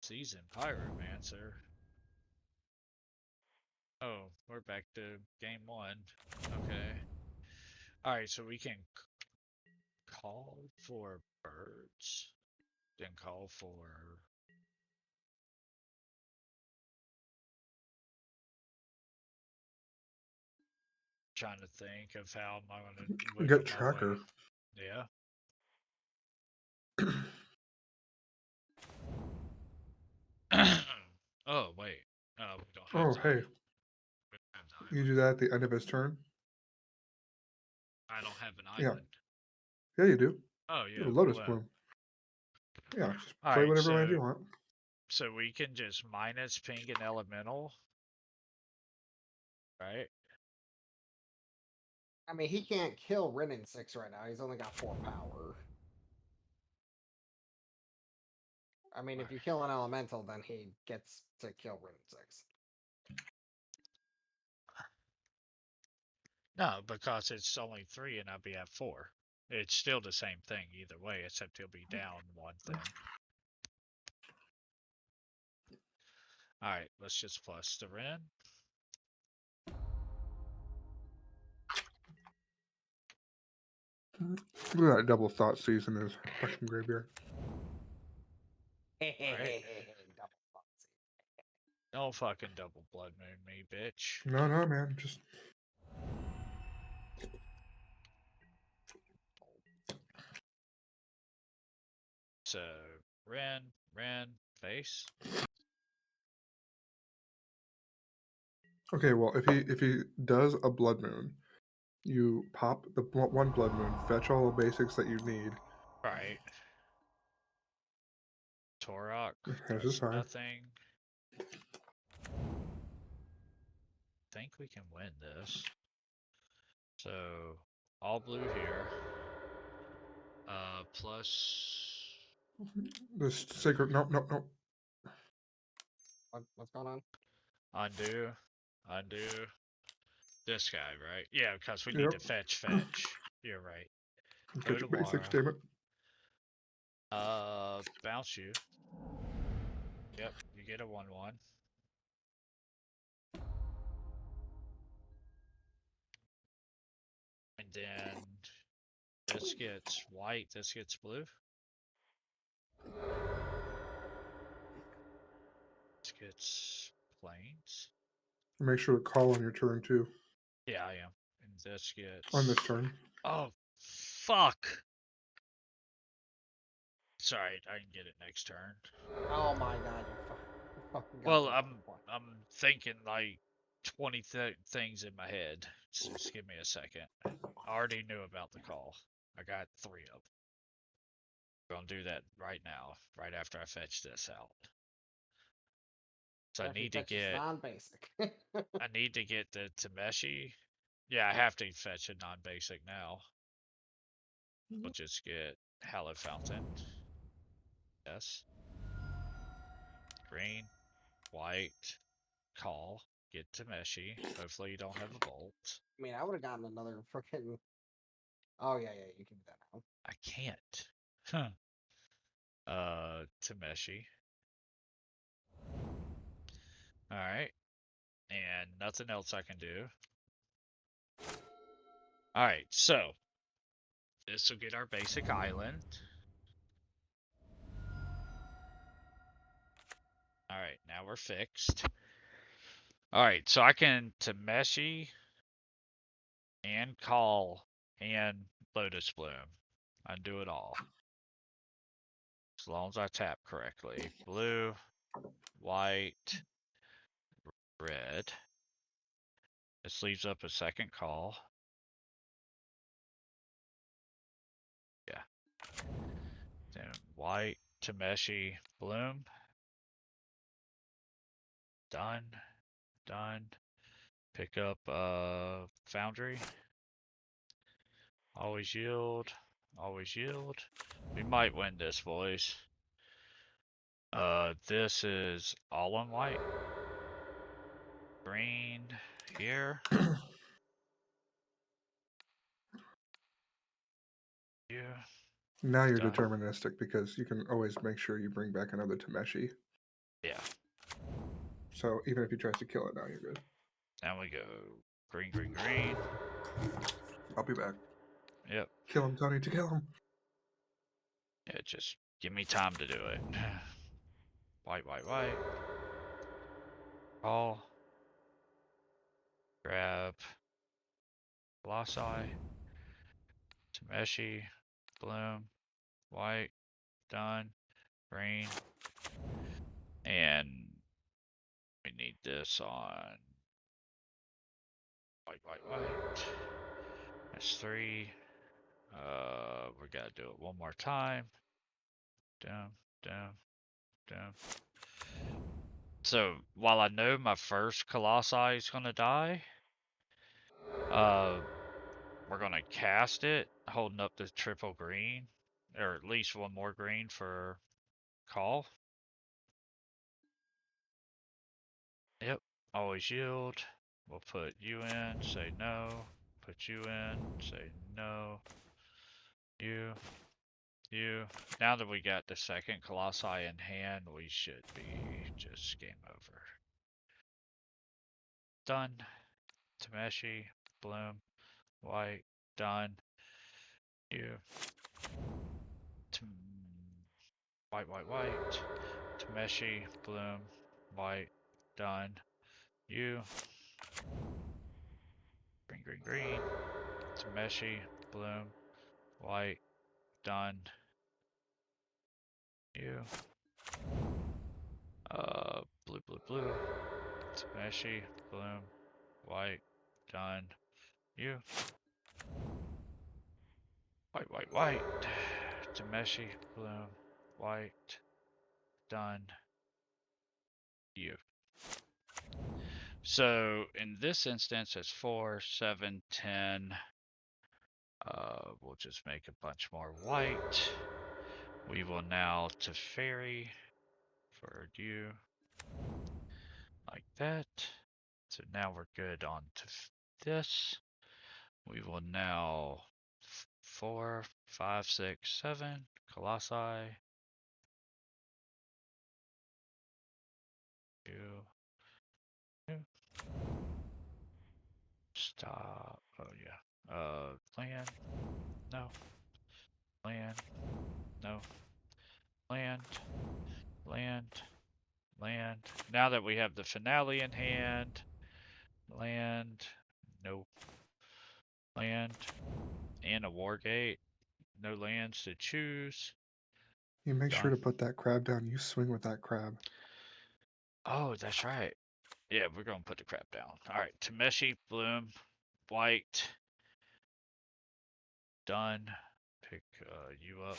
Seasoned Pyromancer. Oh, we're back to game 1. Okay. Alright, so we can call for birds. Then call for... Trying to think of how I'm gonna Get tracker. Yeah. Oh wait. We don't have Oh, time. hey. We don't have time. You do that at the end of his turn? I don't have an Yeah. island. Yeah, you do. Oh You yeah. have a Lotus well, Bloom. Yeah, just All play right, whatever land you want. So we can just minus pink and elemental. Right? I mean, he can't kill Ren in 6 right now. He's only got 4 power. I mean, if you kill an elemental, then he gets to kill Ren in 6. No, because it's only 3 and I'll be at 4. It's still the same thing either way, except he'll be down one thing. Alright, let's just plus the Ren. Look at that double thought season is fucking graveyard. Right. Double fucks. Don't fucking double blood moon me, bitch. No, man, just So, Ren, face. okay. Well, if he does a blood moon, you pop the one blood moon, fetch all the basics that you need. Right. Torok Here's does his eye. nothing. Think we can win this. So, all blue here. Plus... This sacred. No. What's going on? Undo. This guy, right? Yeah, because we need Yep. to fetch. You're right. Go Get to your basics, Wara. damn it. Bounce you. Yep, you get a 1/1. And then this gets white, this gets blue. This gets plains. Make sure to call on your turn too. Yeah, I am. And this gets... On this turn. Oh, fuck! Sorry, I can get it next turn. Oh my god, you fucking got Well, the I'm point. thinking like 20 things in my head. So just give me a second. I already knew about the call. I got 3 of them. We're gonna do that right now, right after I fetch this out. So I If he need to fetches get non-basic. I need to get the Tameshi. Yeah, I have to fetch a non-basic now. We'll just get Hallowed Fountain. Yes. Green, white, call, get Tameshi. Hopefully you don't have a bolt. I mean, I would have gotten another freaking. Oh yeah, you can do that now. I can't. Huh. Tameshi. Alright. And nothing else I can do. Alright, so this will get our basic island. Alright, now we're fixed. Alright, so I can Tameshi and call and Lotus Bloom. Undo it all. As long as I tap correctly. Blue, white, red. This leaves up a second call. Yeah. Then white, Tameshi, Bloom. Done. Done. Pick up Foundry. Always yield. Always yield. We might win this, boys. This is all on white. Green here. You. Now you're Done. deterministic because you can always make sure you bring back another Tameshi. Yeah. So even if he tries to kill it now, you're good. Now we go green, green, green. I'll be back. Yep. Kill him, Tony, to kill him. Yeah, just give me time to do it. White, white, white. Call. Grab. Colossi. Tameshi. Bloom. White. Done. Green. And we need this on white, white, white. That's 3. We gotta do it one more time. Down, down, down. So while I know my first Colossi is gonna die, we're gonna cast it, holding up the triple green, or at least one more green for call. Yep, always yield. We'll put you in, say no. Put you in, say no. You. Now that we got the second Colossi in hand, we should be just game over. Done. Tameshi, Bloom, white, done. You. White, white, white. Tameshi, Bloom, white, done. You. Green, green, green. Tameshi, Bloom, white, done. You. Blue, blue, blue. Tameshi, Bloom, white, done. You. White, white, white. Tameshi, Bloom, white, done. You. So in this instance, it's 4, 7, 10. We'll just make a bunch more white. We will now to fairy for you, like that. So now we're good on to this. We will now 4, 5, 6, 7 Colossi. You. Stop. Oh yeah. Land. No. Land. No. Land. Land. Land. Now that we have the finale in hand. Land. No. Land. And a war gate. No lands to choose. You make sure Done. to put that crab down. You swing with that crab. Oh, that's right. Yeah, we're gonna put the crap down. Alright, Tameshi, Bloom, white. Done. Pick you up.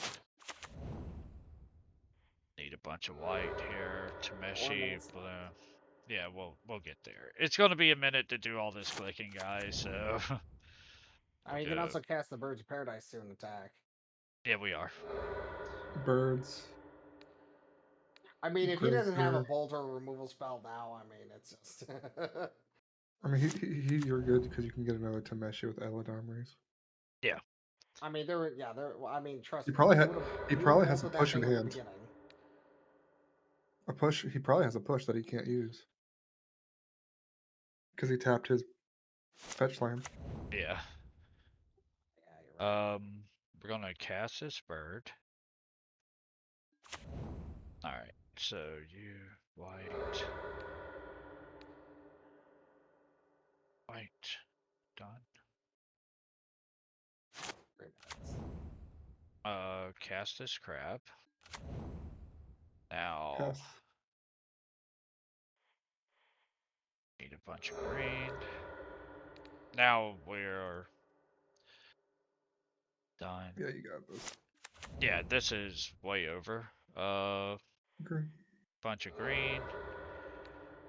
Need a bunch of white here. Tameshi, Bloom. Yeah, we'll get there. It's gonna be a minute to do all this clicking, guys. So I mean, you can also cast the Birds of Paradise to an attack. yeah, we are. Birds. I mean, if he doesn't have a Grazer. bolt or removal spell now, I mean, it's just. I mean, you're good because you can get another Tameshi with alot armories. Yeah. I mean, well, I mean, trust He me. probably You had. would have. He You would have probably has a bolted that push in thing at the hand. beginning. A push. He probably has a push that he can't use because he tapped his fetch land. Yeah. Yeah, you're right. We're gonna cast this bird. All right. So you white, white, done. 3 minutes. Cast this crab. Now Pass. need a bunch of green. Now we're done. Yeah, you got this. Yeah, this is way over. Green. Bunch of green.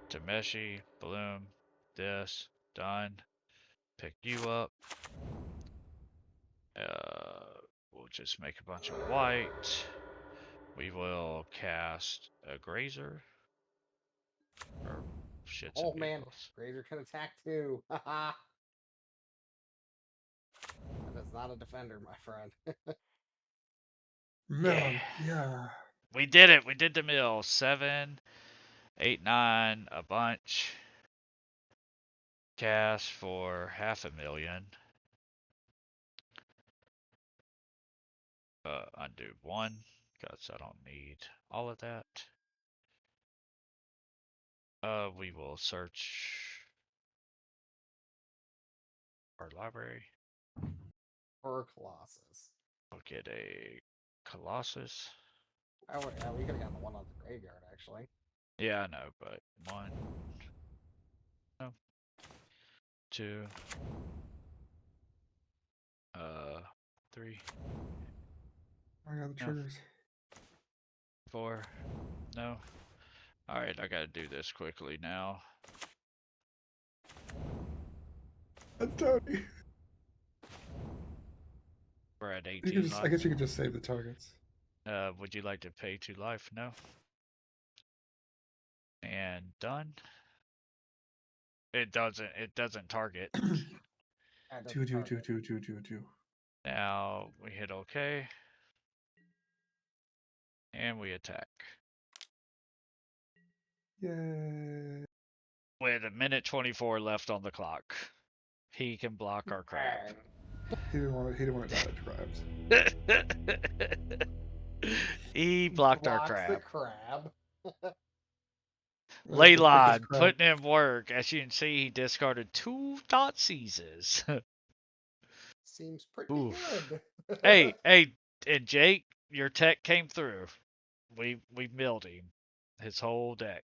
Tameshi, Bloom, this, done. Pick you up. We'll just make a bunch of white. We will cast a grazer. Or shits Oh and man, giggles. Grazer can attack too. Haha. That is not a defender, my friend. Melon. Yeah. We did it. We did the mill. 7, 8, 9, a bunch. Cast for 500,000. Undo 1, because I don't need all of that. We will search our library. Or Colossus. We'll get a Colossus. Oh, yeah, we could have gotten the one on the graveyard, actually. Yeah, I know, but 1, no, 2, 3, I got the no, triggers. 4, no. Alright, I gotta do this quickly now. That's Tony. We're at You 18 can just. I life. guess you could just save the targets. Would you like to pay 2 life? No. And done. It doesn't target. That Two, doesn't two, two, target. two, two, two, two. Now we hit OK. And we attack. Yay. With a minute 24 left on the clock. He can block our crab. He didn't want to die to crabs. He blocked our Blocks the crab. crab. That's the quickest Leylon crab. putting in work. As you can see, he discarded 2 dot seizes. Seems pretty Oof. good. hey, and Jake, your tech came through. We milled him. His whole deck.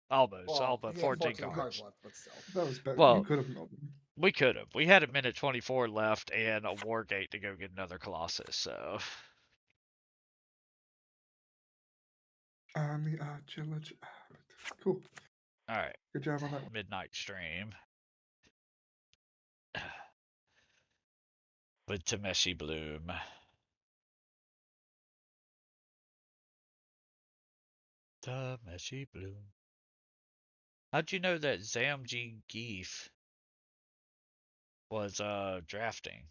Almost, Well, all but he had 14 14 cards. cards left, but still. That was better. Well, You could have milled him. we could have. We had a minute 24 left and a war gate to go get another Colossus, so. Cool. Alright. Good job on that one. Midnight stream. With Tameshi Bloom. Tameshi Bloom. How'd you know that Zamji Geef was drafting?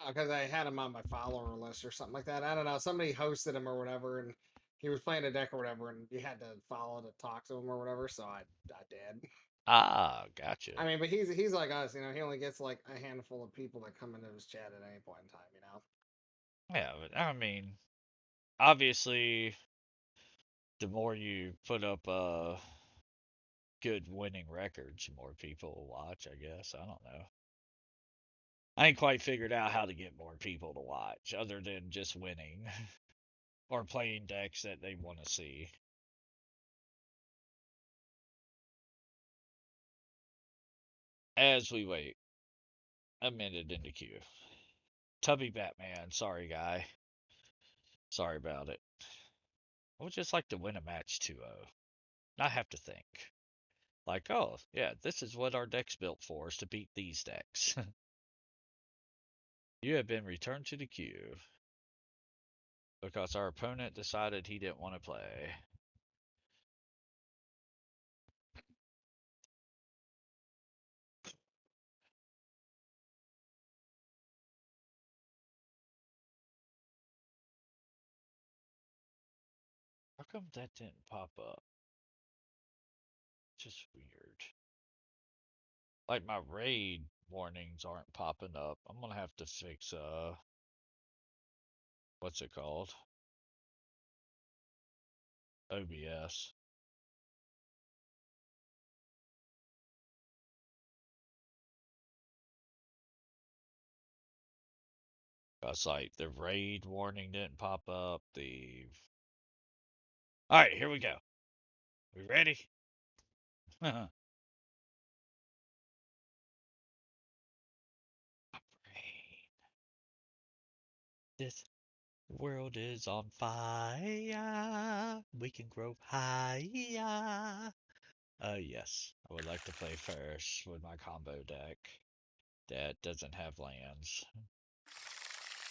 Because I had him on my follower list or something like that. I don't know. Somebody hosted him or whatever, and he was playing a deck or whatever, and you had to follow to talk to him or whatever. So I did. Ah, gotcha. I mean, but he's like us, you know. He only gets like a handful of people that come into his chat at any point in time, you know. Yeah, but I mean, obviously, the more you put up good winning records, the more people will watch, I guess. I don't know. I ain't quite figured out how to get more people to watch other than just winning or playing decks that they want to see. As we wait a minute into queue. Tubby Batman, sorry guy. Sorry about it. I would just like to win a match 2-0. Not have to think. Like, oh, yeah, this is what our deck's built for, is to beat these decks. You have been returned to the queue because our opponent decided he didn't want to play. How come that didn't pop up? Just weird. Like my raid warnings aren't popping up. I'm gonna have to fix what's it called? OBS. Cause like the raid warning didn't pop up. Alright, here we go. We ready? Raid. This world is on fire. We can grow higher. Yes. I would like to play first with my combo deck that doesn't have lands.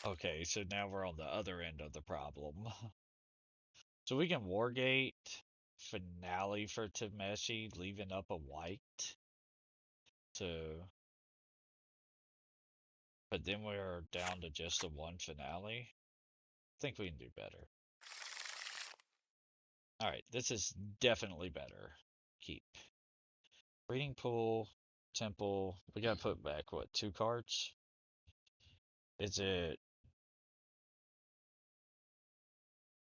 Okay, so now we're on the other end of the problem. So we can Wargate Finale for Tameshi, leaving up a white. So, but then we're down to just a one Finale. I think we can do better. Alright, this is definitely better. Keep. Breeding Pool, Temple. We gotta put back, what, 2 cards? Is it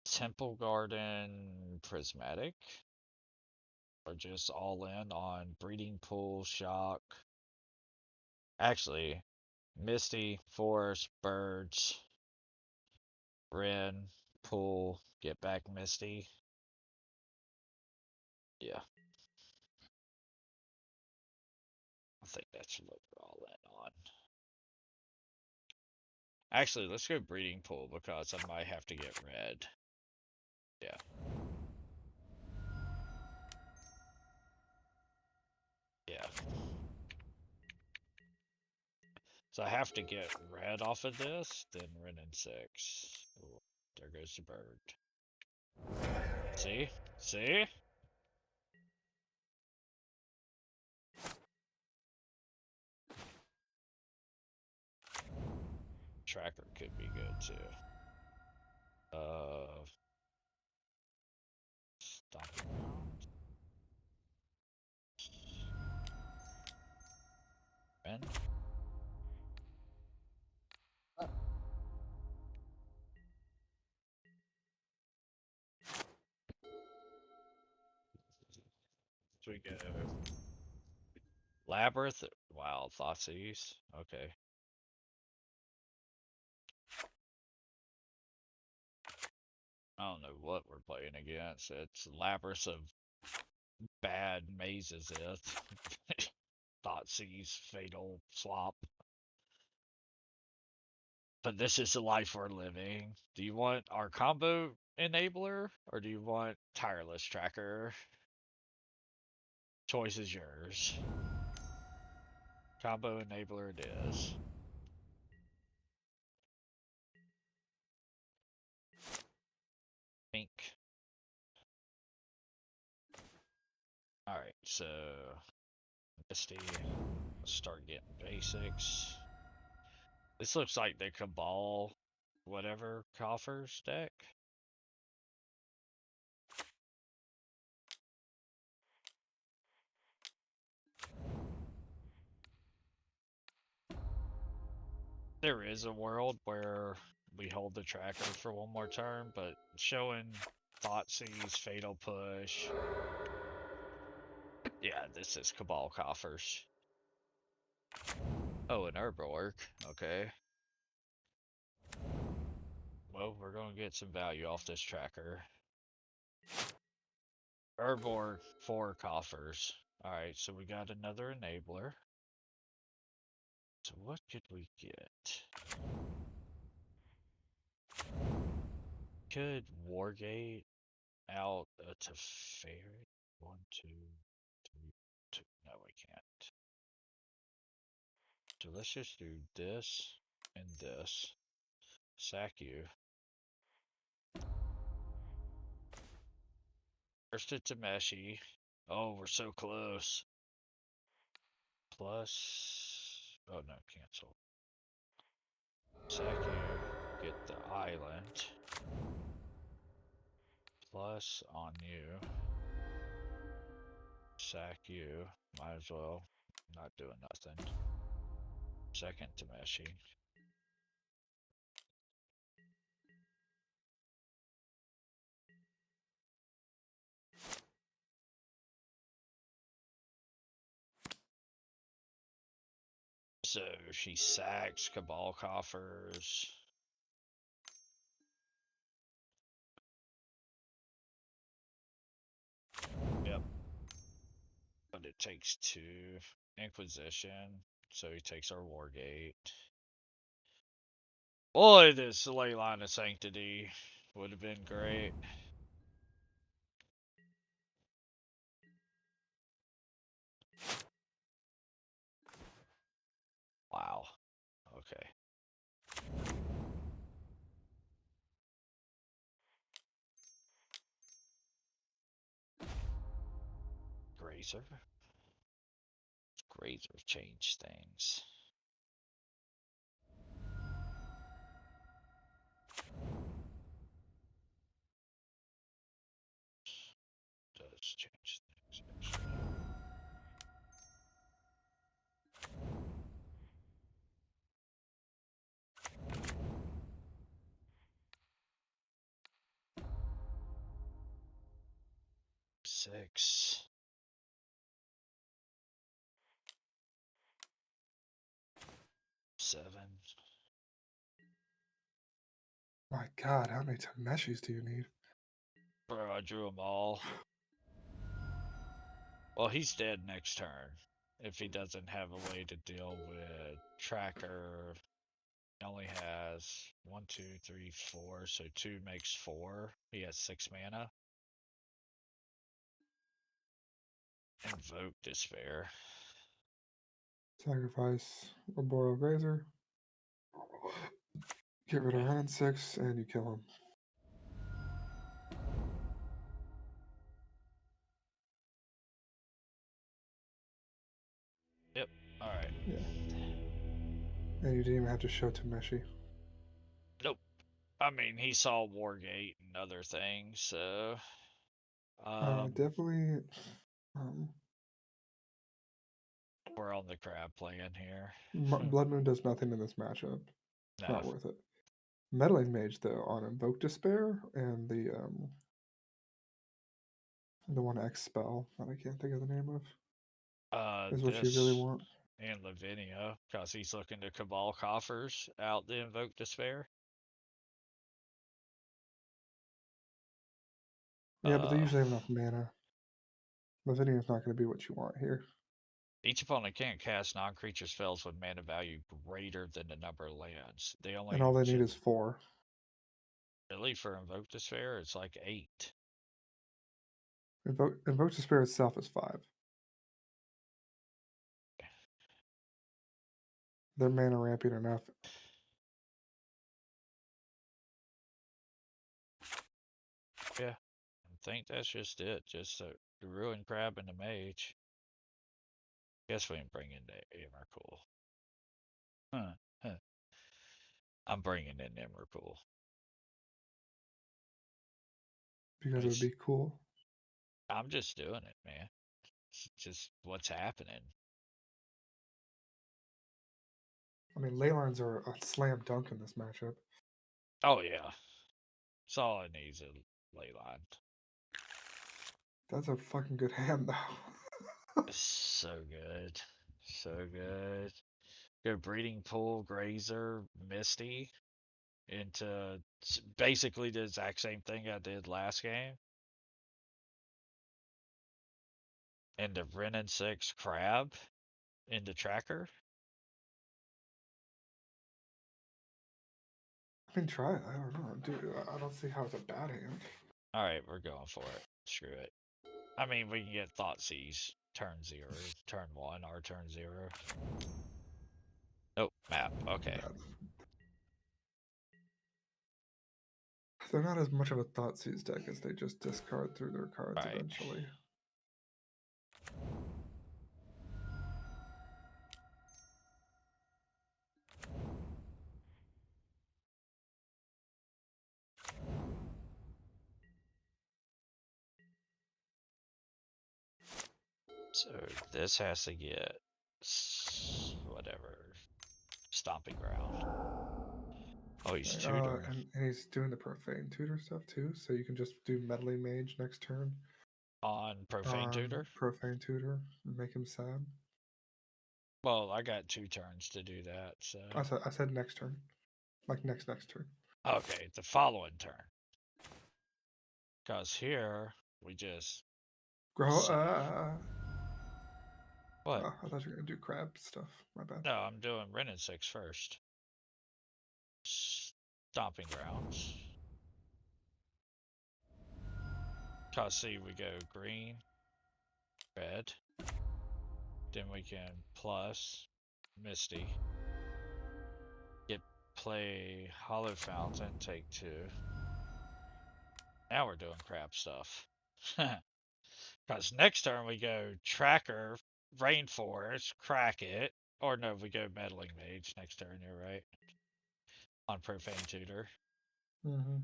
Temple Garden Prismatic? Or just all in on Breeding Pool, Shock? Actually, Misty, Forest, Birds, Wren, Pool, get back Misty. Yeah. I think that's what we're all in on. Actually, let's go Breeding Pool because I might have to get red. Yeah. Yeah. So I have to get red off of this, then Wren and 6. Ooh, there goes the bird. See? See? Tracker could be good too. Stomping ground. Wren. So we go Labyrinth. Wow, Thoughtseize. Okay. I don't know what we're playing against. It's Labyrinth of bad mazes. It. Thoughtseize, Fatal, Swap. But this is the life we're living. Do you want our combo enabler or do you want tireless tracker? Choice is yours. Combo enabler it is. Pink. Alright, so Misty. Let's start getting basics. This looks like the Cabal whatever coffers deck. There is a world where we hold the tracker for one more turn, but showing Thoughtseize, Fatal Push. Yeah, this is Cabal coffers. Oh, an Herborg. Okay. Well, we're gonna get some value off this tracker. Herborg, 4 coffers. Alright, so we got another enabler. So what could we get? Could Wargate out a Teferi? 1, 2, 3, 2. No, we can't. So let's just do this and this. Sack you. First to Tameshi. Oh, we're so close. Plus. Oh no, cancel. Sack you. Get the island. Plus on you. Sack you. Might as well. Not doing nothing. Second Tameshi. So she sacks Cabal Coffers. Yep. But it takes 2 Inquisition. So he takes our Wargate. Boy, this Ley Line of Sanctity would have been great. Wow. Okay. Grazer. Grazer changed things. Does change things, actually. Six. Seven. My God, how many Tameshis do you need? Bro, I drew them all. Well, he's dead next turn. If he doesn't have a way to deal with Tracker, he only has 1, 2, 3, 4. So 2 makes 4. He has 6 mana. Invoke Despair. Sacrifice a Boreal Grazer. Get rid of hand 6, and you kill him. Yep. Alright. Yeah. And you didn't even have to show Tameshi. Nope. I mean, he saw Wargate and other things, so. Definitely. We're on the crab plan here. Blood Moon does nothing in this matchup. It's not worth it. Meddling Mage, though, on Invoke Despair and the one X spell that I can't think of the name of. Is what you really want. And Lavinia, because he's looking to Cabal Coffers out the Invoke Despair. Yeah, but they usually have enough mana. Lavinia is not going to be what you want here. Each opponent can't cast non-creature spells with mana value greater than the number of lands. They only And all they need is 4. Really, for Invoke Despair, it's like 8. Invoke Despair itself is 5. They're mana ramping enough. Yeah, I think that's just it. Just the Ruin Crab and the Mage. Guess we can bring in the Emrakul. Huh. I'm bringing in Emrakul. Because it would be cool. I'm just doing it, man. It's just what's happening. I mean, Leylines are a slam dunk in this matchup. Oh, yeah. That's all I need is a Leyline. That's a fucking good hand, though. So good. So good. Go Breeding Pool, Grazer, Misty into basically the exact same thing I did last game. And the Wrenn and 6 Crab into Tracker. I mean, try it. I don't know. Dude, I don't see how it's a bad hand. Alright, we're going for it. Screw it. I mean, we can get Thoughtseize turn 0, turn 1, or turn 0. Oh, map. Okay. Bad. They're not as much of a Thoughtseize deck as they just discard through their cards Right. eventually. So this has to get whatever stomping ground. Oh, he's tutoring and he's doing the profane tutor stuff too, so you can just do meddling mage next turn on profane on tutor. profane tutor and make him sad. Well, I got 2 turns to do that, so. I said next turn, like next turn. Okay, the following turn. Cause here we just Grow. what? Oh, I thought you were gonna do crab stuff. My bad. No, I'm doing Ren and 6 first. Stomping grounds. Cause see, we go green, red. Then we can plus Misty. Play Hollow Fountain, take 2. Now we're doing crap stuff. Because next turn we go Tracker, Rainforest, Crack It. Or no, we go Meddling Mage next turn, you're right. On Profane Tutor. Mm-hmm.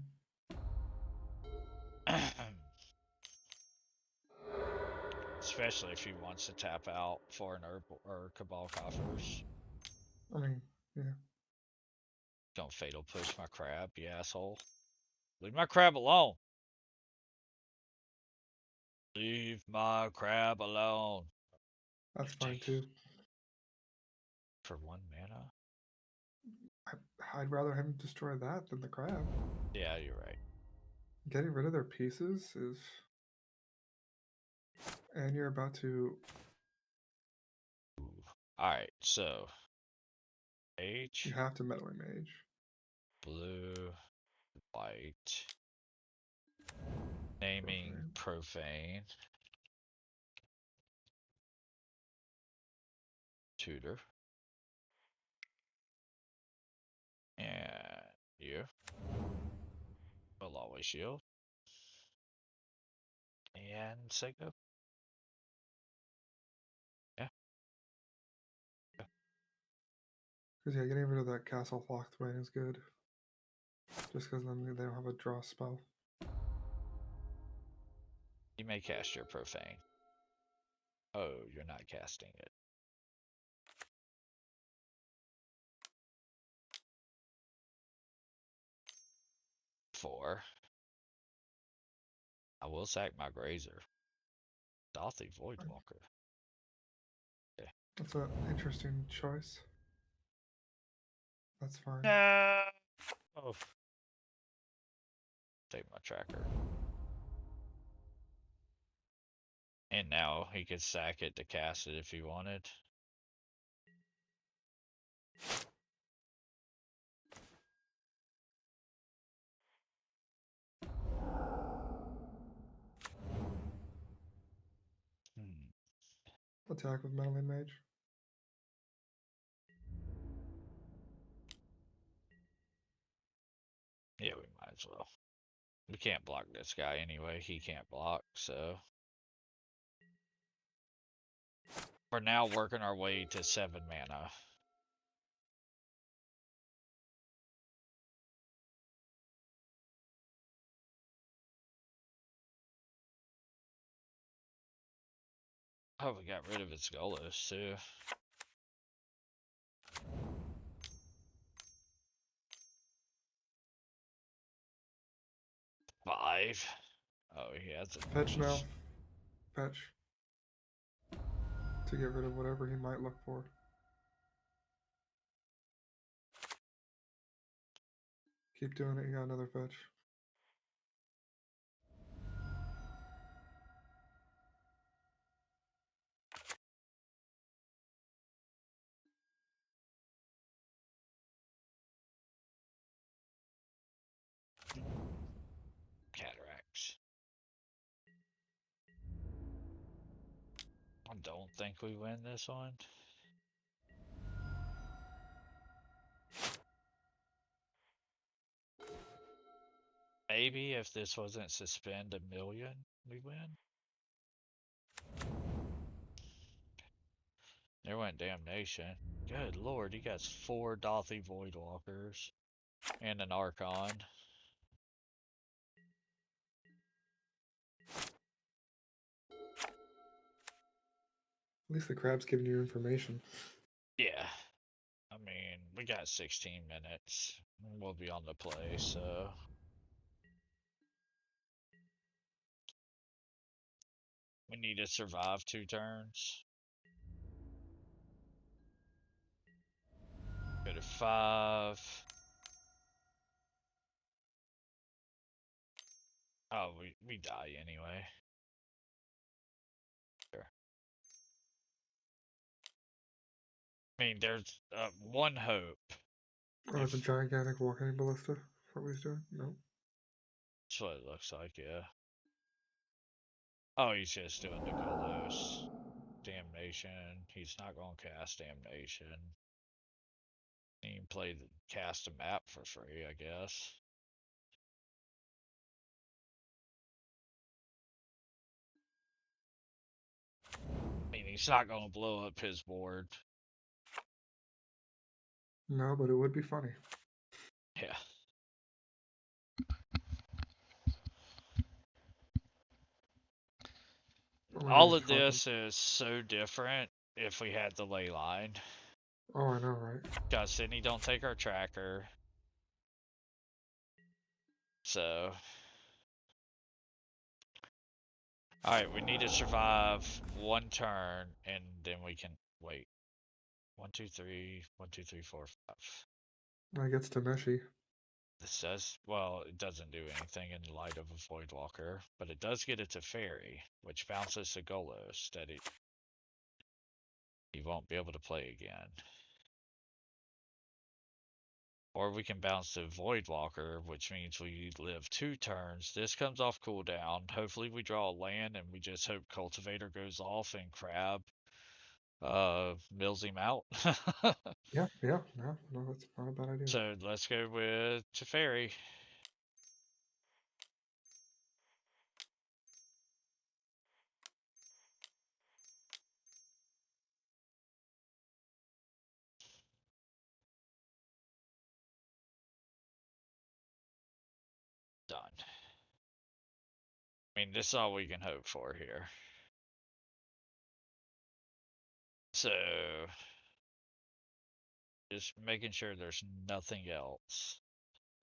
Especially if he wants to tap out for an Herb or Cabal Coffers. I mean, yeah. Don't Fatal Push my crab, you asshole. Leave my crab alone. Leave my crab alone. That's fine too. For 1 mana? I'd rather him destroy that than the crab. Yeah, you're right. Getting rid of their pieces is, and you're about to. Alright, so Mage, You have to meddling mage. blue, white, naming profane, tutor, and you will always shield, and say go. Yeah. Because yeah, getting rid of that castle Lochthwain is good. Just because then they don't have a draw spell. You may cast your profane. Oh, you're not casting it. Four. I will sack my Grazer. Dothy Voidwalker. Okay. That's an interesting choice. That's fine. No. Oh. Take my tracker. And now he could sack it to cast it if he wanted. Attack with meddling mage. Yeah, we might as well. We can't block this guy anyway. He can't block, so. We're now working our way to 7 mana. Oh, we got rid of its Golos too. Five. Oh, he has a Fetch now. Fetch. To get rid of whatever he might look for. Keep doing it, you got another fetch. Cataracts. think we win this one. Maybe if this wasn't suspend a million, we win. There went damnation. Good lord, he got 4 Dothy Voidwalkers and an Archon. At least the crab's giving you information. Yeah. I mean, we got 16 minutes. We'll be on the play, so. We need to survive 2 turns. Go to 5. Oh, we die anyway. Sure. I mean, there's one hope. Oh, it's a gigantic walking ballista. That's what he's doing? No. That's what it looks like, yeah. Oh, he's just doing the Golos. Damnation. He's not going to cast Damnation. He can cast a map for free, I guess. I mean, he's not going to blow up his board. No, but it would be funny. Yeah. All of this is so different if we had the ley line. Oh, I know, right? Because then he don't take our tracker. So. Alright, we need to survive 1 turn, and then we can wait. 1, 2, 3, 1, 2, 3, 4, 5. I guess Tameshi. This does, well, it doesn't do anything in the light of a Voidwalker, but it does get it to Fairy, which bounces to Golos that he won't be able to play again. Or we can bounce to Voidwalker, which means we live 2 turns. This comes off cooldown. Hopefully we draw a land, and we just hope Cultivator goes off and Crab mills him out. Yeah, no, that's not a bad idea. So let's go with Teferi. Done. I mean, this is all we can hope for here. So, just making sure there's nothing else.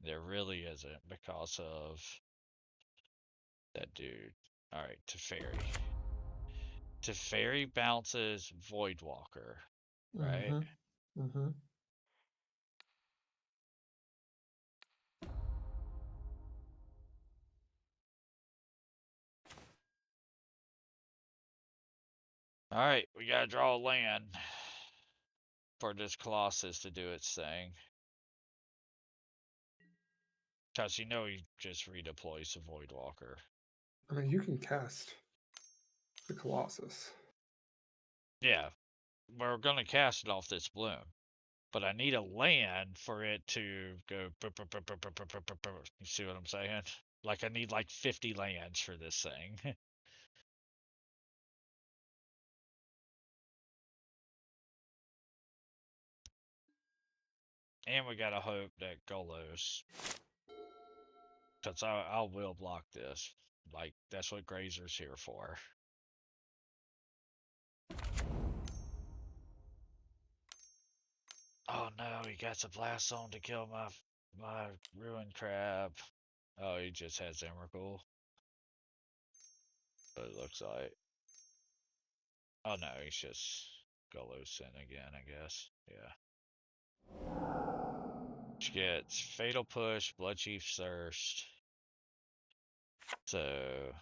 There really isn't because of that dude. Alright, Teferi. Teferi bounces Voidwalker, right? Mm-hmm. Alright, we gotta draw a land for this Colossus to do its thing. Because you know he just redeploys the Voidwalker. I mean, you can cast the Colossus. Yeah, we're gonna cast it off this bloom. But I need a land for it to go. You see what I'm saying? Like I need like 50 lands for this thing. And we gotta hope that Golos, because I will block this. Like that's what Grazer's here for. Oh no, he got the blast zone to kill my ruined crab. Oh, he just has Emrakul. But it looks like. Oh no, he's just Golos in again, I guess. Yeah. Which gets Fatal Push, Bloodchief's Thirst. So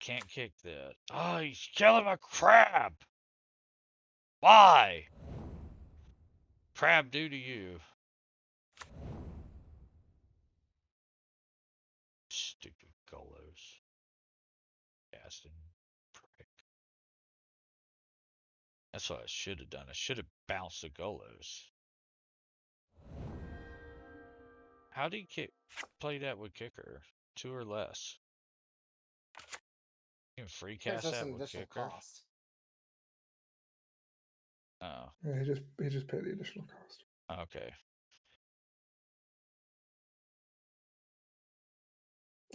can't kick this. Oh, he's killing my crab! Why? Crab do to you. Stupid Golos. Casting prick. That's what I should have done. I should have bounced the Golos. How do you play that with kicker? 2 or less. You can free There's cast just that an with additional kicker? cost. Oh, Yeah, he just paid the additional cost. okay.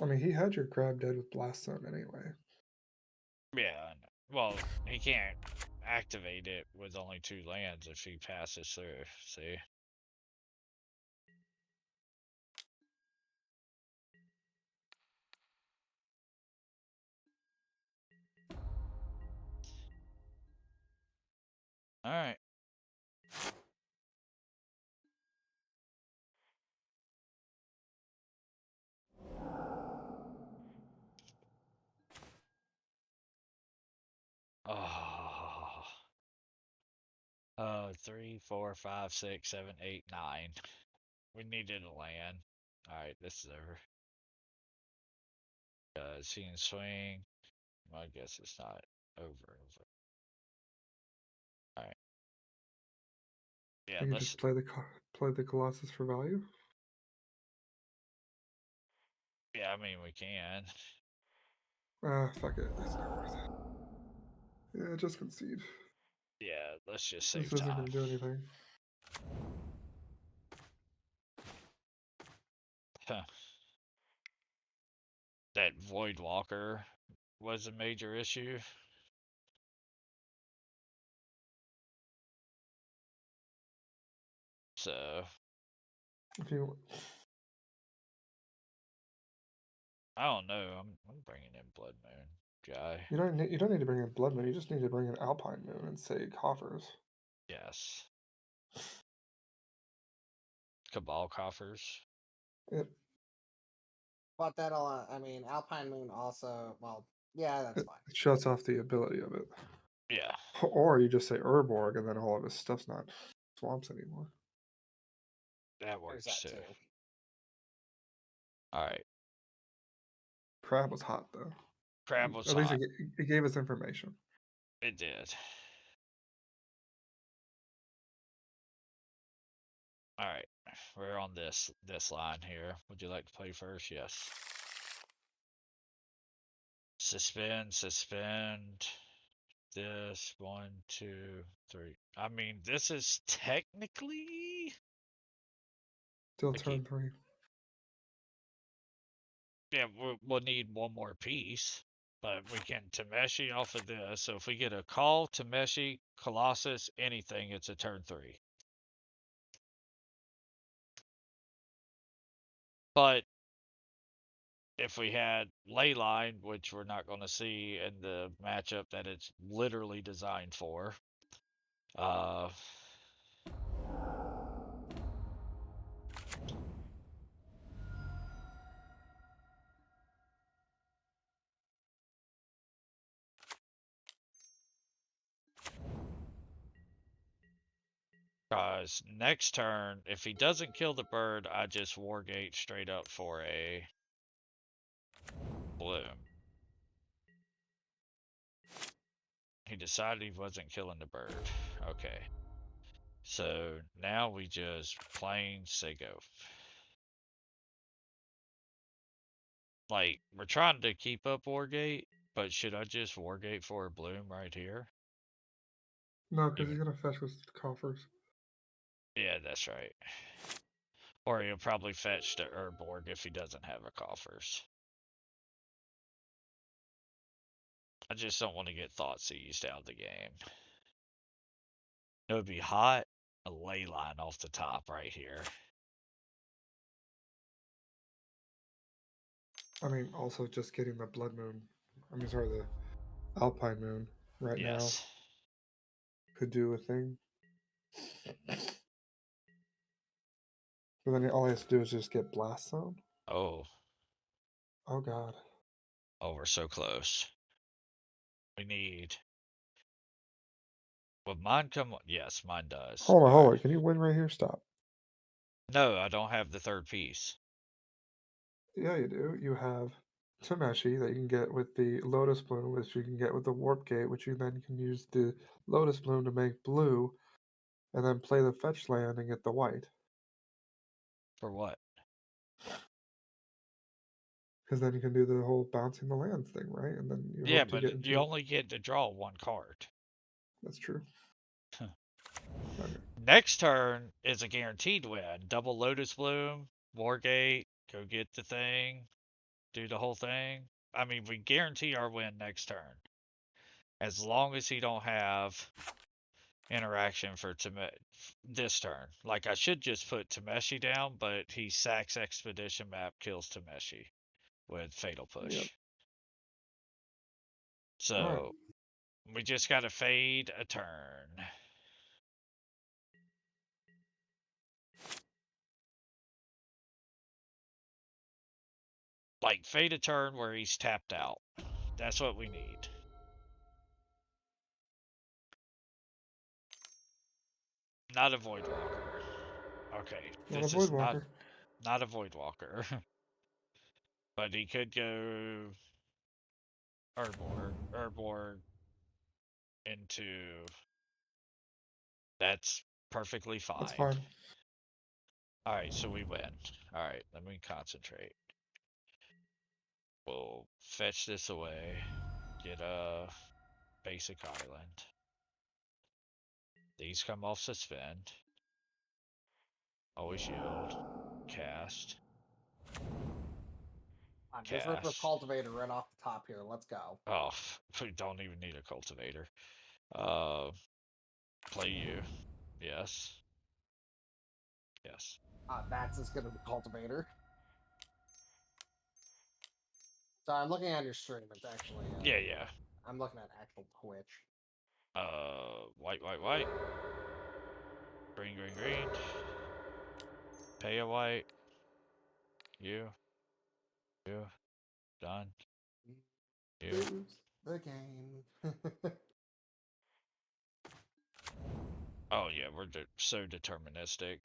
I mean, he had your crab dead with Blast Zone anyway. Yeah, I know. Well, he can't activate it with only 2 lands if he passes through. See? Alright. Oh. 3, 4, 5, 6, 7, 8, 9. We needed a land. Alright, this is over. He can swing. I guess it's not over. Alright. Yeah, You can let's. just play the Colossus for value. Yeah, I mean, we can. Fuck it. That's not worth it. Yeah, just concede. Yeah, let's just This save isn't time. gonna do anything. Huh. That Void Walker was a major issue. So, If you I don't know. I'm bringing in Blood Moon guy. you don't need to bring in Blood Moon. You just need to bring in Alpine Moon and say coffers. Yes. Cabal coffers. It But that'll, I mean, Alpine Moon also, well, yeah, that's it fine. shuts off the ability of it. Yeah. Or you just say Urborg and then all of his stuff's not swamps anymore. That There's works that too. too. Alright. Crab was hot though. Crab was At least hot. it gave us information. It did. Alright. We're on this line here. Would you like to play first? Yes. Suspend. This 1, 2, 3. I mean, this is technically Still I keep. turn 3. Yeah, we'll need one more piece, but we can Tameshi off of this. So if we get a call, Tameshi, Colossus, anything, it's a turn 3. But if we had Leyline, which we're not going to see in the matchup that it's literally designed for, uh, because next turn, if he doesn't kill the bird, I just Wargate straight up for a Bloom. He decided he wasn't killing the bird. Okay. So now we just plain say go. Like, we're trying to keep up Wargate, but should I just Wargate for a Bloom right here? No, because Even, he's gonna fetch with coffers. yeah, that's right. Or he'll probably fetch the Urborg if he doesn't have a coffers. I just don't want to get thought seized out of the game. It would be hot. A ley line off the top right here. I mean, also just getting the Blood Moon. I mean, sorry, the Alpine Moon right now Yes. could do a thing. But then all he has to do is just get Blast Zone. Oh. Oh god. Oh, we're so close. We need. Would mine come? Yes, mine does. Hold on, All hold right. on. Can you win right here? Stop. No, I don't have the third piece. Yeah, you do. You have Tameshi that you can get with the Lotus Bloom, which you can get with the Warp Gate, which you then can use the Lotus Bloom to make blue, and then play the fetch land and get the white. For what? Because then you can do the whole bouncing the lands thing, right? And then you Yeah, hope to but get into. you only get to draw one card. That's true. Okay. Next turn is a guaranteed win. Double Lotus Bloom, Wargate, go get the thing, do the whole thing. I mean, we guarantee our win next turn. As long as he don't have interaction for this turn. Like, I should just put Tameshi down, but he sacks Expedition Map, kills Tameshi with Fatal Push. Yep. So, Alright. we just gotta fade a turn. Like, fade a turn where he's tapped out. That's what we need. Not a Voidwalker. Okay, Not this a is Voidwalker. not a Voidwalker. But he could go Urborg into... That's perfectly fine. That's fine. Alright, so we win. Alright, let me concentrate. We'll fetch this away. Get a basic island. These come off suspend. Always yield. Cast. Just rip the Cast. cultivator right off the top here. Let's go. Oh, we don't even need a cultivator. Play you. Yes. Yes. That's as good as the cultivator. So I'm looking at your stream. It's actually Yeah. I'm looking at actual Twitch. White. Green. Pay a white. You. Done. You. Lose the game. Oh yeah, we're so deterministic.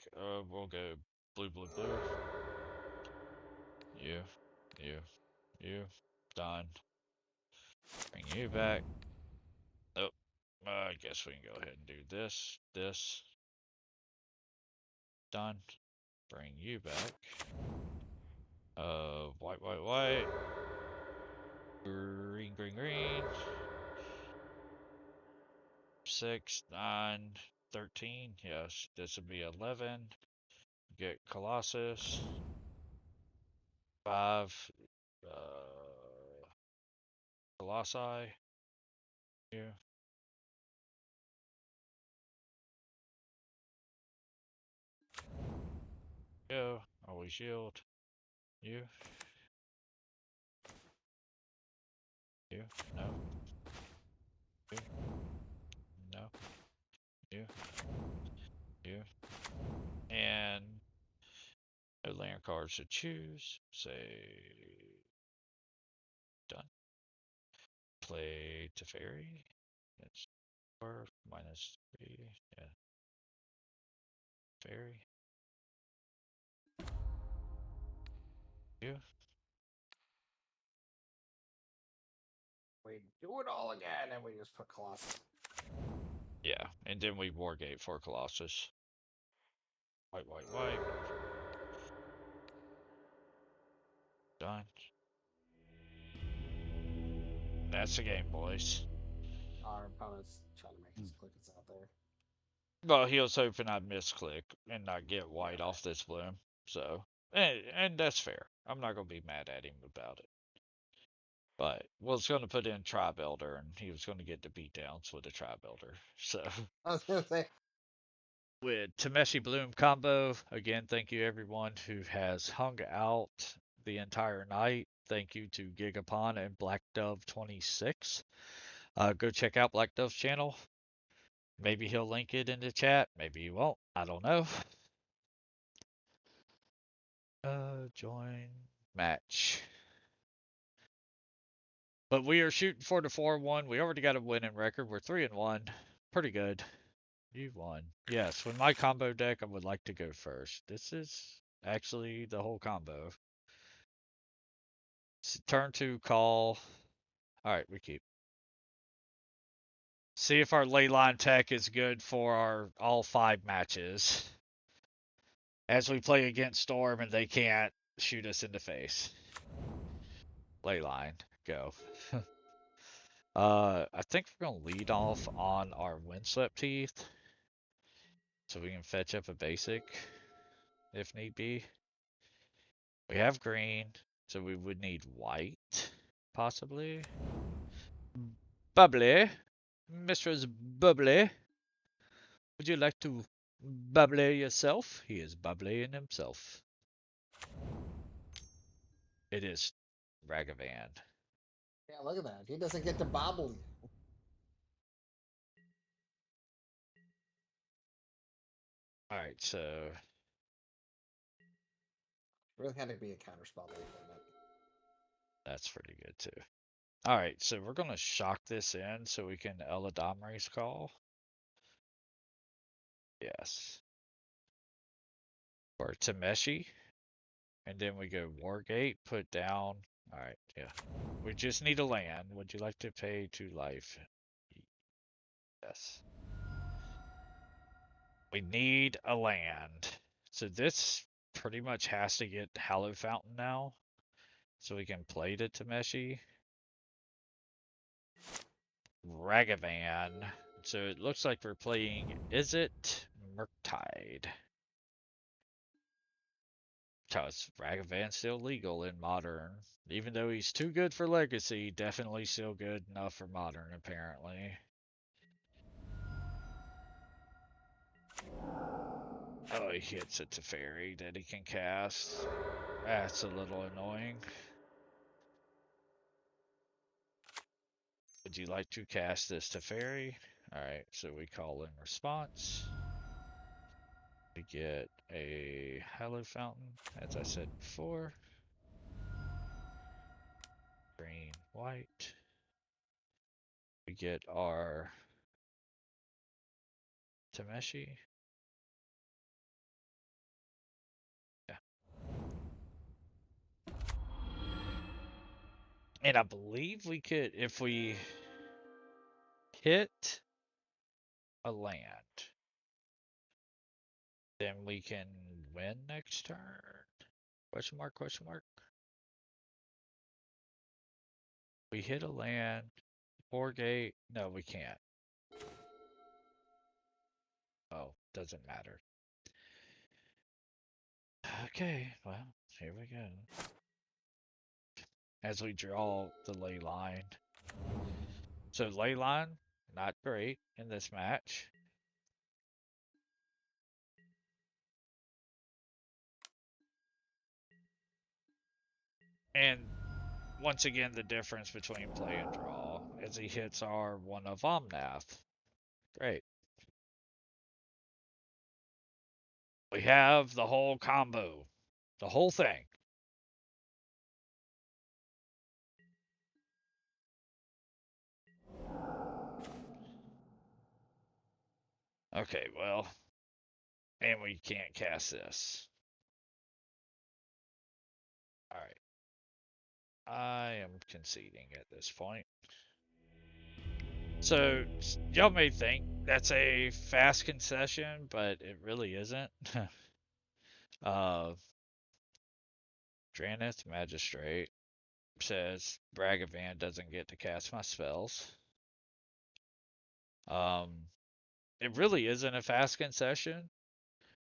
We'll go blue. You. Done. Bring you back. Oh, I guess we can go ahead and do this. Done. Bring you back. White. Green. 6, 9, 13. Yes, this would be 11. Get Colossus. 5. Colossi. You. Go. Always shield. You. No. You. No. You. And no land cards to choose. Say done. Play Teferi. That's 4 minus 3. Yeah. Fairy. You. We do it all again, and we just put Colossus. Yeah, and then we Wargate for Colossus. White. Done. That's the game, boys. Our opponent's trying to make us click us out there. Well, he was hoping I'd misclick and not get white off this bloom. So, and that's fair. I'm not going to be mad at him about it. But was going to put in Tribe Elder, and he was going to get the beatdowns with the Tribe Elder. So, I was gonna say, with Tameshi Bloom Combo, again, thank you everyone who has hung out the entire night. Thank you to Gigapon and Black Dove 26. Go check out Black Dove's channel. Maybe he'll link it in the chat. Maybe he won't. I don't know. Join match. But we are shooting for the 4-1. We already got a winning record. We're 3-1. Pretty good. You won. Yes, with my combo deck, I would like to go first. This is actually the whole combo. It's turn 2 call. Alright, we keep. See if our leyline tech is good for our all 5 matches. As we play against Storm and they can't shoot us in the face. Leyline, go. I think we're gonna lead off on our Windswept Teeth. So we can fetch up a basic if need be. We have green, so we would need white, possibly. Bubbly. Mistress Bubbly. Would you like to bubbly yourself? He is bubbly in himself. It is Ragavan. Yeah, look at that. He doesn't get to bobble you. Alright, so Really had to be a counterspell there, didn't it? that's pretty good too. Alright, so we're gonna shock this in so we can Eladamri's call. Yes. For Tameshi. And then we go Wargate, put down. Alright, yeah. We just need a land. Would you like to pay 2 life? Yes. We need a land. So this pretty much has to get Hallow Fountain now. So we can play to Tameshi. Ragavan. So it looks like we're playing Is It Murktide? Because Ragavan's still legal in Modern. Even though he's too good for Legacy, definitely still good enough for Modern, apparently. Oh, he hits a Teferi that he can cast. That's a little annoying. Would you like to cast this Teferi? Alright, so we call in response. We get a Hallow Fountain, as I said before. Green, white. We get our Tameshi. Yeah. And I believe we could, if we hit a land, then we can win next turn. Question mark, question mark. We hit a land, Wargate. No, we can't. Oh, doesn't matter. Okay, well, here we go. As we draw the ley line. So ley line, not great in this match. And once again, the difference between play and draw as he hits our one of Omnath. Great. We have the whole combo. The whole thing. Okay, well. And we can't cast this. Alright. I am conceding at this point. So, y'all may think that's a fast concession, but it really isn't. Draneth Magistrate says Bragavan doesn't get to cast my spells. It really isn't a fast concession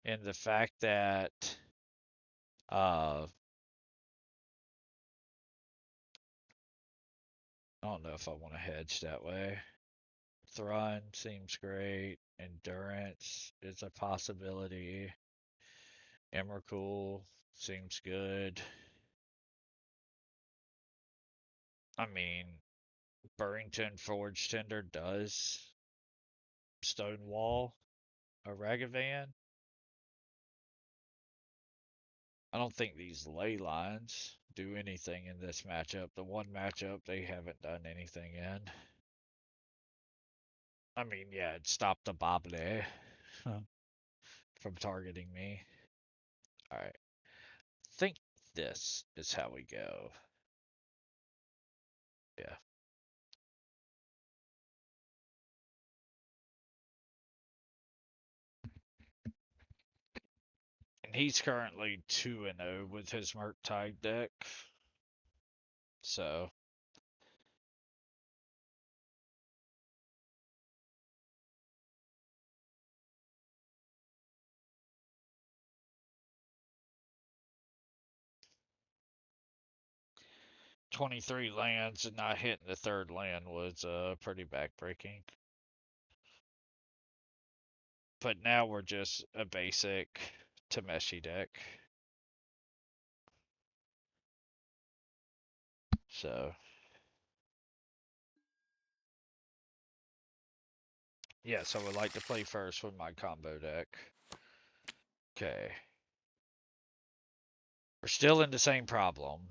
in the fact that I don't know if I want to hedge that way. Thrun seems great. Endurance is a possibility. Emrakul seems good. I mean, Burrington Forge Tender does Stonewall a Ragavan. I don't think these ley lines do anything in this matchup. The one matchup they haven't done anything in. I mean, yeah, it stopped the Boble from targeting me. Alright. I think this is how we go. he's currently 2-0 with his Murktide deck. So, "23 lands and not hitting the third land was pretty backbreaking." But now we're just a basic Tameshi deck. So, yes, I would like to play first with my combo deck. Okay. We're still in the same problem.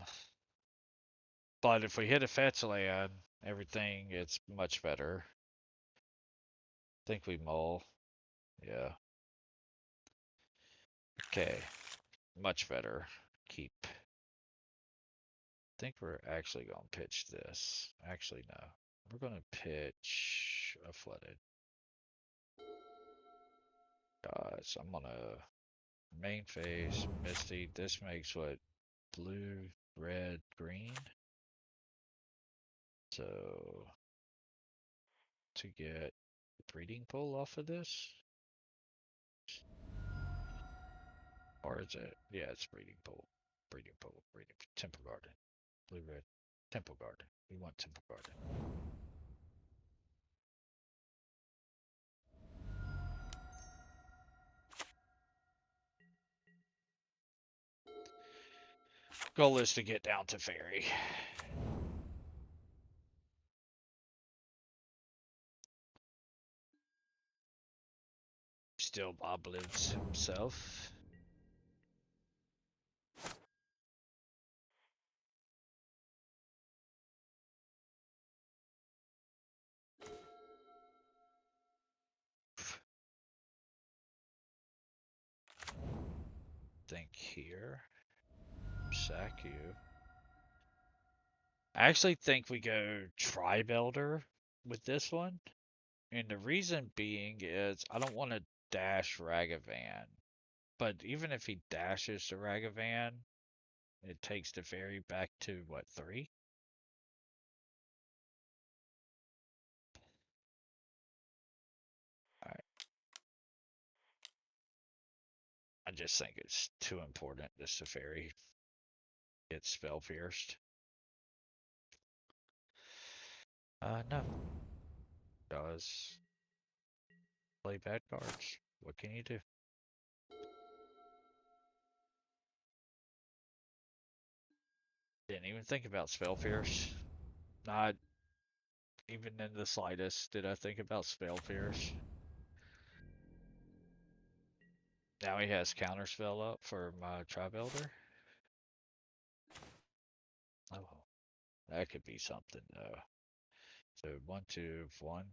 But if we hit a fetch land, everything is much better. Think we mull. Yeah. Okay. Much better. Keep. Think we're actually going to pitch this. Actually, no. We're going to pitch a flooded. Guys, I'm going to main phase, Misty. This makes what? Blue, red, green. So, to get breeding pool off of this? Or is it? Yeah, it's breeding pool. Breeding pool. Breeding Temple Garden. Blue red. Temple Garden. We want Temple Garden. Goal is to get down to fairy. Still Bob lives himself. Think here. Sack you. I actually think we go Tribe Elder with this one. And the reason being is I don't want to dash Ragavan. But even if he dashes the Ragavan, it takes the fairy back to what, 3? Alright. I just think it's too important this the fairy gets spell pierced. No. Does play bad cards. What can you do? Didn't even think about spell pierce. Not even in the slightest did I think about spell pierce. Now he has counterspell up for my Tribe Elder. Oh, that could be something though. So 1, 2, 1.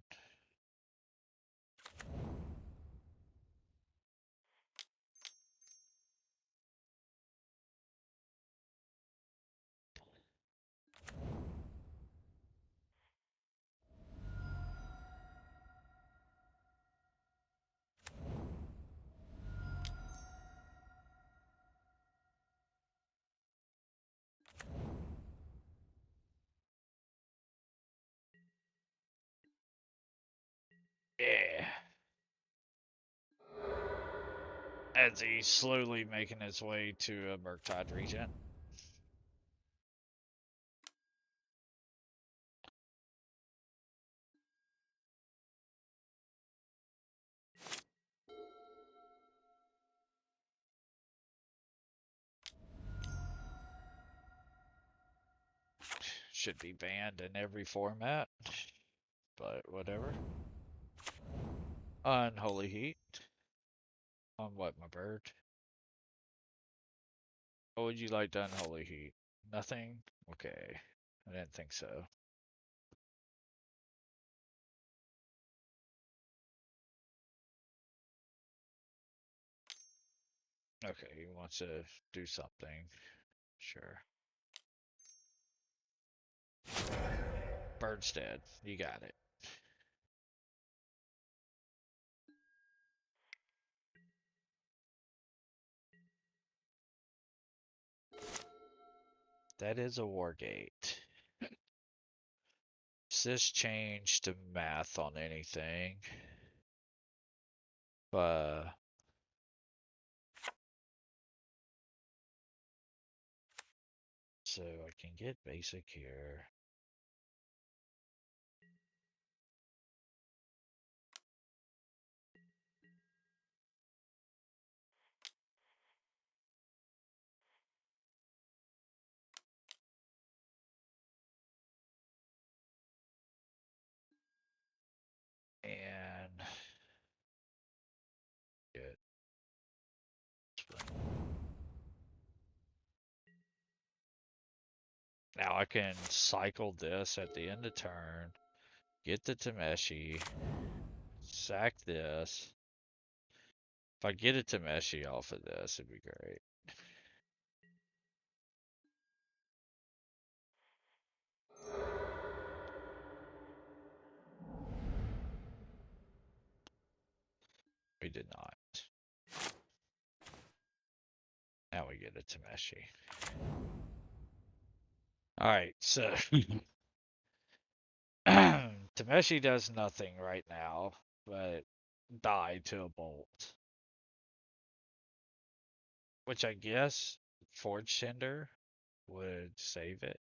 Yeah. As he's slowly making his way to a Murktide Regent. Should be banned in every format, but whatever. Unholy Heat. On what, my bird? What would you like to Unholy Heat? Nothing? Okay. I didn't think so. Okay, he wants to do something. Sure. Bird's dead. You got it. that is a war gate. Does this change to math on anything? So I can get basic here. And get now I can cycle this at the end of turn, get the Tameshi, sack this. If I get a Tameshi off of this, it'd be great. We did not. Now we get a Tameshi. Alright, so Tameshi does nothing right now, but die to a bolt. Which I guess Forge Cinder would save it.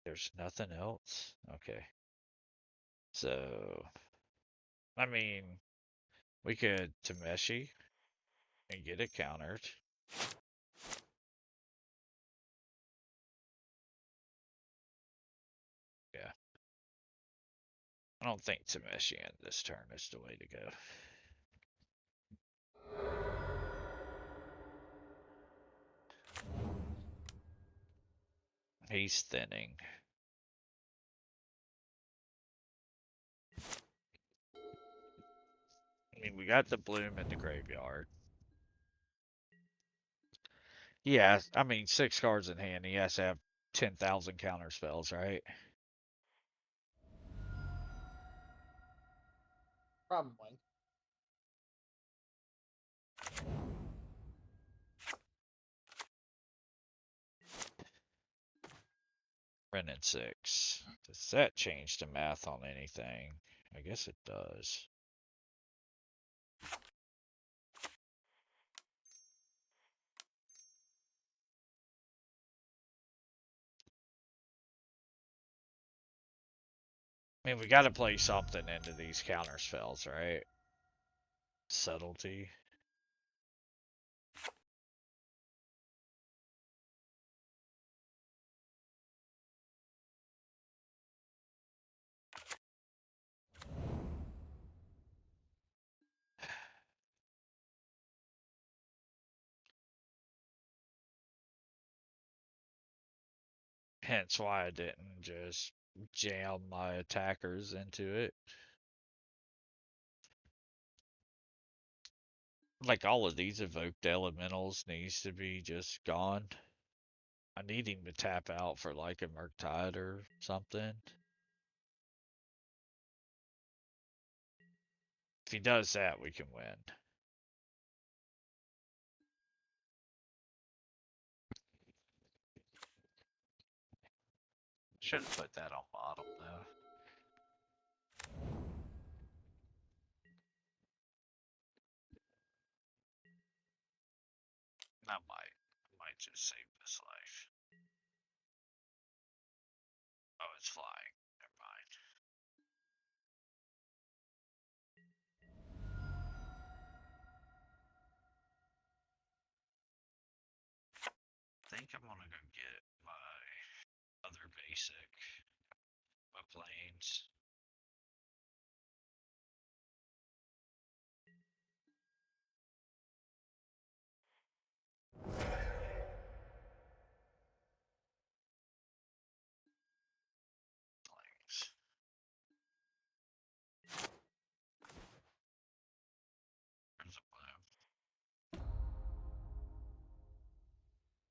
There's nothing else? Okay. So, I mean, we could Tameshi and get it countered. Yeah. I don't think Tameshi in this turn is the way to go. He's thinning. I mean, we got the Bloom in the graveyard. Yeah, I mean, 6 cards in hand. He has to have 10,000 counter spells, right? Probably. Brennan 6. Does that change the math on anything? I guess it does. I mean, we got to play something into these counter spells, right? Subtlety. Hence why I didn't just jam my attackers into it. Like all of these evoked elementals needs to be just gone. I need him to tap out for like a Murktide or something. If he does that, we can win. Should have put that on bottom though. I might just save this life. Oh, it's flying. Never mind. I think I'm gonna go get my other basic, my planes. Planes. There's a bloom.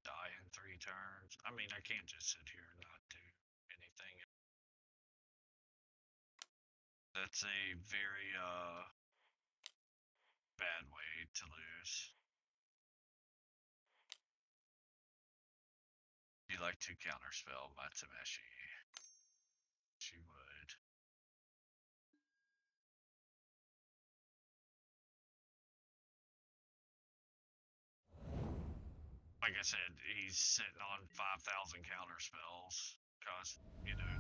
Die in 3 turns. I mean, I can't just sit here and not do anything. That's a very bad way to lose. You like to counterspell my Tameshi. She would. Like I said, he's sitting on 5,000 counterspells because,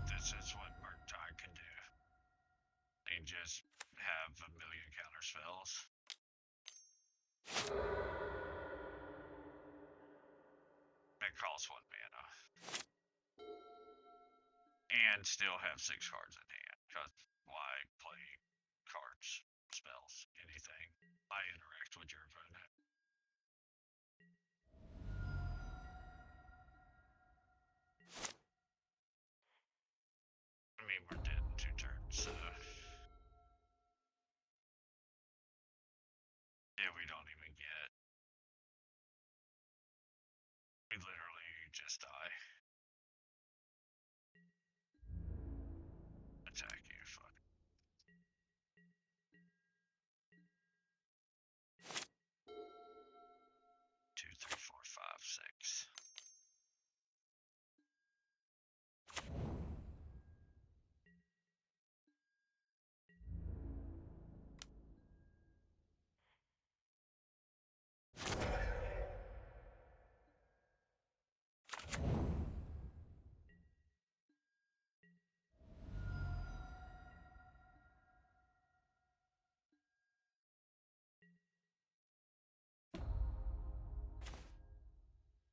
this is what Murktide can do. They just have a million counterspells. That costs 1 mana. And still have 6 cards in hand, because why play cards, spells, anything? I interact with your opponent. I mean, we're dead in 2 turns, so... Yeah, we don't even get... We literally just die. Attack you, fuck. 2, 3, 4, 5, 6.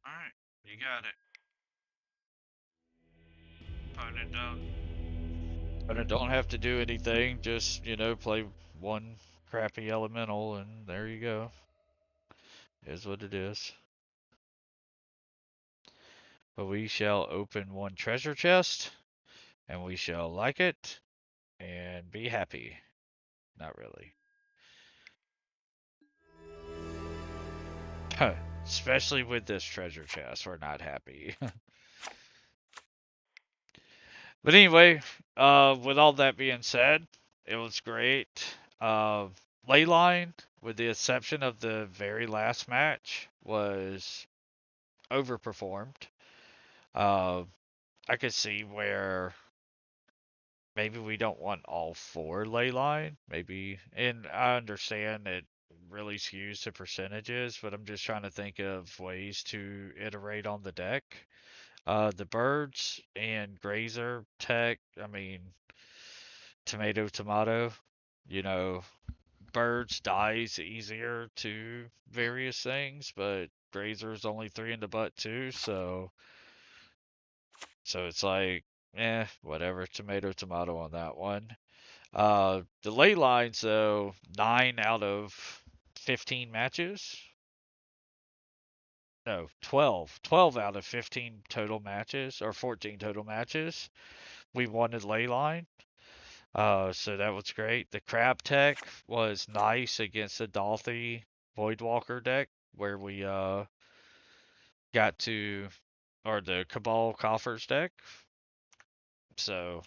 Alright, you got it. Opponent don't have to do anything, just, play one crappy elemental, and there you go. Is what it is. But we shall open one treasure chest, and we shall like it, and be happy. Not really. Especially with this treasure chest, we're not happy. But anyway, with all that being said, it was great. Leyline, with the exception of the very last match, was overperformed. I could see where maybe we don't want all 4 Leyline. Maybe, and I understand it really skews to percentages, but I'm just trying to think of ways to iterate on the deck. The birds and grazer tech, I mean, tomato, tomato, you know, birds dies easier to various things, but grazer's only 3 in the butt too, so it's like, whatever, tomato, tomato on that one. The ley lines though, 9 out of 15 matches. No, 12. 12 out of 15 total matches, or 14 total matches. We wanted ley line. So that was great. The crab tech was nice against the Dolphy Voidwalker deck, where we got to, or the Cabal Coffers deck. So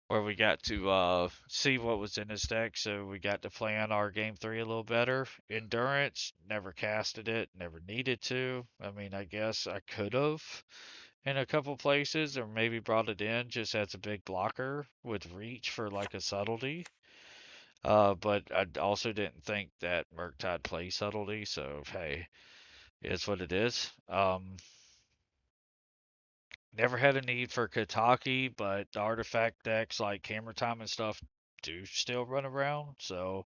where we got to see what was in his deck, so we got to plan our game 3 a little better. Endurance, never casted it, never needed to. I mean, I guess I could have in a couple places, or maybe brought it in just as a big blocker with reach for like a subtlety. But I also didn't think that Murktide plays subtlety, so hey, it's what it is. Never had a need for Kataki, but the artifact decks like Camera Time and stuff do still run around. So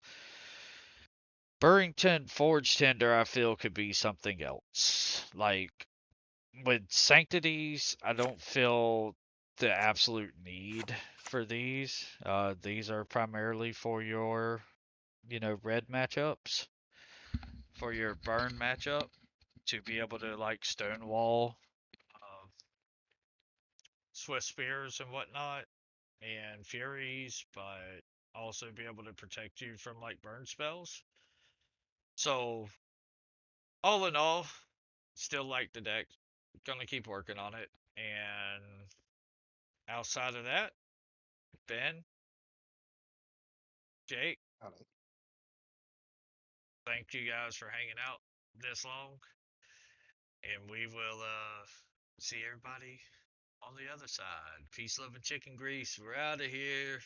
Burrington Forge Tender, I feel, could be something else. Like with Sanctities, I don't feel the absolute need for these. These are primarily for your, red matchups, for your burn matchup, to be able to like stonewall Swift Spears and whatnot, and Furies, but also be able to protect you from like burn spells. So, all in all, still like the deck. Gonna keep working on it. And outside of that, Ben, Jake, Howdy. thank you guys for hanging out this long. And we will see everybody on the other side. Peace, love, and chicken grease. We're out of here.